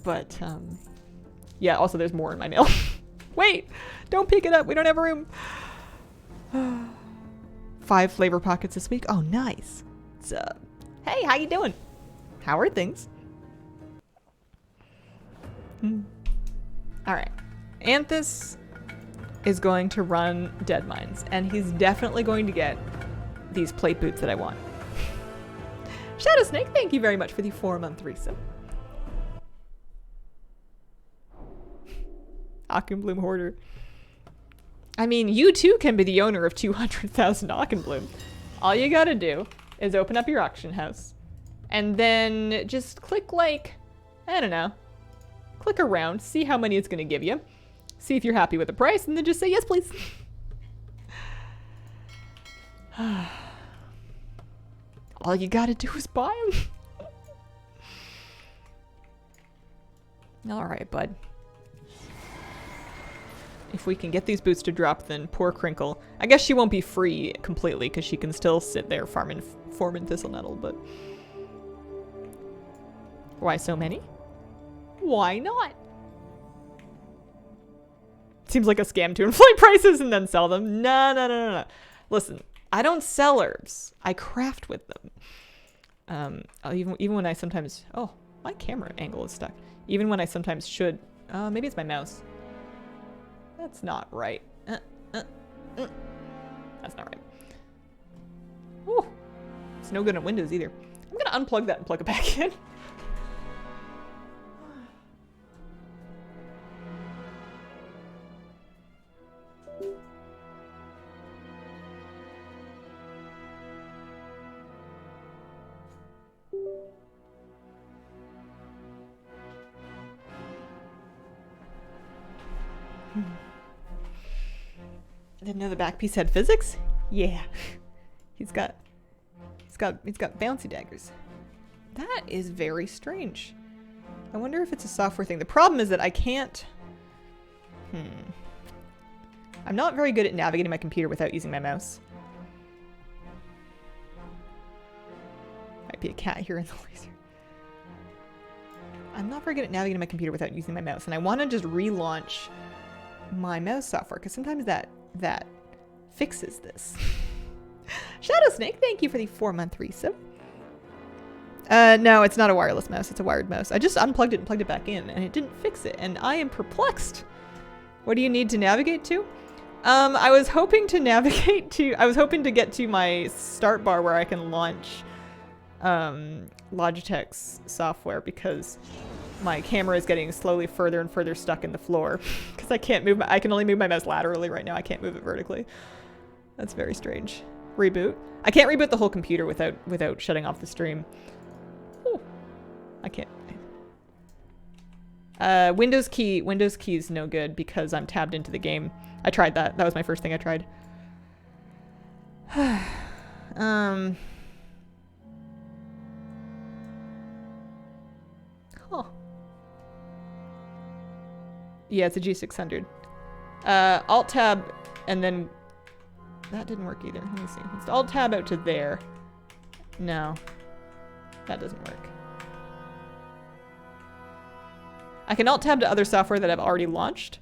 But, yeah, also there's more in my mail. Wait! Don't pick it up! We don't have room! 5 flavor pockets this week? Oh, nice! So, hey, how you doing? How are things? Alright. Anthus is going to run Dead Mines, and he's definitely going to get these plate boots that I want. Shadow Snake, thank you very much for the 4-month resub. Occam Bloom Hoarder. I mean, you too can be the owner of 200,000 Auchenbloom. All you gotta do is open up your auction house and then just click like, I don't know, click around, see how many it's gonna give you, see if you're happy with the price, and then just say yes, please. All you gotta do is buy them. All right, bud. If we can get these boots to drop, then poor Crinkle. I guess she won't be free completely because she can still sit there farming Thistle Nettle, but... Why so many? Why not? Seems like a scam to inflate prices and then sell them. No. Listen, I don't sell herbs. I craft with them. Even when I sometimes... Oh, my camera angle is stuck. Even when I sometimes should... maybe it's my mouse. That's not right. That's not right. Ooh. It's no good on Windows either. I'm gonna unplug that and plug it back in. I didn't know the back piece had physics? Yeah. He's got bouncy daggers. That is very strange. I wonder if it's a software thing. The problem is that I can't... I'm not very good at navigating my computer without using my mouse. Might be a cat here in the laser. I'm not very good at navigating my computer without using my mouse, and I want to just relaunch my mouse software, because sometimes that fixes this. Shadow Snake, thank you for the 4-month resub. No, it's not a wireless mouse, it's a wired mouse. I just unplugged it and plugged it back in, and it didn't fix it, and I am perplexed. What do you need to navigate to? I was hoping to navigate to... I was hoping to get to my start bar where I can launch Logitech's software, because my camera is getting slowly further and further stuck in the floor because I can't move I can only move my mouse laterally right now. I can't move it vertically. That's very strange. Reboot. I can't reboot the whole computer without shutting off the stream. Ooh. I can't. Windows key is no good because I'm tabbed into the game. I tried that. That was my first thing I tried. Huh. Yeah, it's a G600. Alt tab, and then... That didn't work either. Let me see. Let's Alt tab out to there. No. That doesn't work. I can Alt tab to other software that I've already launched,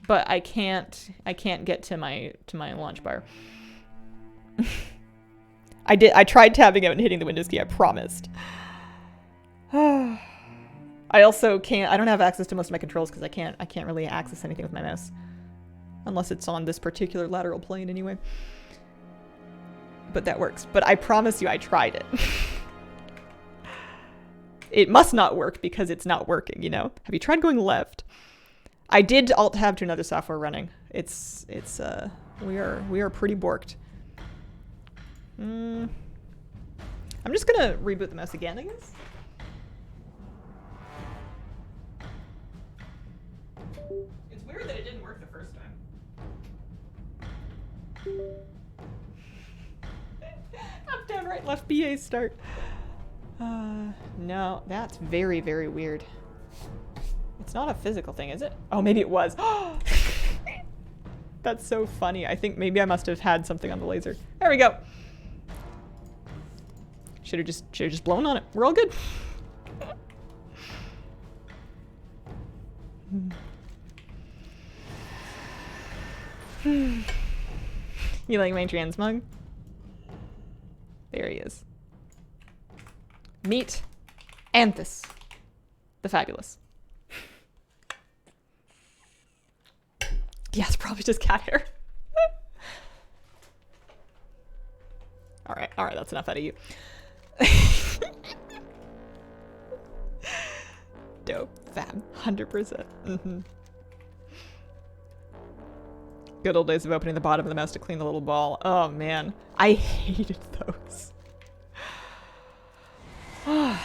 but I can't get to my launch bar. I tried tabbing out and hitting the Windows key, I promised. I also can't, I don't have access to most of my controls because I can't really access anything with my mouse. Unless it's on this particular lateral plane anyway. But that works. But I promise you I tried it. It must not work because it's not working, you know? Have you tried going left? I did alt tab to another software running. We are pretty borked. I'm just gonna reboot the mouse again, I guess. It's weird that it didn't work the first time. Up, down, right, left, BA start. No, that's very, very weird. It's not a physical thing, is it? Oh, maybe it was. That's so funny. I think maybe I must have had something on the laser. There we go. Should have just blown on it. We're all good. You like my transmog? There he is. Meet Anthus, the fabulous. Yeah, it's probably just cat hair. All right, that's enough out of you. Dope, fab, 100%. Good old days of opening the bottom of the mouse to clean the little ball. Oh man, I hated those. Oh,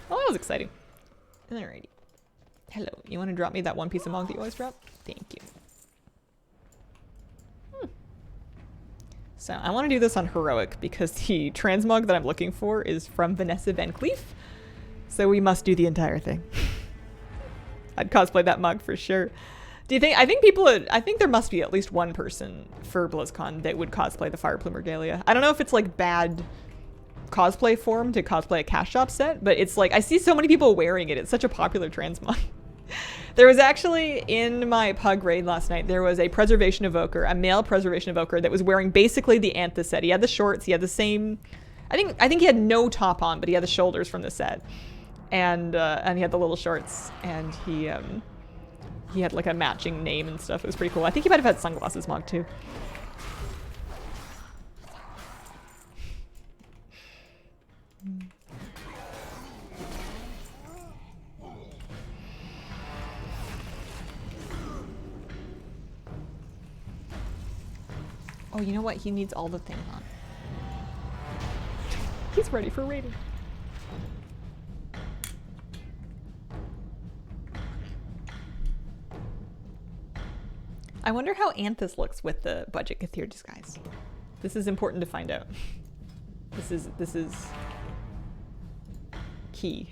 that was exciting. Alrighty. Hello, you want to drop me that one piece of mog that you always drop? Thank you. So I want to do this on heroic because the transmog that I'm looking for is from Vanessa Van Cleef. So we must do the entire thing. I'd cosplay that mug for sure. Do you think, I think there must be at least one person for BlizzCon that would cosplay the Fire Plume Regalia. I don't know if it's like bad cosplay form to cosplay a cash shop set, but it's like, I see so many people wearing it. It's such a popular transmog. There was actually, in my pug raid last night, there was a preservation evoker, a male preservation evoker that was wearing basically the Anthe set. He had the shorts, he had the same, I think he had no top on, but he had the shoulders from the set. And he had the little shorts, and he had like a matching name and stuff. It was pretty cool. I think he might have had sunglasses mog too. Oh, you know what? He needs all the things on. He's ready for raiding. I wonder how Anthus looks with the budget Kathir disguise. This is important to find out. This is key.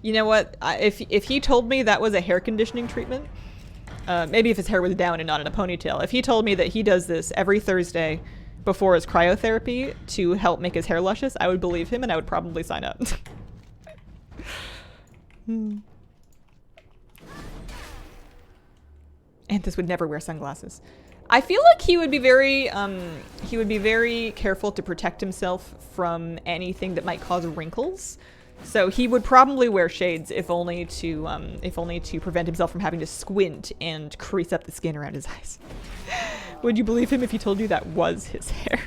You know what? If he told me that was a hair conditioning treatment, maybe if his hair was down and not in a ponytail. If he told me that he does this every Thursday before his cryotherapy to help make his hair luscious, I would believe him and I would probably sign up. Anthus would never wear sunglasses. I feel like he would be very careful to protect himself from anything that might cause wrinkles. So he would probably wear shades if only to prevent himself from having to squint and crease up the skin around his eyes. Would you believe him if he told you that was his hair?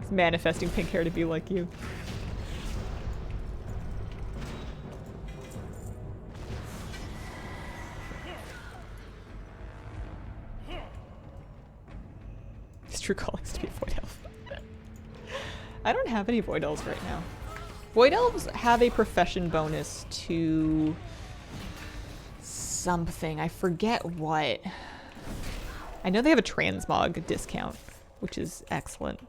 He's manifesting pink hair to be like you. His true calling is to be a Void Elf. I don't have any Void Elves right now. Void Elves have a profession bonus to something. I forget what. I know they have a Transmog discount, which is excellent.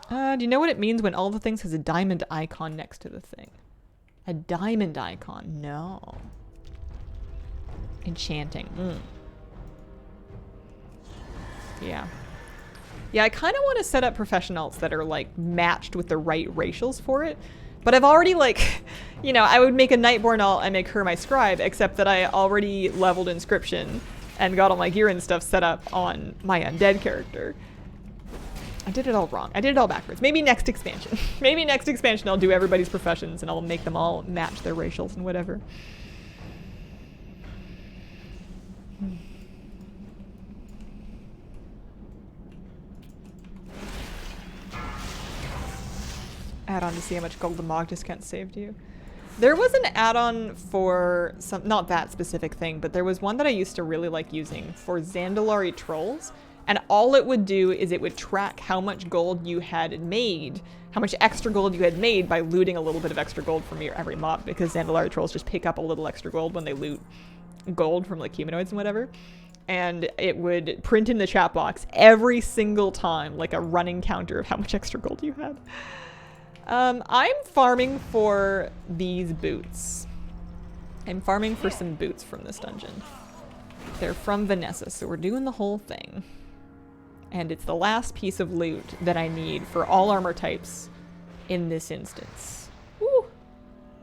Do you know what it means when all the things has a diamond icon next to the thing? A diamond icon? No. Enchanting. Yeah. Yeah, I kind of want to set up professionals that are like matched with the right racials for it. But I've already like, you know, I would make a Nightborn alt and make her my scribe, except that I already leveled Inscription and got all my gear and stuff set up on my undead character. I did it all wrong. I did it all backwards. Maybe next expansion. Maybe next expansion I'll do everybody's professions and I'll make them all match their racials and whatever. Add-on to see how much gold the Mog discount saved you. There was an add-on for some, not that specific thing, but there was one that I used to really like using for Zandalari trolls. And all it would do is it would track how much gold you had made, how much extra gold you had made by looting a little bit of extra gold from your every mob, because Zandalari trolls just pick up a little extra gold when they loot gold from like humanoids and whatever. And it would print in the chat box every single time, like a running counter of how much extra gold you had. I'm farming for these boots. I'm farming for some boots from this dungeon. They're from Vanessa, so we're doing the whole thing. And it's the last piece of loot that I need for all armor types in this instance. Woo!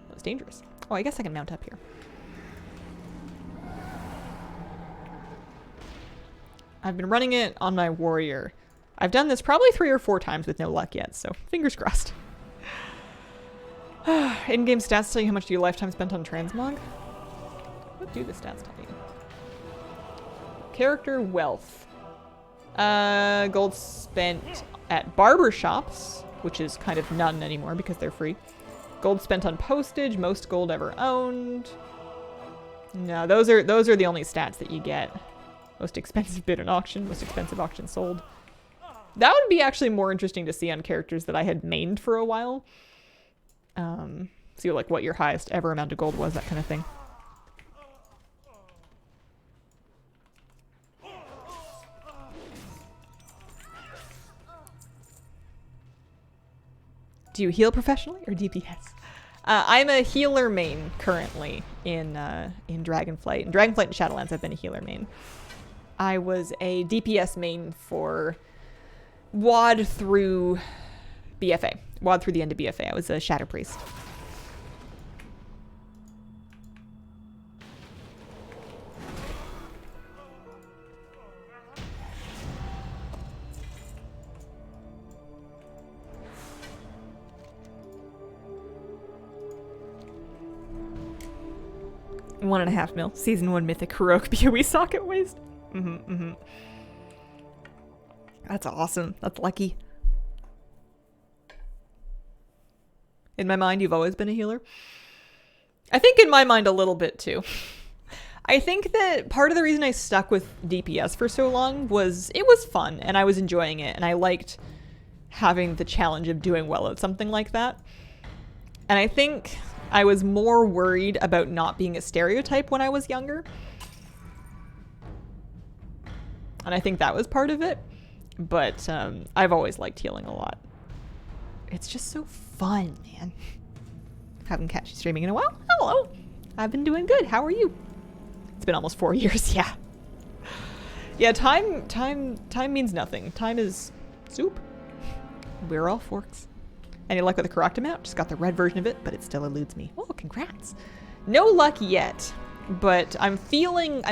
That was dangerous. Oh, I guess I can mount up here. I've been running it on my warrior. I've done this probably 3 or 4 times with no luck yet, so fingers crossed. In-game stats tell you how much your lifetime spent on Transmog? What do the stats tell you? Character wealth. Gold spent at barber shops, which is kind of none anymore because they're free. Gold spent on postage, most gold ever owned. No, those are the only stats that you get. Most expensive bid at auction, most expensive auction sold. That would be actually more interesting to see on characters that I had mained for a while. See like what your highest ever amount of gold was, that kind of thing. Do you heal professionally or DPS? I'm a healer main currently in Dragonflight. In Dragonflight and Shadowlands, I've been a healer main. I was a DPS main for WoD through BFA. WoD through the end of BFA. I was a Shadow Priest. $1.5 mil. Season 1 Mythic Heroic BOE socket waste. That's awesome. That's lucky. In my mind, you've always been a healer. I think in my mind a little bit too. I think that part of the reason I stuck with DPS for so long was it was fun and I was enjoying it and I liked having the challenge of doing well at something like that. And I think I was more worried about not being a stereotype when I was younger. And I think that was part of it. But I've always liked healing a lot. It's just so fun, man. Haven't catch you streaming in a while. Hello. I've been doing good. How are you? It's been almost 4 years, yeah. Yeah, time means nothing. Time is soup. We're all forks. Any luck with the correct amount? Just got the red version of it, but it still eludes me. Oh, congrats. No luck yet, but I'm feeling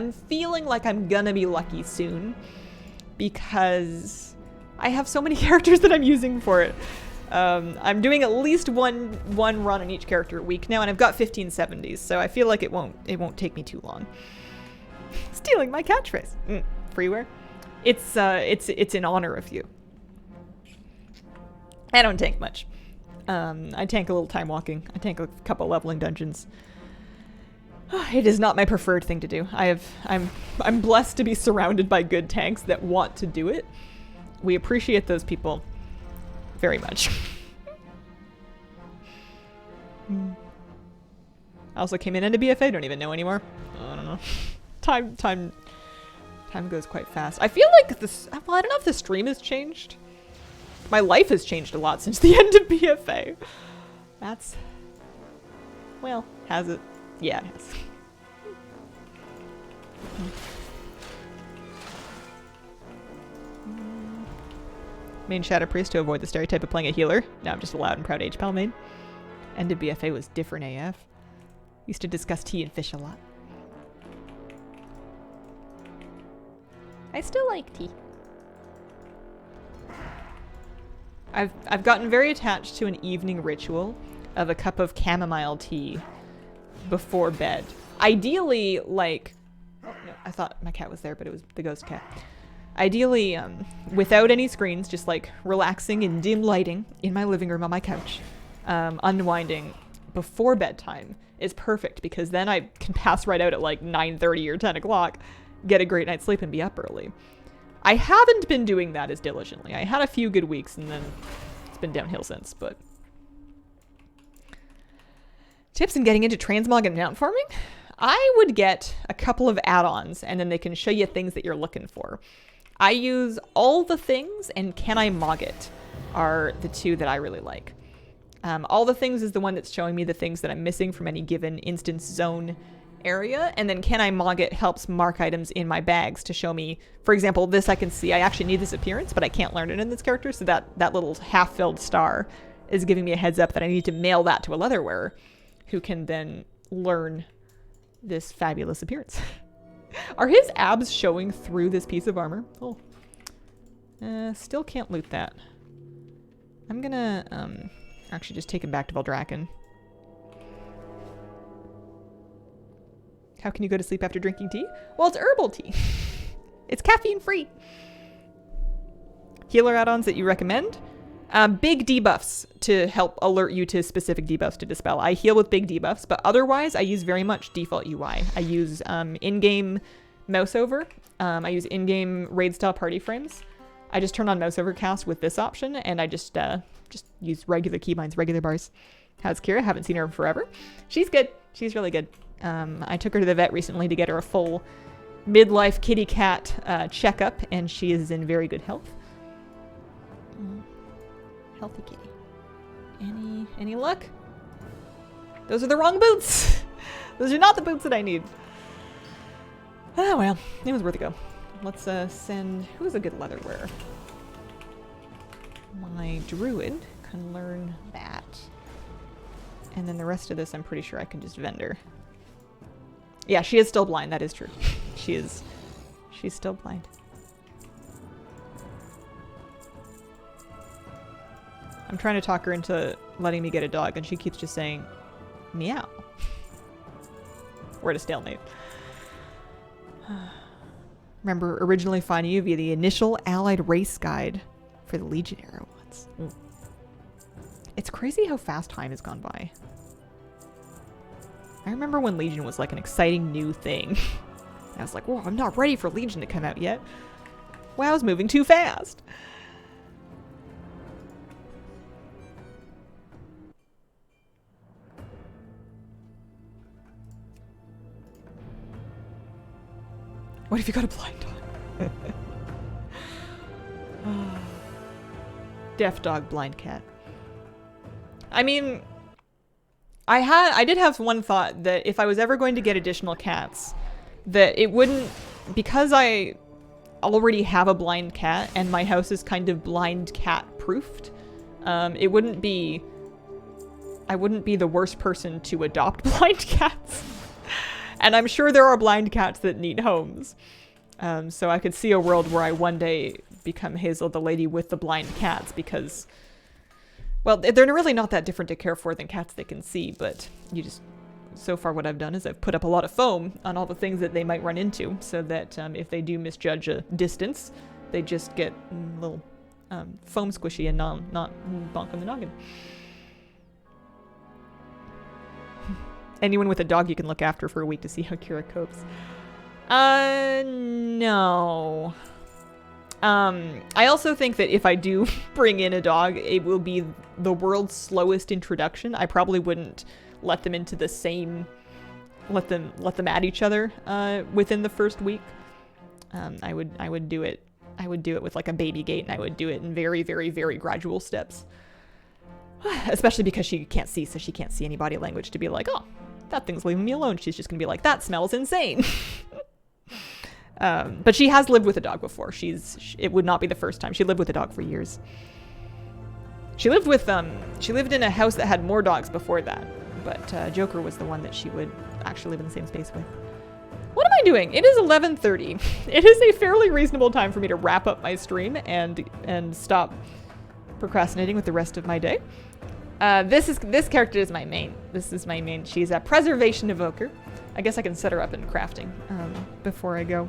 like I'm gonna be lucky soon because I have so many characters that I'm using for it. I'm doing at least one run on each character a week now, and I've got 1570s, so I feel like it won't take me too long. Stealing my catchphrase. Freeware. It's in honor of you. I don't tank much. I tank a little time walking. I tank a couple leveling dungeons. It is not my preferred thing to do. I'm blessed to be surrounded by good tanks that want to do it. We appreciate those people very much. I also came in into BFA. Don't even know anymore. I don't know. Time goes quite fast. I feel like this. Well, I don't know if the stream has changed. My life has changed a lot since the end of BFA. That's... Well, has it? Yeah, it has. Main Shadow Priest to avoid the stereotype of playing a healer. Now I'm just a loud and proud H-Pal main. End of BFA was different AF. Used to discuss tea and fish a lot. I still like tea. I've gotten very attached to an evening ritual of a cup of chamomile tea before bed. Ideally, like... Oh, no, I thought my cat was there, but it was the ghost cat. Ideally, without any screens, just like relaxing in dim lighting in my living room on my couch, unwinding before bedtime is perfect because then I can pass right out at like 9:30 or 10 o'clock, get a great night's sleep, and be up early. I haven't been doing that as diligently. I had a few good weeks and then it's been downhill since, but... Tips in getting into transmog and mount farming? I would get a couple of add-ons and then they can show you things that you're looking for. I use All the Things and Can I Mog It are the two that I really like. All the Things is the one that's showing me the things that I'm missing from any given instance zone area, and then Can I Mog It helps mark items in my bags to show me, for example, this I can see I actually need this appearance, but I can't learn it in this character, so that little half-filled star is giving me a heads up that I need to mail that to a leather wearer who can then learn this fabulous appearance. Are his abs showing through this piece of armor? Oh. Still can't loot that. I'm gonna actually just take him back to Valdrakken. How can you go to sleep after drinking tea? Well, it's herbal tea. It's caffeine free. Healer add-ons that you recommend? Big debuffs to help alert you to specific debuffs to dispel. I heal with big debuffs, but otherwise I use very much default UI. I use in-game mouse over. I use in-game raid style party frames. I just turn on mouse over cast with this option, and I just use regular keybinds, regular bars. How's Kira? Haven't seen her in forever. She's good. She's really good. I took her to the vet recently to get her a full midlife kitty cat checkup, and she is in very good health. Healthy kitty. Any luck? Those are the wrong boots. Those are not the boots that I need. Oh well, it was worth a go. Let's send... Who's a good leather wearer? My druid can learn that. And then the rest of this I'm pretty sure I can just vendor. Yeah, she is still blind. That is true. She's still blind. I'm trying to talk her into letting me get a dog, and she keeps just saying, meow. We're at a stalemate. Remember originally finding you via the initial allied race guide for the Legion era once. It's crazy how fast time has gone by. I remember when Legion was like an exciting new thing. I was like, whoa, I'm not ready for Legion to come out yet. WoW's moving too fast. What if you got a blind dog? Deaf dog, blind cat. I mean, I did have one thought that if I was ever going to get additional cats, that it wouldn't, because I already have a blind cat and my house is kind of blind cat proofed, it wouldn't be, I wouldn't be the worst person to adopt blind cats. And I'm sure there are blind cats that need homes. So I could see a world where I one day become Hazel, the lady with the blind cats, because, well, they're really not that different to care for than cats they can see, but you just, so far what I've done is I've put up a lot of foam on all the things that they might run into, so that if they do misjudge a distance, they just get a little foam squishy and not bonk on the noggin. Anyone with a dog you can look after for a week to see how Kira copes. No. I also think that if I do bring in a dog, it will be the world's slowest introduction. I probably wouldn't let them into the same, let them at each other within the first week. I would do it with like a baby gate, and I would do it in very, very, very gradual steps. Especially because she can't see, so she can't see any body language to be like, oh, that thing's leaving me alone. She's just gonna be like, that smells insane. But she has lived with a dog before. It would not be the first time. She lived with a dog for years. She lived in a house that had more dogs before that, but Joker was the one that she would actually live in the same space with. What am I doing? It is 11:30. It is a fairly reasonable time for me to wrap up my stream and stop procrastinating with the rest of my day. This character is my main. This is my main. She's a preservation evoker. I guess I can set her up in crafting before I go.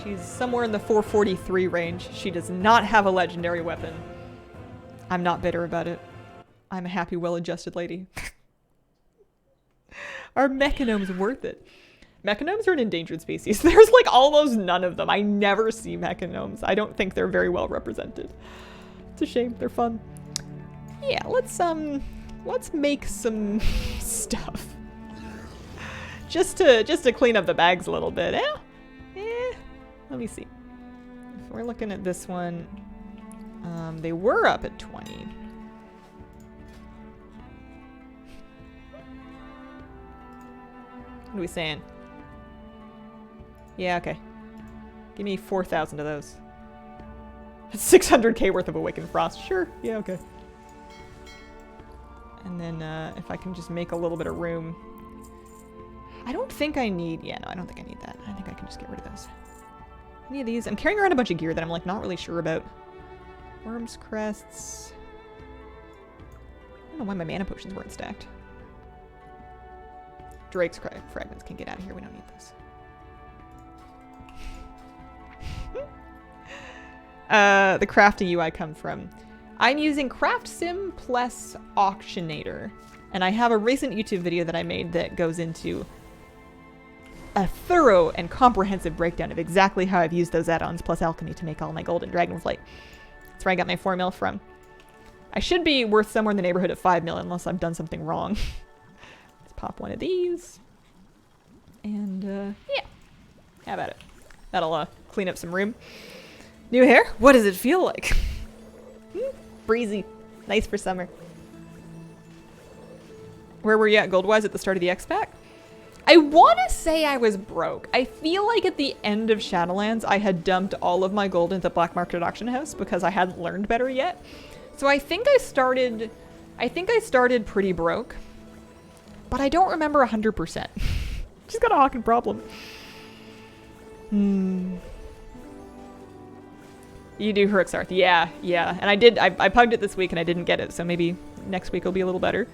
She's somewhere in the 443 range. She does not have a legendary weapon. I'm not bitter about it. I'm a happy, well-adjusted lady. Are mechanomes worth it? Mechanomes are an endangered species. There's like almost none of them. I never see mechanomes. I don't think they're very well represented. It's a shame. They're fun. Yeah, let's make some stuff. Just to clean up the bags a little bit. Let me see. If we're looking at this one, they were up at 20. What are we saying? Yeah, okay. Give me 4,000 of those. That's 600k worth of Awakened Frost. Sure. Yeah, okay. And then if I can just make a little bit of room. I don't think I need... Yeah, no, I don't think I need that. I think I can just get rid of those. Any of these? I'm carrying around a bunch of gear that I'm like not really sure about. Worm's crests. I don't know why my mana potions weren't stacked. Drake's fragments can get out of here. We don't need those. the crafting UI come from? I'm using CraftSim plus Auctionator. And I have a recent YouTube video that I made that goes into a thorough and comprehensive breakdown of exactly how I've used those add-ons plus alchemy to make all my gold and dragonflight. That's where I got my 4 mil from. I should be worth somewhere in the neighborhood of 5 mil unless I've done something wrong. Let's pop one of these. And, yeah. How about it? That'll, clean up some room. New hair? What does it feel like? Breezy. Nice for summer. Where were you at gold-wise at the start of the X-Pack? I want to say I was broke. I feel like at the end of Shadowlands, I had dumped all of my gold into the black market auction house because I hadn't learned better yet. So I think I started pretty broke, but I don't remember 100%. Just got a Hawking problem. You do Heruxarth. Yeah. And I pugged it this week and I didn't get it, so maybe next week will be a little better.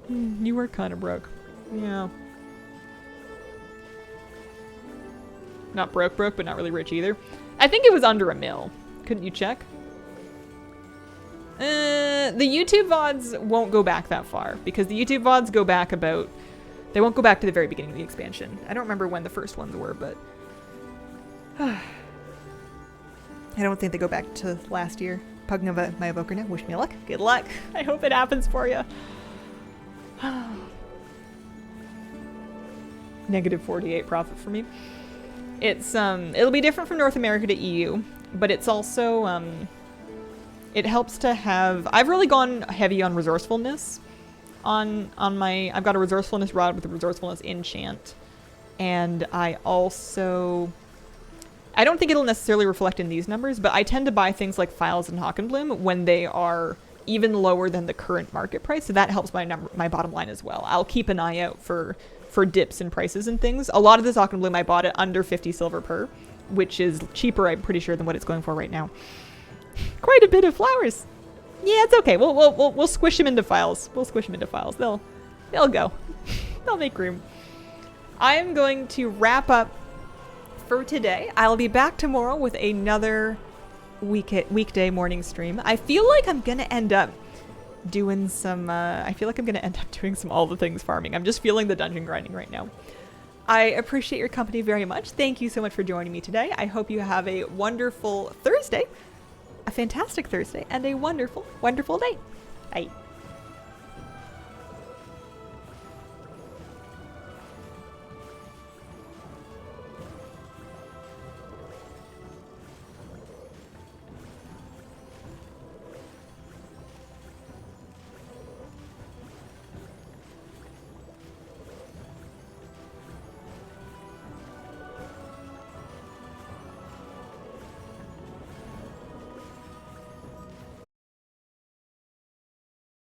You were kind of broke. Yeah. Not broke, but not really rich either. I think it was under a mil. Couldn't you check? The YouTube VODs won't go back that far because the YouTube VODs go back about... They won't go back to the very beginning of the expansion. I don't remember when the first ones were, but... I don't think they go back to last year. Pugging of my evoker now. Wish me luck. Good luck. I hope it happens for you. Negative 48 profit for me. It's it'll be different from North America to EU, but it's also it helps to have... I've really gone heavy on resourcefulness on my... I've got a resourcefulness rod with a resourcefulness enchant, and I also... I don't think it'll necessarily reflect in these numbers, but I tend to buy things like Files and Hawkenbloom when they are even lower than the current market price, so that helps my bottom line as well. I'll keep an eye out for dips in prices and things. A lot of this Hawkenbloom I bought it under 50 silver per, which is cheaper, I'm pretty sure, than what it's going for right now. Quite a bit of flowers. Yeah, it's okay. We'll squish them into files. We'll squish them into files. They'll go. They'll make room. I am going to wrap up for today. I'll be back tomorrow with another weekday morning stream. I feel like I'm gonna end up doing some all the things farming. I'm just feeling the dungeon grinding right now. I appreciate your company very much. Thank you so much for joining me today. I hope you have a wonderful Thursday, a fantastic Thursday, and a wonderful, wonderful day. Bye.